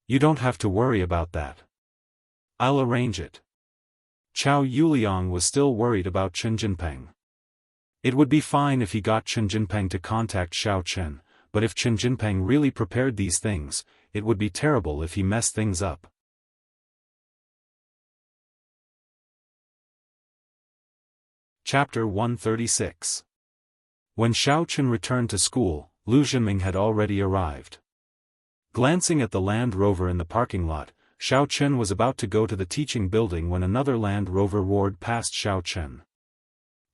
You don't have to worry about that. I'll arrange it. Chao Yuliang was still worried about Chen Jinpeng. It would be fine if he got Chen Jinpeng to contact Xiao Chen, but if Chen Jinpeng really prepared these things, it would be terrible if he messed things up. Chapter 136. When Xiao Chen returned to school, Lu Zhenming had already arrived. Glancing at the Land Rover in the parking lot, Xiao Chen was about to go to the teaching building when another Land Rover roared past Xiao Chen.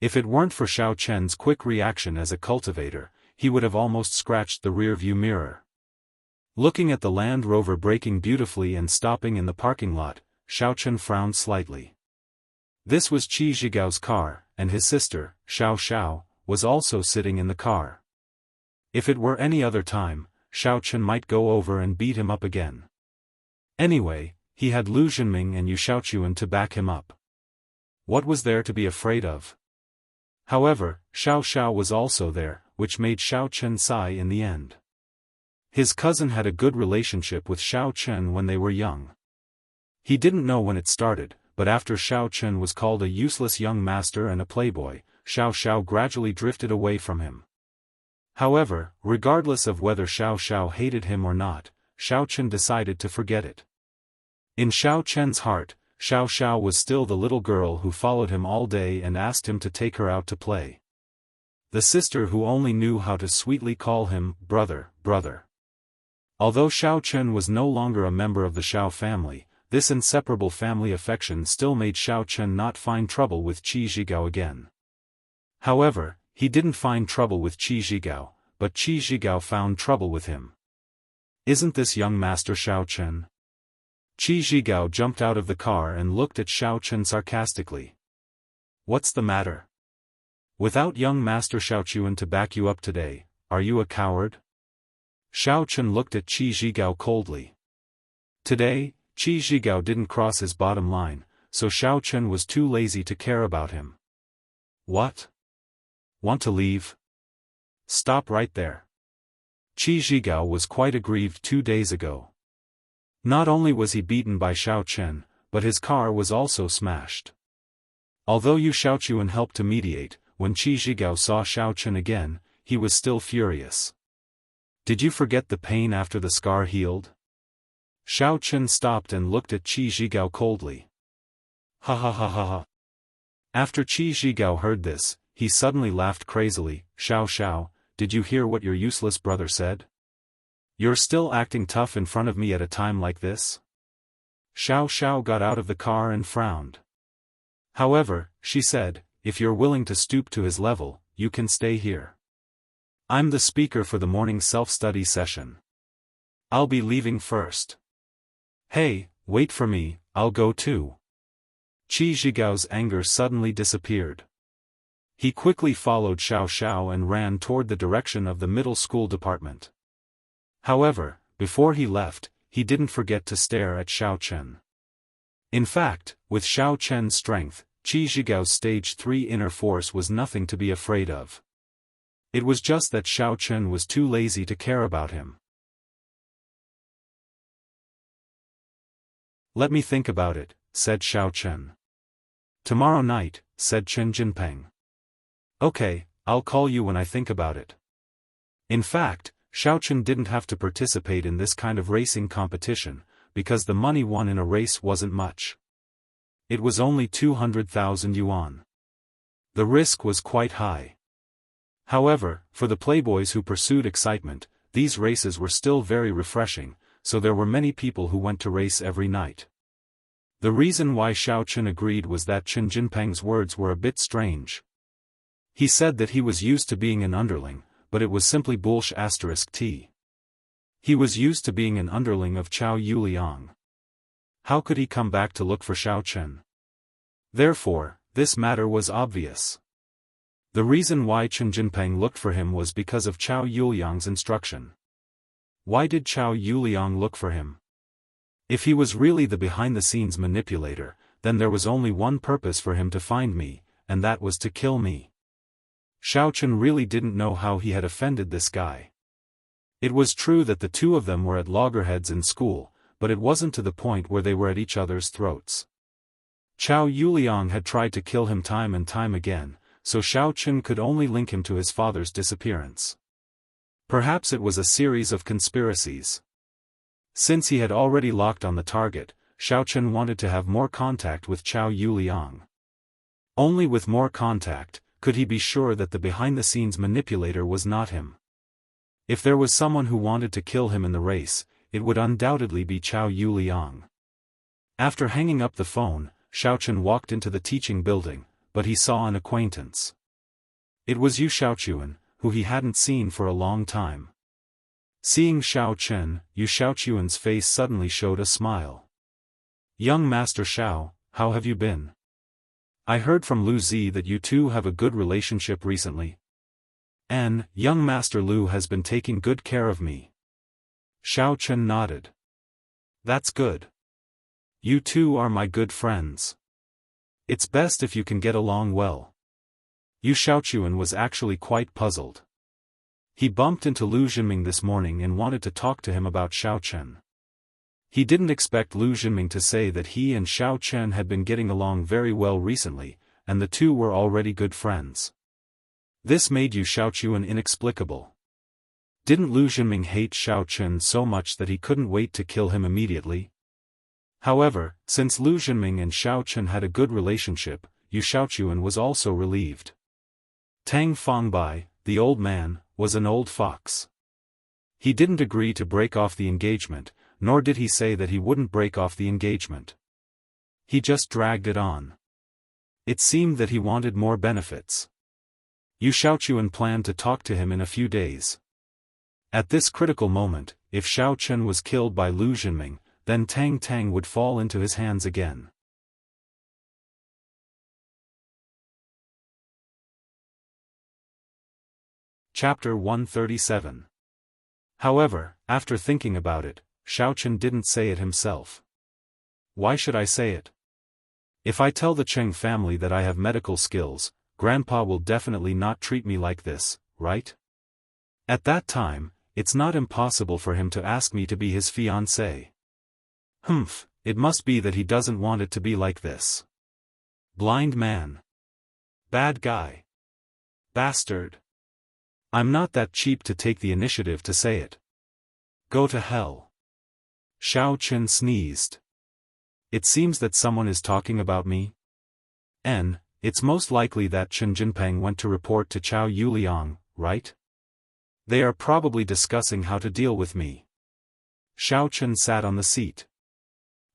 If it weren't for Xiao Chen's quick reaction as a cultivator, he would have almost scratched the rear-view mirror. Looking at the Land Rover braking beautifully and stopping in the parking lot, Xiaochen frowned slightly. This was Qi Zhigao's car, and his sister, Xiao, was also sitting in the car. If it were any other time, Xiaochen might go over and beat him up again. Anyway, he had Lu Zhenming and Yu Xiaochuan to back him up. What was there to be afraid of? However, Xiao was also there, which made Xiaochen sigh in the end. His cousin had a good relationship with Xiaochen when they were young. He didn't know when it started, but after Xiaochen was called a useless young master and a playboy, Xiao gradually drifted away from him. However, regardless of whether Xiao hated him or not, Xiaochen decided to forget it. In Xiaochen's heart, Xiao was still the little girl who followed him all day and asked him to take her out to play. The sister who only knew how to sweetly call him brother. Although Xiaochen was no longer a member of the Xiao family, this inseparable family affection still made Xiaochen not find trouble with Qi Zhigao again. However, he didn't find trouble with Qi Zhigao, but Qi Zhigao found trouble with him. Isn't this young master Xiaochen? Qi Zhigao jumped out of the car and looked at Xiaochen sarcastically. What's the matter? Without young master Xiaochuan to back you up today, are you a coward? Xiaochen looked at Qi Zhigao coldly. Today, Qi Zhigao didn't cross his bottom line, so Xiaochen was too lazy to care about him. What? Want to leave? Stop right there. Qi Zhigao was quite aggrieved 2 days ago. Not only was he beaten by Xiaochen, but his car was also smashed. Although Yu Xiaochuan helped to mediate, when Qi Zhigao saw Xiaochen again, he was still furious. Did you forget the pain after the scar healed? Xiaochen stopped and looked at Qi Zhigao coldly. Ha. After Qi Zhigao heard this, he suddenly laughed crazily. Xiao, did you hear what your useless brother said? You're still acting tough in front of me at a time like this? Xiao got out of the car and frowned. However, she said, if you're willing to stoop to his level, you can stay here. I'm the speaker for the morning self-study session. I'll be leaving first. Hey, wait for me, I'll go too. Qi Zhigao's anger suddenly disappeared. He quickly followed Xiao and ran toward the direction of the middle school department. However, before he left, he didn't forget to stare at Xiaochen. In fact, with Xiaochen's strength, Qi Zhigao's stage 3 inner force was nothing to be afraid of. It was just that Xiaochen was too lazy to care about him. Let me think about it, said Xiaochen. Tomorrow night, said Chen Jinpeng. Okay, I'll call you when I think about it. In fact, Xiaochen didn't have to participate in this kind of racing competition, because the money won in a race wasn't much. It was only 200,000 yuan. The risk was quite high. However, for the playboys who pursued excitement, these races were still very refreshing, so there were many people who went to race every night. The reason why Xiaochen agreed was that Chen Jinpeng's words were a bit strange. He said that he was used to being an underling, but it was simply bullsh*t. He was used to being an underling of Chao Yuliang. How could he come back to look for Xiaochen? Therefore, this matter was obvious. The reason why Chen Jinpeng looked for him was because of Chao Yuliang's instruction. Why did Chao Yuliang look for him? If he was really the behind-the-scenes manipulator, then there was only one purpose for him to find me, and that was to kill me. Xiaochen really didn't know how he had offended this guy. It was true that the two of them were at loggerheads in school, but it wasn't to the point where they were at each other's throats. Chao Yuliang had tried to kill him time and time again, so Xiaochen could only link him to his father's disappearance. Perhaps it was a series of conspiracies. Since he had already locked on the target, Xiaochen wanted to have more contact with Chao Yuliang. Only with more contact could he be sure that the behind-the-scenes manipulator was not him. If there was someone who wanted to kill him in the race, it would undoubtedly be Chao Yuliang. After hanging up the phone, Xiaochen walked into the teaching building, but he saw an acquaintance. It was Yu Xiaochuan, who he hadn't seen for a long time. Seeing Xiao Chen, Yu Xiaochuan's face suddenly showed a smile. "Young Master Xiao, how have you been? I heard from Lu Zi that you two have a good relationship recently. And, young Master Lu has been taking good care of me." Xiao Chen nodded. "That's good. You two are my good friends. It's best if you can get along well." Yu Xiaochuan was actually quite puzzled. He bumped into Lu Jinming this morning and wanted to talk to him about Xiao Chen. He didn't expect Lu Jinming to say that he and Xiao Chen had been getting along very well recently, and the two were already good friends. This made Yu Xiaochuan inexplicable. Didn't Lu Jinming hate Xiao Chen so much that he couldn't wait to kill him immediately? However, since Lu Jinming and Xiao Chen had a good relationship, Yu Xiaochuan was also relieved. Tang Fangbai, the old man, was an old fox. He didn't agree to break off the engagement, nor did he say that he wouldn't break off the engagement. He just dragged it on. It seemed that he wanted more benefits. Yu Xiaochuan planned to talk to him in a few days. At this critical moment, if Xiao Chen was killed by Lu Jinming, then Tang Tang would fall into his hands again. Chapter 137. However, after thinking about it, Xiao Chen didn't say it himself. Why should I say it? If I tell the Cheng family that I have medical skills, Grandpa will definitely not treat me like this, right? At that time, it's not impossible for him to ask me to be his fiancée. It must be that he doesn't want it to be like this. Blind man. Bad guy. Bastard. I'm not that cheap to take the initiative to say it. Go to hell. Xiao Chen sneezed. It seems that someone is talking about me. It's most likely that Chen Jinpeng went to report to Chao Yuliang, right? They are probably discussing how to deal with me. Xiao Chen sat on the seat.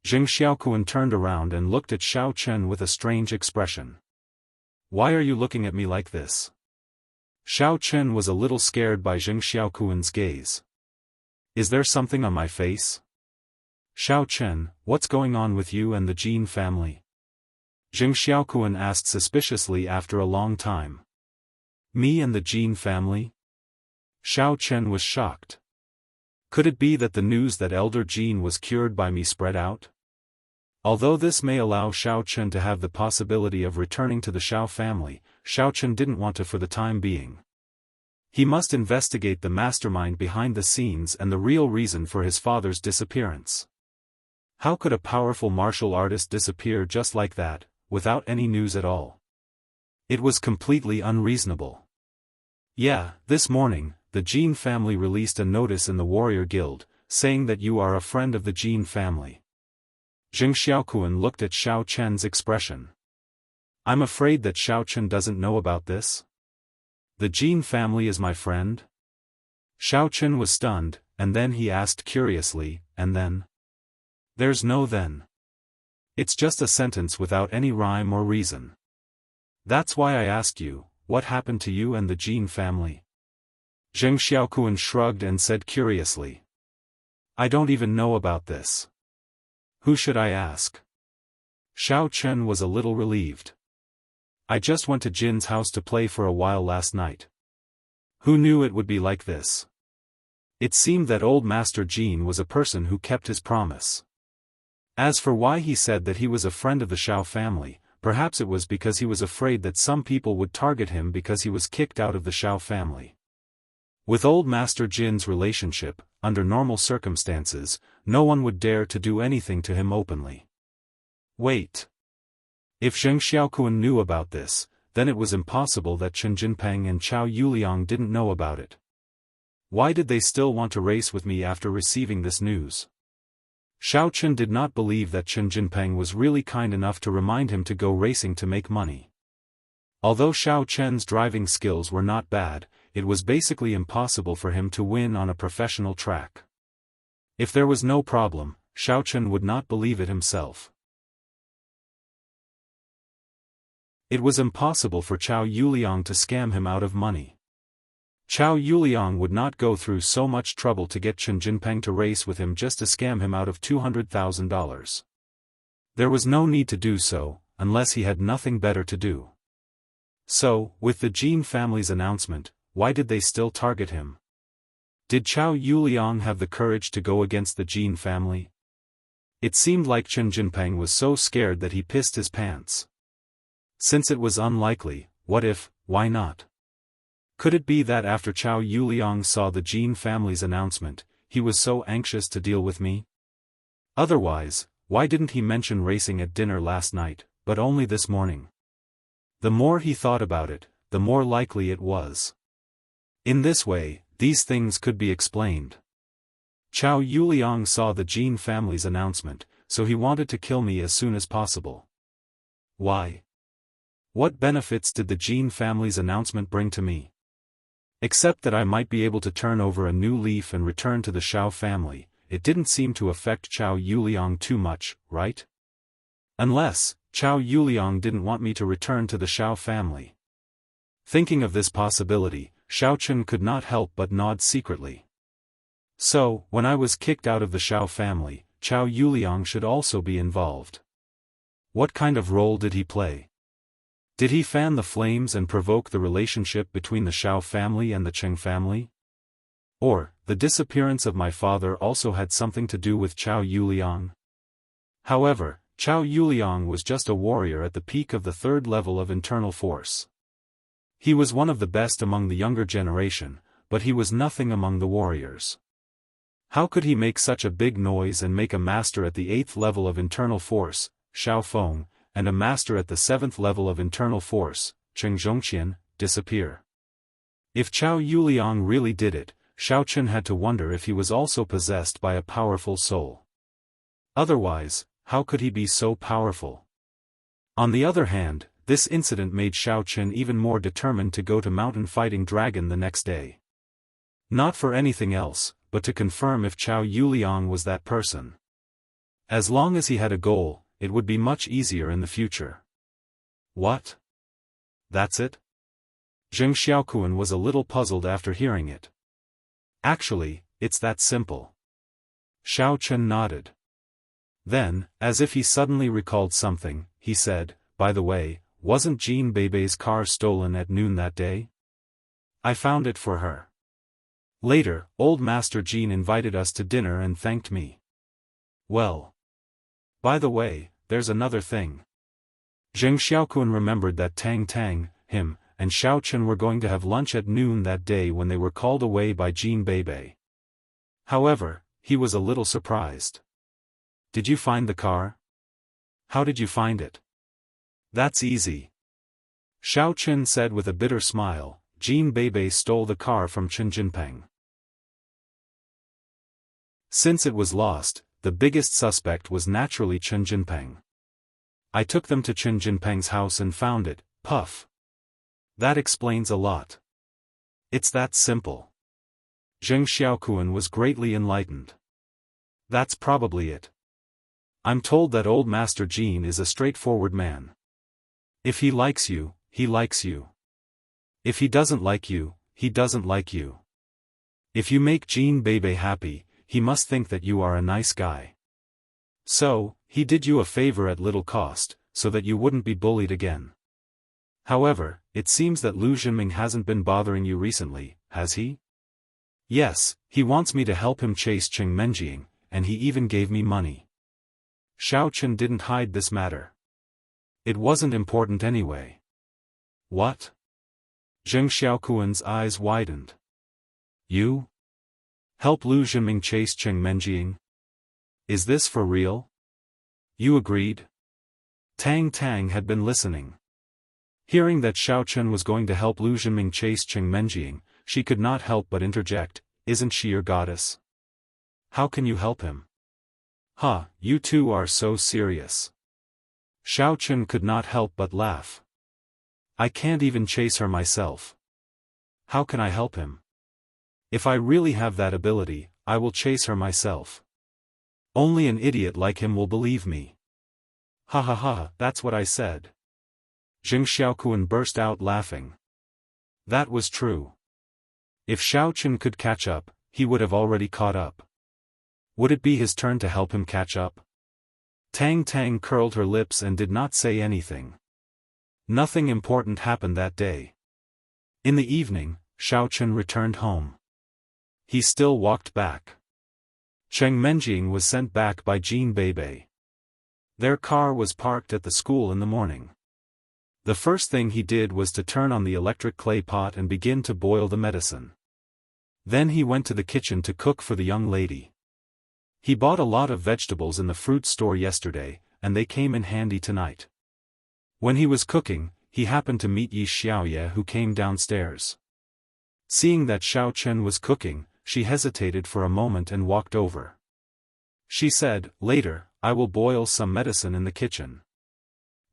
Zheng Xiaokuan turned around and looked at Xiao Chen with a strange expression. Why are you looking at me like this? Xiao Chen was a little scared by Zheng Xiaokuan's gaze. Is there something on my face? Xiao Chen, what's going on with you and the Jin family? Zheng Xiaokuan asked suspiciously after a long time. Me and the Jin family? Xiao Chen was shocked. Could it be that the news that Elder Jin was cured by me spread out? Although this may allow Xiao Chen to have the possibility of returning to the Xiao family, Xiao Chen didn't want to for the time being. He must investigate the mastermind behind the scenes and the real reason for his father's disappearance. How could a powerful martial artist disappear just like that, without any news at all? It was completely unreasonable. Yeah, this morning, the Jin family released a notice in the Warrior Guild, saying that you are a friend of the Jin family. Zheng Xiaokuan looked at Xiao Chen's expression. I'm afraid that Xiao Chen doesn't know about this. The Jin family is my friend? Xiao Chen was stunned, and then he asked curiously, and then? There's no then. It's just a sentence without any rhyme or reason. That's why I asked you, what happened to you and the Jin family? Zheng Xiaokuan shrugged and said curiously. I don't even know about this. Who should I ask? Xiao Chen was a little relieved. I just went to Jin's house to play for a while last night. Who knew it would be like this? It seemed that old Master Jin was a person who kept his promise. As for why he said that he was a friend of the Xiao family, perhaps it was because he was afraid that some people would target him because he was kicked out of the Xiao family. With old Master Jin's relationship, under normal circumstances, no one would dare to do anything to him openly. Wait. If Zheng Xiaokuan knew about this, then it was impossible that Chen Jinpeng and Chao Yuliang didn't know about it. Why did they still want to race with me after receiving this news? Xiao Chen did not believe that Chen Jinpeng was really kind enough to remind him to go racing to make money. Although Xiao Chen's driving skills were not bad, it was basically impossible for him to win on a professional track. If there was no problem, Xiao Chen would not believe it himself. It was impossible for Chao Yuliang to scam him out of money. Chao Yuliang would not go through so much trouble to get Chen Jinpeng to race with him just to scam him out of $200,000. There was no need to do so, unless he had nothing better to do. So, with the Jin family's announcement, why did they still target him? Did Chao Yuliang have the courage to go against the Jin family? It seemed like Chen Jinpeng was so scared that he pissed his pants. Since it was unlikely, what if, why not? Could it be that after Chao Yuliang saw the Jin family's announcement, he was so anxious to deal with me? Otherwise, why didn't he mention racing at dinner last night, but only this morning? The more he thought about it, the more likely it was. In this way, these things could be explained. Chao Yuliang saw the Jin family's announcement, so he wanted to kill me as soon as possible. Why? What benefits did the Jin family's announcement bring to me? Except that I might be able to turn over a new leaf and return to the Xiao family, it didn't seem to affect Chao Yuliang too much, right? Unless, Chao Yuliang didn't want me to return to the Xiao family. Thinking of this possibility, Xiaochen could not help but nod secretly. So, when I was kicked out of the Xiao family, Chao Yuliang should also be involved. What kind of role did he play? Did he fan the flames and provoke the relationship between the Xiao family and the Cheng family? Or, the disappearance of my father also had something to do with Chao Yuliang? However, Chao Yuliang was just a warrior at the peak of the third level of internal force. He was one of the best among the younger generation, but he was nothing among the warriors. How could he make such a big noise and make a master at the 8th level of internal force, Xiaofan, and a master at the 7th level of internal force, Cheng Zhongqian, disappear? If Chao Yuliang really did it, Xiaochen had to wonder if he was also possessed by a powerful soul. Otherwise, how could he be so powerful? On the other hand, this incident made Xiaochen even more determined to go to Mountain Fighting Dragon the next day. Not for anything else, but to confirm if Chao Yuliang was that person. As long as he had a goal, it would be much easier in the future. What? That's it? Zheng Xiaokuan was a little puzzled after hearing it. Actually, it's that simple. Xiaochen nodded. Then, as if he suddenly recalled something, he said, by the way, wasn't Jean Bebe's car stolen at noon that day? I found it for her. Later, old Master Jean invited us to dinner and thanked me. Well. By the way, there's another thing. Zheng Xiaokuan remembered that Tang, him, and Xiaochen were going to have lunch at noon that day when they were called away by Jean Bebe. However, he was a little surprised. Did you find the car? How did you find it? That's easy. Xiaochen said with a bitter smile, Jean Bebe stole the car from Chen Jinpeng. Since it was lost, the biggest suspect was naturally Chen Jinpeng. I took them to Chen Jinpeng's house and found it, puff. That explains a lot. It's that simple. Zheng Xiaokuan was greatly enlightened. That's probably it. I'm told that old Master Jean is a straightforward man. If he likes you, he likes you. If he doesn't like you, he doesn't like you. If you make Jean Bebe happy, he must think that you are a nice guy. So, he did you a favor at little cost, so that you wouldn't be bullied again. However, it seems that Lu Zhenming hasn't been bothering you recently, has he? Yes, he wants me to help him chase Cheng Menjing, and he even gave me money. Xiaochen didn't hide this matter. It wasn't important anyway. What? Zheng Xiaokuan's eyes widened. You? Help Lu Zhenming chase Cheng Menjing? Is this for real? You agreed? Tang had been listening. Hearing that Xiaochen was going to help Lu Zhenming chase Cheng Menjing, she could not help but interject, isn't she your goddess? How can you help him? You two are so serious. Xiaochen could not help but laugh. I can't even chase her myself. How can I help him? If I really have that ability, I will chase her myself. Only an idiot like him will believe me. That's what I said. Zheng Xiaokuan burst out laughing. That was true. If Xiaochen could catch up, he would have already caught up. Would it be his turn to help him catch up? Tang Tang curled her lips and did not say anything. Nothing important happened that day. In the evening, Xiaochen returned home. He still walked back. Cheng Menjing was sent back by Jean Beibei. Their car was parked at the school in the morning. The first thing he did was to turn on the electric clay pot and begin to boil the medicine. Then he went to the kitchen to cook for the young lady. He bought a lot of vegetables in the fruit store yesterday, and they came in handy tonight. When he was cooking, he happened to meet Yi Xiaoye, who came downstairs. Seeing that Xiaochen was cooking, she hesitated for a moment and walked over. She said, "Later, I will boil some medicine in the kitchen.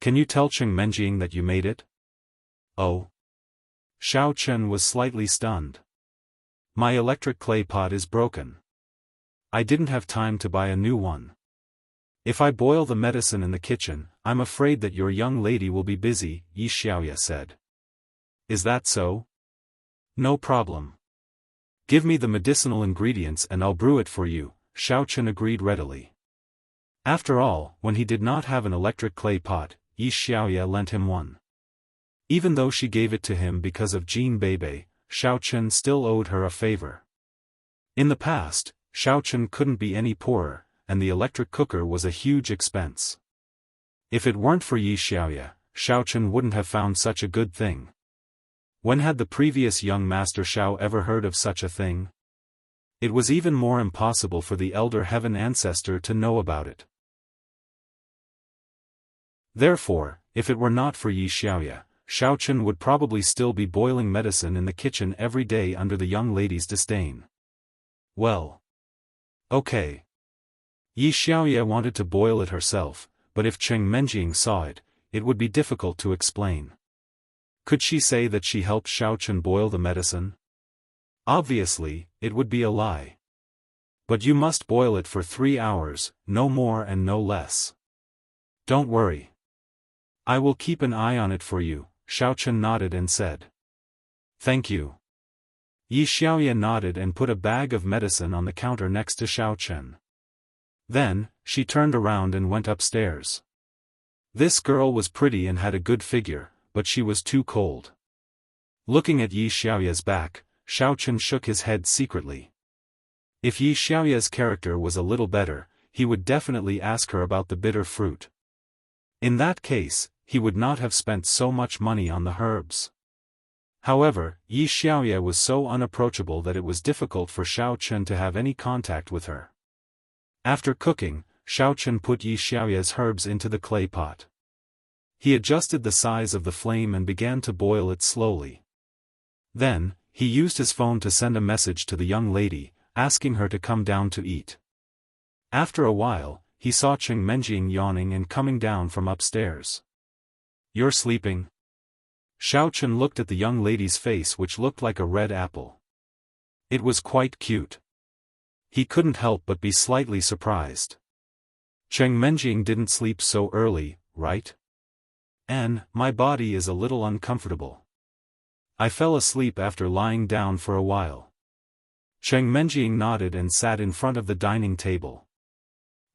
Can you tell Cheng Menjing that you made it?" "Oh." Xiaochen was slightly stunned. "My electric clay pot is broken. I didn't have time to buy a new one. If I boil the medicine in the kitchen, I'm afraid that your young lady will be busy," Yi Xiaoye said. "Is that so? No problem. Give me the medicinal ingredients and I'll brew it for you," Xiaochen agreed readily. After all, when he did not have an electric clay pot, Yi Xiaoye lent him one. Even though she gave it to him because of Jean Beibei, Xiaochen still owed her a favor. In the past, Xiaochen couldn't be any poorer, and the electric cooker was a huge expense. If it weren't for Yi Xiaoye, Xiaochen wouldn't have found such a good thing. When had the previous young master Xiao ever heard of such a thing? It was even more impossible for the elder heaven ancestor to know about it. Therefore, if it were not for Yi Xiaoye, Xiaochen would probably still be boiling medicine in the kitchen every day under the young lady's disdain. Well. Okay. Yi Xiaoye wanted to boil it herself, but if Cheng Menjing saw it, it would be difficult to explain. Could she say that she helped Xiaochen boil the medicine? Obviously, it would be a lie. But you must boil it for 3 hours, no more and no less. Don't worry. I will keep an eye on it for you, Xiaochen nodded and said. Thank you. Yi Xiaoye nodded and put a bag of medicine on the counter next to Xiaochen. Then, she turned around and went upstairs. This girl was pretty and had a good figure, but she was too cold. Looking at Yi Xiaoye's back, Xiaochen shook his head secretly. If Yi Xiaoye's character was a little better, he would definitely ask her about the bitter fruit. In that case, he would not have spent so much money on the herbs. However, Yi Xiaoye was so unapproachable that it was difficult for Xiaochen to have any contact with her. After cooking, Xiaochen put Yi Xiaoye's herbs into the clay pot. He adjusted the size of the flame and began to boil it slowly. Then, he used his phone to send a message to the young lady, asking her to come down to eat. After a while, he saw Cheng Menjing yawning and coming down from upstairs. "You're sleeping?" Xiaochen looked at the young lady's face, which looked like a red apple. It was quite cute. He couldn't help but be slightly surprised. Cheng Menjing didn't sleep so early, right? My body is a little uncomfortable. I fell asleep after lying down for a while. Cheng Menjing nodded and sat in front of the dining table.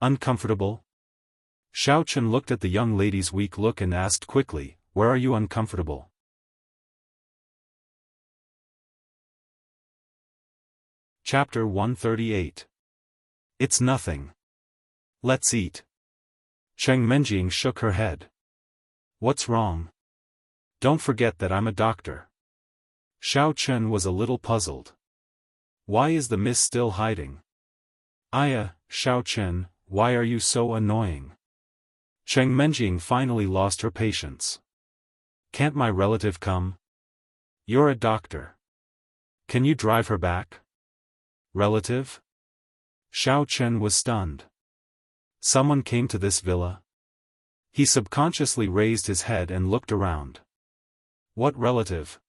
Uncomfortable? Xiaochen looked at the young lady's weak look and asked quickly, "Where are you uncomfortable?" Chapter 138. It's nothing. Let's eat. Cheng Menjing shook her head. What's wrong? Don't forget that I'm a doctor. Xiaochen was a little puzzled. Why is the miss still hiding? Xiaochen, why are you so annoying? Cheng Menjing finally lost her patience. Can't my relative come? You're a doctor. Can you drive her back? Relative? Xiaochen was stunned. Someone came to this villa? He subconsciously raised his head and looked around. What relative?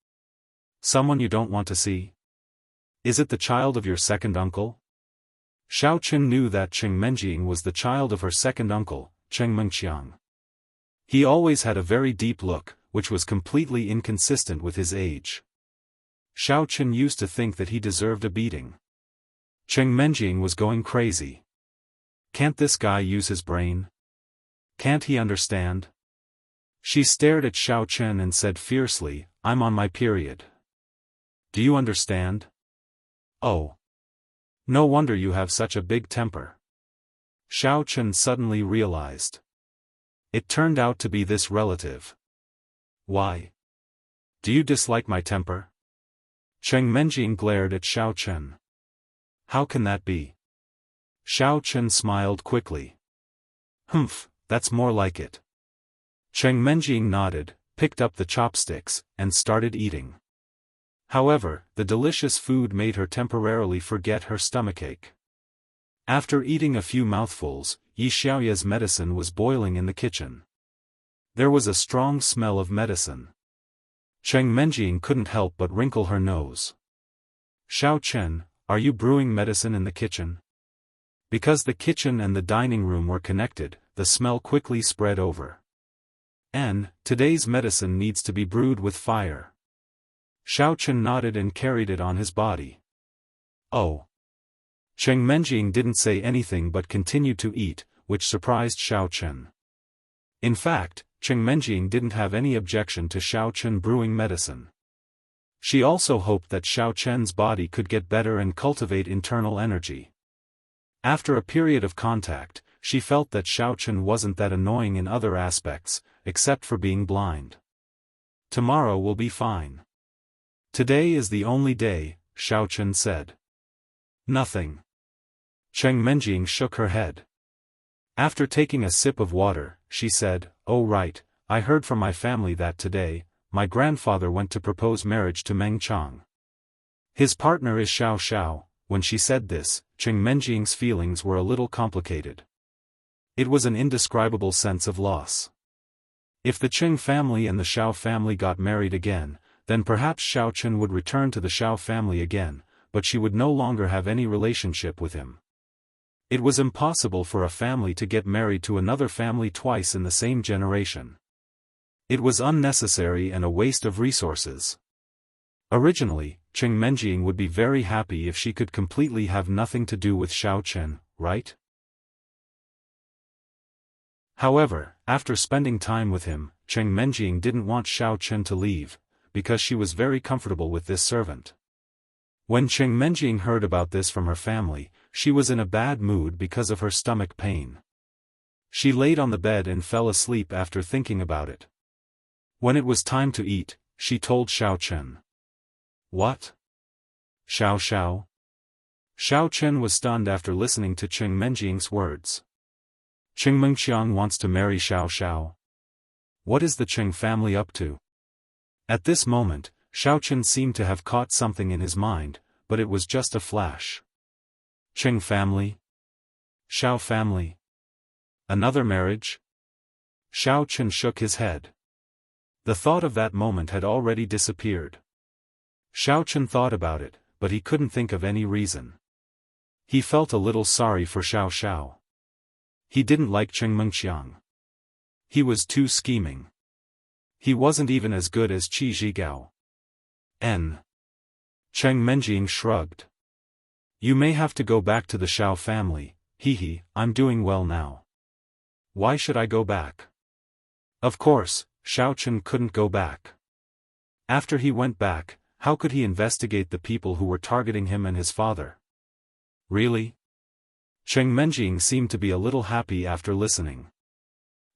Someone you don't want to see? Is it the child of your second uncle? Xiaochen knew that Cheng Menjing was the child of her second uncle, Cheng Mengqiang. He always had a very deep look, which was completely inconsistent with his age. Xiao Chen used to think that he deserved a beating. Cheng Menjing was going crazy. Can't this guy use his brain? Can't he understand? She stared at Xiao Chen and said fiercely, I'm on my period. Do you understand? Oh. No wonder you have such a big temper. Xiao Chen suddenly realized. It turned out to be this relative. Why? Do you dislike my temper? Cheng Menjing glared at Xiao Chen. How can that be? Xiao Chen smiled quickly. Humph, that's more like it. Cheng Menjing nodded, picked up the chopsticks, and started eating. However, the delicious food made her temporarily forget her stomachache. After eating a few mouthfuls, Yi Xiaoya's medicine was boiling in the kitchen. There was a strong smell of medicine. Cheng Menjing couldn't help but wrinkle her nose. Xiao Chen, are you brewing medicine in the kitchen? Because the kitchen and the dining room were connected, the smell quickly spread over. Today's medicine needs to be brewed with fire. Xiao Chen nodded and carried it on his body. Oh. Cheng Menjing didn't say anything but continued to eat, which surprised Xiao Chen. In fact, Cheng Menjing didn't have any objection to Xiao Chen brewing medicine. She also hoped that Xiao Chen's body could get better and cultivate internal energy. After a period of contact, she felt that Xiao Chen wasn't that annoying in other aspects, except for being blind. Tomorrow will be fine. Today is the only day, Xiao Chen said. Nothing. Cheng Menjing shook her head. After taking a sip of water, she said, Oh right, I heard from my family that today, my grandfather went to propose marriage to Meng Chang. His partner is Xiao Xiao. When she said this, Cheng Menjing's feelings were a little complicated. It was an indescribable sense of loss. If the Cheng family and the Xiao family got married again, then perhaps Xiao Chen would return to the Xiao family again, but she would no longer have any relationship with him. It was impossible for a family to get married to another family twice in the same generation. It was unnecessary and a waste of resources. Originally, Cheng Menjing would be very happy if she could completely have nothing to do with Xiao Chen, right? However, after spending time with him, Cheng Menjing didn't want Xiao Chen to leave, because she was very comfortable with this servant. When Cheng Menjing heard about this from her family, she was in a bad mood because of her stomach pain. She laid on the bed and fell asleep after thinking about it. When it was time to eat, she told Xiao Chen. What? Xiao Xiao? Xiao Chen was stunned after listening to Cheng Menjing's words. Cheng Mengqiang wants to marry Xiao Xiao. What is the Cheng family up to? At this moment, Xiao Chen seemed to have caught something in his mind, but it was just a flash. Cheng family? Xiao family? Another marriage? Xiao Chen shook his head. The thought of that moment had already disappeared. Xiao Chen thought about it, but he couldn't think of any reason. He felt a little sorry for Xiao Xiao. He didn't like Cheng Mengqiang. He was too scheming. He wasn't even as good as Qi Zhigao. Cheng Menjing shrugged. You may have to go back to the Xiao family, I'm doing well now. Why should I go back? Of course, Xiao Chen couldn't go back. After he went back, how could he investigate the people who were targeting him and his father? Really? Cheng Menjing seemed to be a little happy after listening.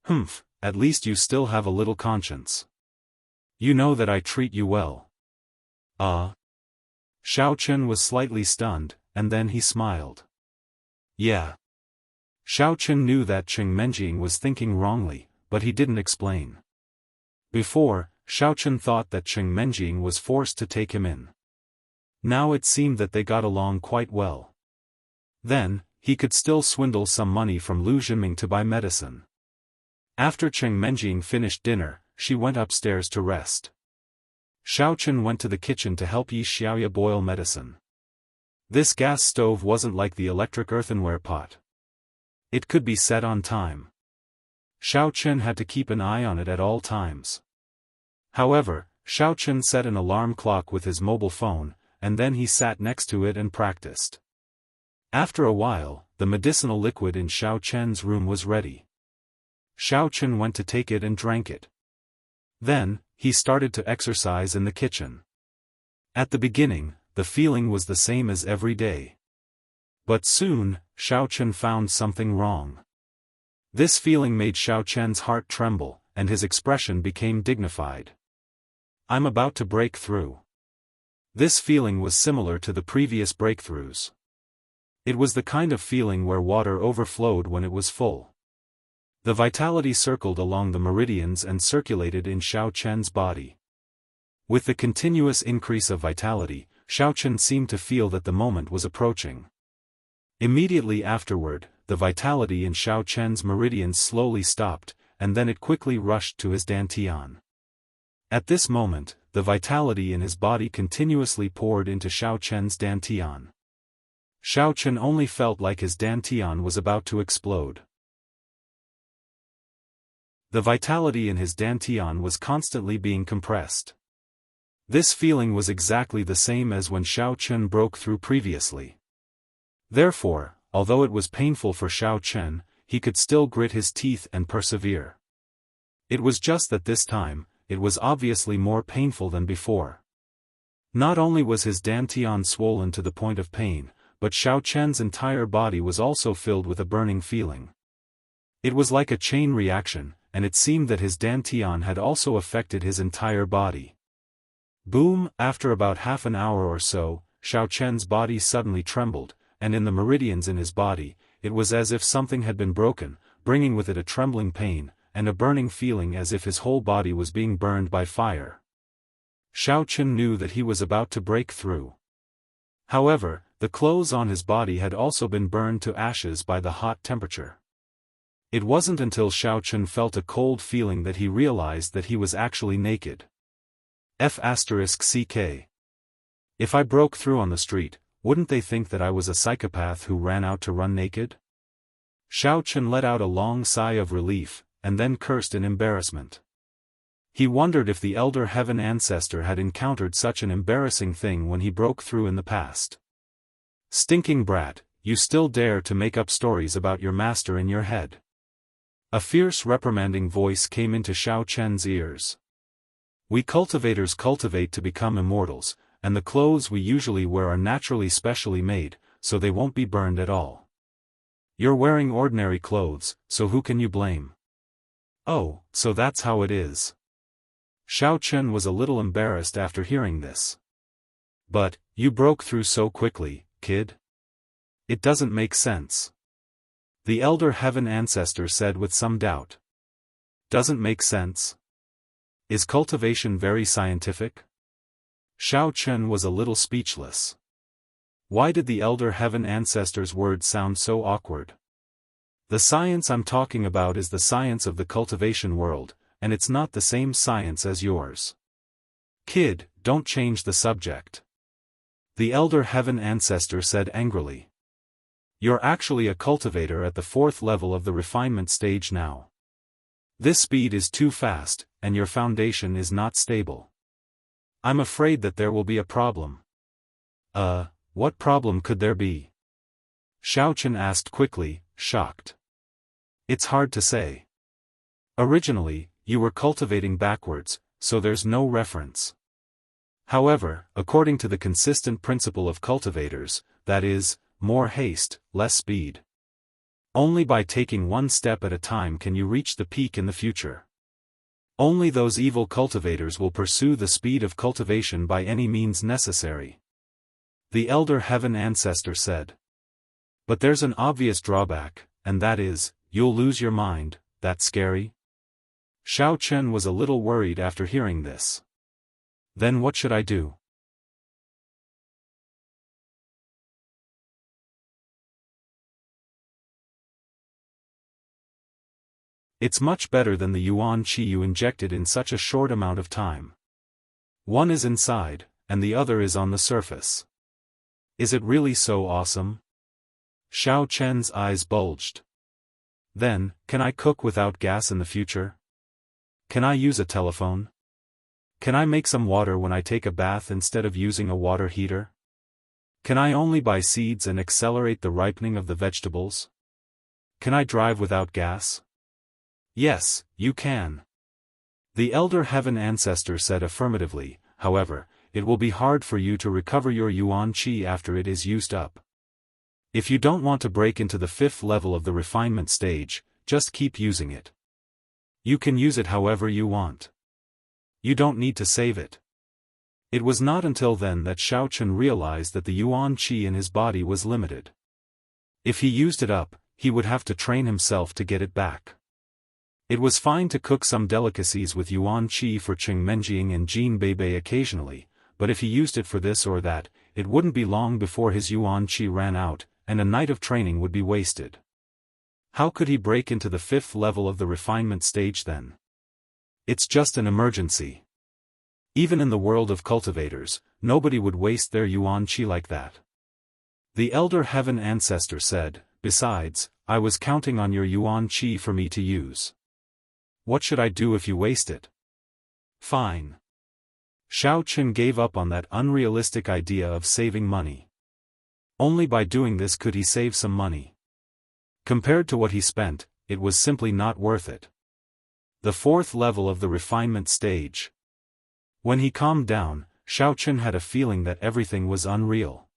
Humph, at least you still have a little conscience. You know that I treat you well. Xiao Chen was slightly stunned, and then he smiled. Yeah. Xiao Chen knew that Cheng Menjing was thinking wrongly, but he didn't explain. Before, Xiao Chen thought that Cheng Menjing was forced to take him in. Now it seemed that they got along quite well. Then, he could still swindle some money from Lu Zhenming to buy medicine. After Cheng Menjing finished dinner, she went upstairs to rest. Xiao Chen went to the kitchen to help Yi Xiaoya boil medicine. This gas stove wasn't like the electric earthenware pot. It could be set on time. Xiao Chen had to keep an eye on it at all times. However, Xiaochen set an alarm clock with his mobile phone, and then he sat next to it and practiced. After a while, the medicinal liquid in Xiaochen's room was ready. Xiaochen went to take it and drank it. Then, he started to exercise in the kitchen. At the beginning, the feeling was the same as every day. But soon, Xiaochen found something wrong. This feeling made Xiaochen's heart tremble, and his expression became dignified. I'm about to break through. This feeling was similar to the previous breakthroughs. It was the kind of feeling where water overflowed when it was full. The vitality circled along the meridians and circulated in Xiaochen's body. With the continuous increase of vitality, Xiaochen seemed to feel that the moment was approaching. Immediately afterward, the vitality in Xiaochen's meridians slowly stopped, and then it quickly rushed to his dantian. At this moment, the vitality in his body continuously poured into Xiaochen's dantian. Xiaochen only felt like his dantian was about to explode. The vitality in his dantian was constantly being compressed. This feeling was exactly the same as when Xiaochen broke through previously. Therefore, although it was painful for Xiaochen, he could still grit his teeth and persevere. It was just that this time, it was obviously more painful than before. Not only was his dantian swollen to the point of pain, but Xiaochen's entire body was also filled with a burning feeling. It was like a chain reaction, and it seemed that his dantian had also affected his entire body. Boom! After about half an hour or so, Xiaochen's body suddenly trembled, and in the meridians in his body, it was as if something had been broken, bringing with it a trembling pain, and a burning feeling as if his whole body was being burned by fire. Xiaochen knew that he was about to break through. However, the clothes on his body had also been burned to ashes by the hot temperature. It wasn't until Xiaochen felt a cold feeling that he realized that he was actually naked. F***ck. If I broke through on the street, wouldn't they think that I was a psychopath who ran out to run naked? Xiaochen let out a long sigh of relief, and then cursed in embarrassment. He wondered if the elder heaven ancestor had encountered such an embarrassing thing when he broke through in the past. Stinking brat, you still dare to make up stories about your master in your head. A fierce reprimanding voice came into Xiaochen's ears. We cultivators cultivate to become immortals, and the clothes we usually wear are naturally specially made, so they won't be burned at all. You're wearing ordinary clothes, so who can you blame? Oh, so that's how it is. Xiaochen was a little embarrassed after hearing this. But, you broke through so quickly, kid? It doesn't make sense. The elder heaven ancestor said with some doubt. Doesn't make sense? Is cultivation very scientific? Xiaochen was a little speechless. Why did the elder heaven ancestor's words sound so awkward? The science I'm talking about is the science of the cultivation world, and it's not the same science as yours. Kid, don't change the subject. The elder heaven ancestor said angrily. You're actually a cultivator at the 4th level of the refinement stage now. This speed is too fast, and your foundation is not stable. I'm afraid that there will be a problem. What problem could there be? Xiaochen asked quickly, shocked. It's hard to say. Originally, you were cultivating backwards, so there's no reference. However, according to the consistent principle of cultivators, that is, more haste, less speed. Only by taking one step at a time can you reach the peak in the future. Only those evil cultivators will pursue the speed of cultivation by any means necessary. The elder heaven ancestor said. But there's an obvious drawback, and that is, you'll lose your mind. That's scary? Xiaochen was a little worried after hearing this. Then what should I do? It's much better than the yuan qi you injected in such a short amount of time. One is inside, and the other is on the surface. Is it really so awesome? Xiaochen's eyes bulged. Then, can I cook without gas in the future? Can I use a telephone? Can I make some water when I take a bath instead of using a water heater? Can I only buy seeds and accelerate the ripening of the vegetables? Can I drive without gas? Yes, you can. The elder heaven ancestor said affirmatively. However, it will be hard for you to recover your yuan qi after it is used up. If you don't want to break into the 5th level of the refinement stage, just keep using it. You can use it however you want. You don't need to save it. It was not until then that Xiaofan realized that the yuan qi in his body was limited. If he used it up, he would have to train himself to get it back. It was fine to cook some delicacies with yuan qi for Qing Menjing and Jin Beibei occasionally, but if he used it for this or that, it wouldn't be long before his yuan qi ran out, and a night of training would be wasted. How could he break into the 5th level of the refinement stage then? It's just an emergency. Even in the world of cultivators, nobody would waste their yuan qi like that. The elder heaven ancestor said, besides, I was counting on your yuan qi for me to use. What should I do if you waste it? Fine. Xiaofan gave up on that unrealistic idea of saving money. Only by doing this could he save some money. Compared to what he spent, it was simply not worth it. The 4th level of the refinement stage. When he calmed down, Xiaofan had a feeling that everything was unreal.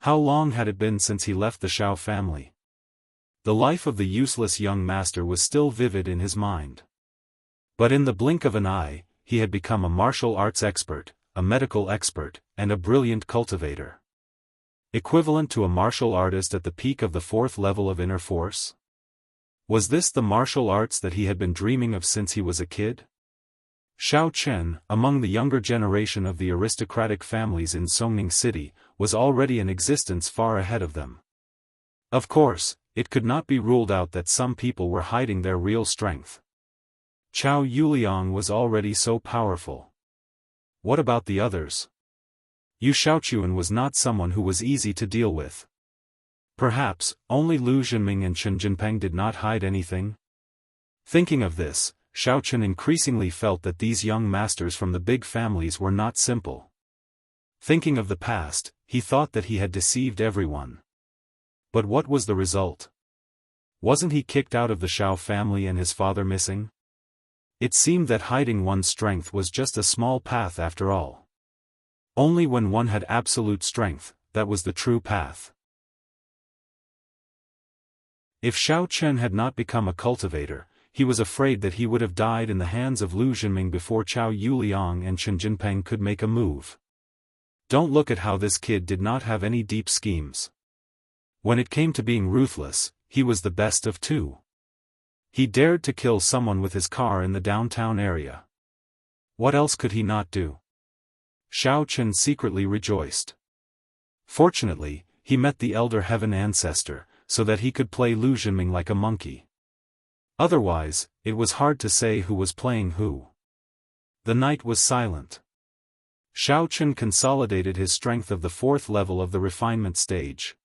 How long had it been since he left the Xiao family? The life of the useless young master was still vivid in his mind. But in the blink of an eye, he had become a martial arts expert, a medical expert, and a brilliant cultivator. Equivalent to a martial artist at the peak of the 4th level of inner force? Was this the martial arts that he had been dreaming of since he was a kid? Xiaofan, among the younger generation of the aristocratic families in Songning City, was already in existence far ahead of them. Of course, it could not be ruled out that some people were hiding their real strength. Chao Yuliang was already so powerful. What about the others? Yu Xiaochuan was not someone who was easy to deal with. Perhaps, only Lu Zhenming and Chen Jinpeng did not hide anything? Thinking of this, Xiaofan increasingly felt that these young masters from the big families were not simple. Thinking of the past, he thought that he had deceived everyone. But what was the result? Wasn't he kicked out of the Xiao family and his father missing? It seemed that hiding one's strength was just a small path after all. Only when one had absolute strength, that was the true path. If Xiaofan had not become a cultivator, he was afraid that he would have died in the hands of Lu Zhenming before Chao Yuliang and Chen Jinpeng could make a move. Don't look at how this kid did not have any deep schemes. When it came to being ruthless, he was the best of two. He dared to kill someone with his car in the downtown area. What else could he not do? Xiaofan secretly rejoiced. Fortunately, he met the elder heaven ancestor, so that he could play Lu Zhenming like a monkey. Otherwise, it was hard to say who was playing who. The night was silent. Xiaofan consolidated his strength of the 4th level of the refinement stage.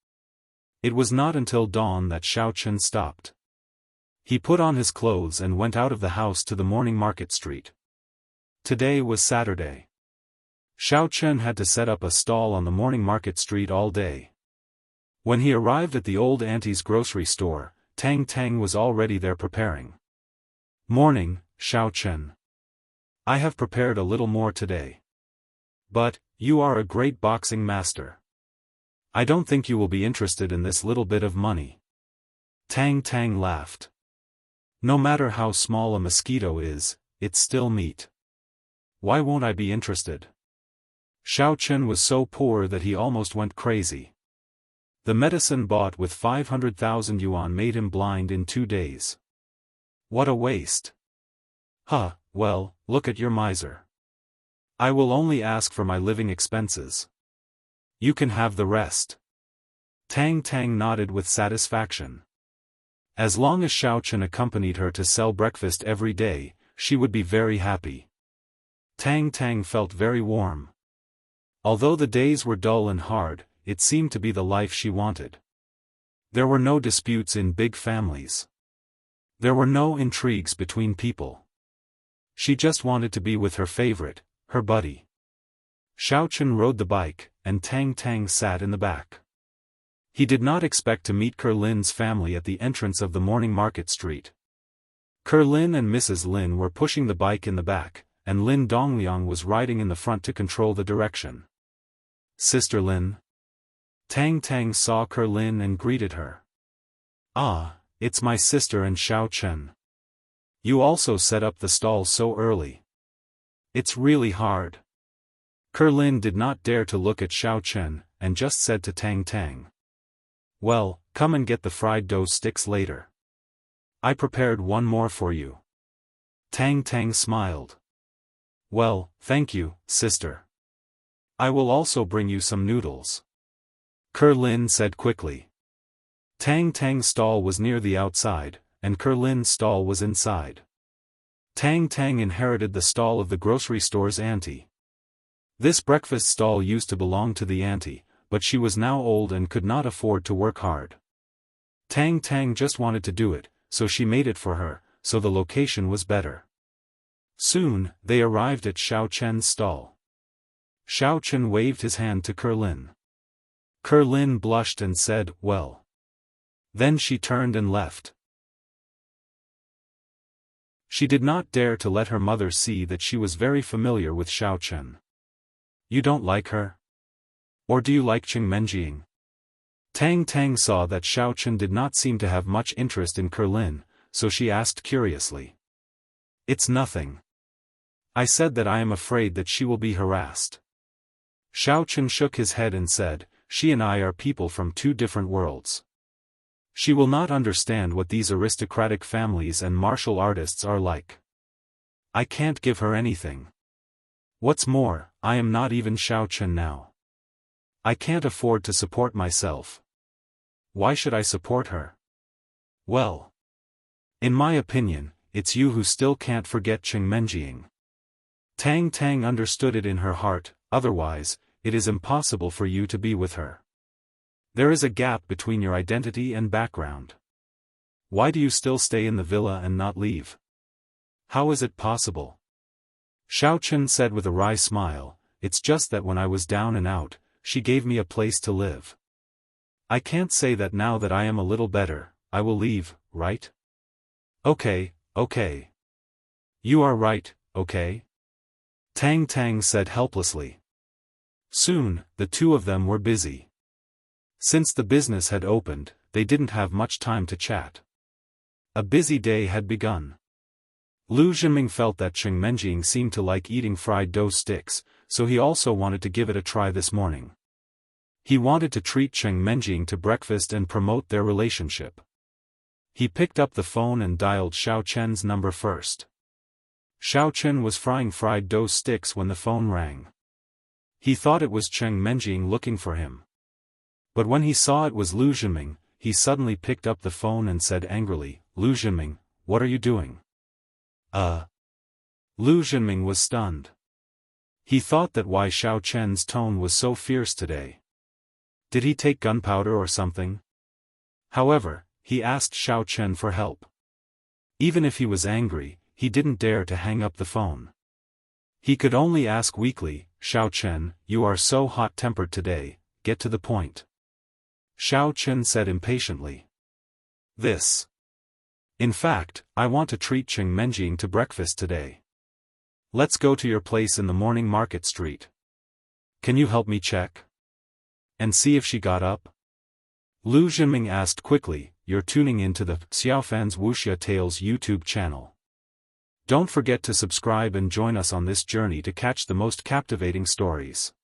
It was not until dawn that Xiaofan stopped. He put on his clothes and went out of the house to the morning market street. Today was Saturday. Xiaofan had to set up a stall on the morning market street all day. When he arrived at the old auntie's grocery store, Tang Tang was already there preparing. Morning, Xiaofan. I have prepared a little more today. But, you are a great boxing master. I don't think you will be interested in this little bit of money. Tang Tang laughed. No matter how small a mosquito is, it's still meat. Why won't I be interested? Xiaofan was so poor that he almost went crazy. The medicine bought with 500,000 yuan made him blind in 2 days. What a waste. Huh, well, look at your miser. I will only ask for my living expenses. You can have the rest. Tang Tang nodded with satisfaction. As long as Xiaofan accompanied her to sell breakfast every day, she would be very happy. Tang Tang felt very warm. Although the days were dull and hard, it seemed to be the life she wanted. There were no disputes in big families. There were no intrigues between people. She just wanted to be with her favorite, her buddy. Xiaochen rode the bike, and Tang Tang sat in the back. He did not expect to meet Lin's family at the entrance of the morning market street. Lin and Mrs. Lin were pushing the bike in the back, and Lin Dongliang was riding in the front to control the direction. "Sister Lin." Tang Tang saw Lin and greeted her. "Ah, it's my sister and Xiaochen. You also set up the stall so early. It's really hard." Lin did not dare to look at Xiaochen, and just said to Tang Tang, "Well, come and get the fried dough sticks later. I prepared one more for you." Tang Tang smiled. "Well, thank you, sister. I will also bring you some noodles," Lin said quickly. Tang Tang's stall was near the outside, and Lin's stall was inside. Tang Tang inherited the stall of the grocery store's auntie. This breakfast stall used to belong to the auntie, but she was now old and could not afford to work hard. Tang Tang just wanted to do it, so she made it for her, so the location was better. Soon, they arrived at Xiaochen's stall. Xiaochen waved his hand to Lin. Lin blushed and said, "Well." Then she turned and left. She did not dare to let her mother see that she was very familiar with Xiaochen. "You don't like her? Or do you like Chengmenjing?" Tang Tang saw that Xiaochen did not seem to have much interest in Lin, so she asked curiously. "It's nothing. I said that I am afraid that she will be harassed." Xiaochen shook his head and said, "She and I are people from two different worlds. She will not understand what these aristocratic families and martial artists are like. I can't give her anything. What's more, I am not even Xiaochen now. I can't afford to support myself. Why should I support her? Well, in my opinion, it's you who still can't forget Chengmenjing." Tang Tang understood it in her heart, "Otherwise, it is impossible for you to be with her. There is a gap between your identity and background. Why do you still stay in the villa and not leave? How is it possible?" Xiaochen said with a wry smile, "It's just that when I was down and out, she gave me a place to live. I can't say that now that I am a little better, I will leave, right?" Okay. You are right, okay?" Tang Tang said helplessly. Soon, the two of them were busy. Since the business had opened, they didn't have much time to chat. A busy day had begun. Lu Zhenming felt that Chengmenjing seemed to like eating fried dough sticks, so he also wanted to give it a try this morning. He wanted to treat Chengmenjing to breakfast and promote their relationship. He picked up the phone and dialed Xiaochen's number first. Xiaochen was frying fried dough sticks when the phone rang. He thought it was Chengmenjing looking for him. But when he saw it was Lu Zhenming, he suddenly picked up the phone and said angrily, "Lu Zhenming, what are you doing?" Lu Zhenming was stunned. He thought that why Xiaochen's tone was so fierce today. Did he take gunpowder or something? However, he asked Xiaochen for help. Even if he was angry, he didn't dare to hang up the phone. He could only ask weakly, "Xiaochen, you are so hot-tempered today, get to the point." Xiaochen said impatiently. In fact, I want to treat Chengmenjing to breakfast today. Let's go to your place in the morning market street. Can you help me check? And see if she got up? Lu Zhenming asked quickly. You're tuning into the Xiaofan's Wuxia Tales YouTube channel. Don't forget to subscribe and join us on this journey to catch the most captivating stories.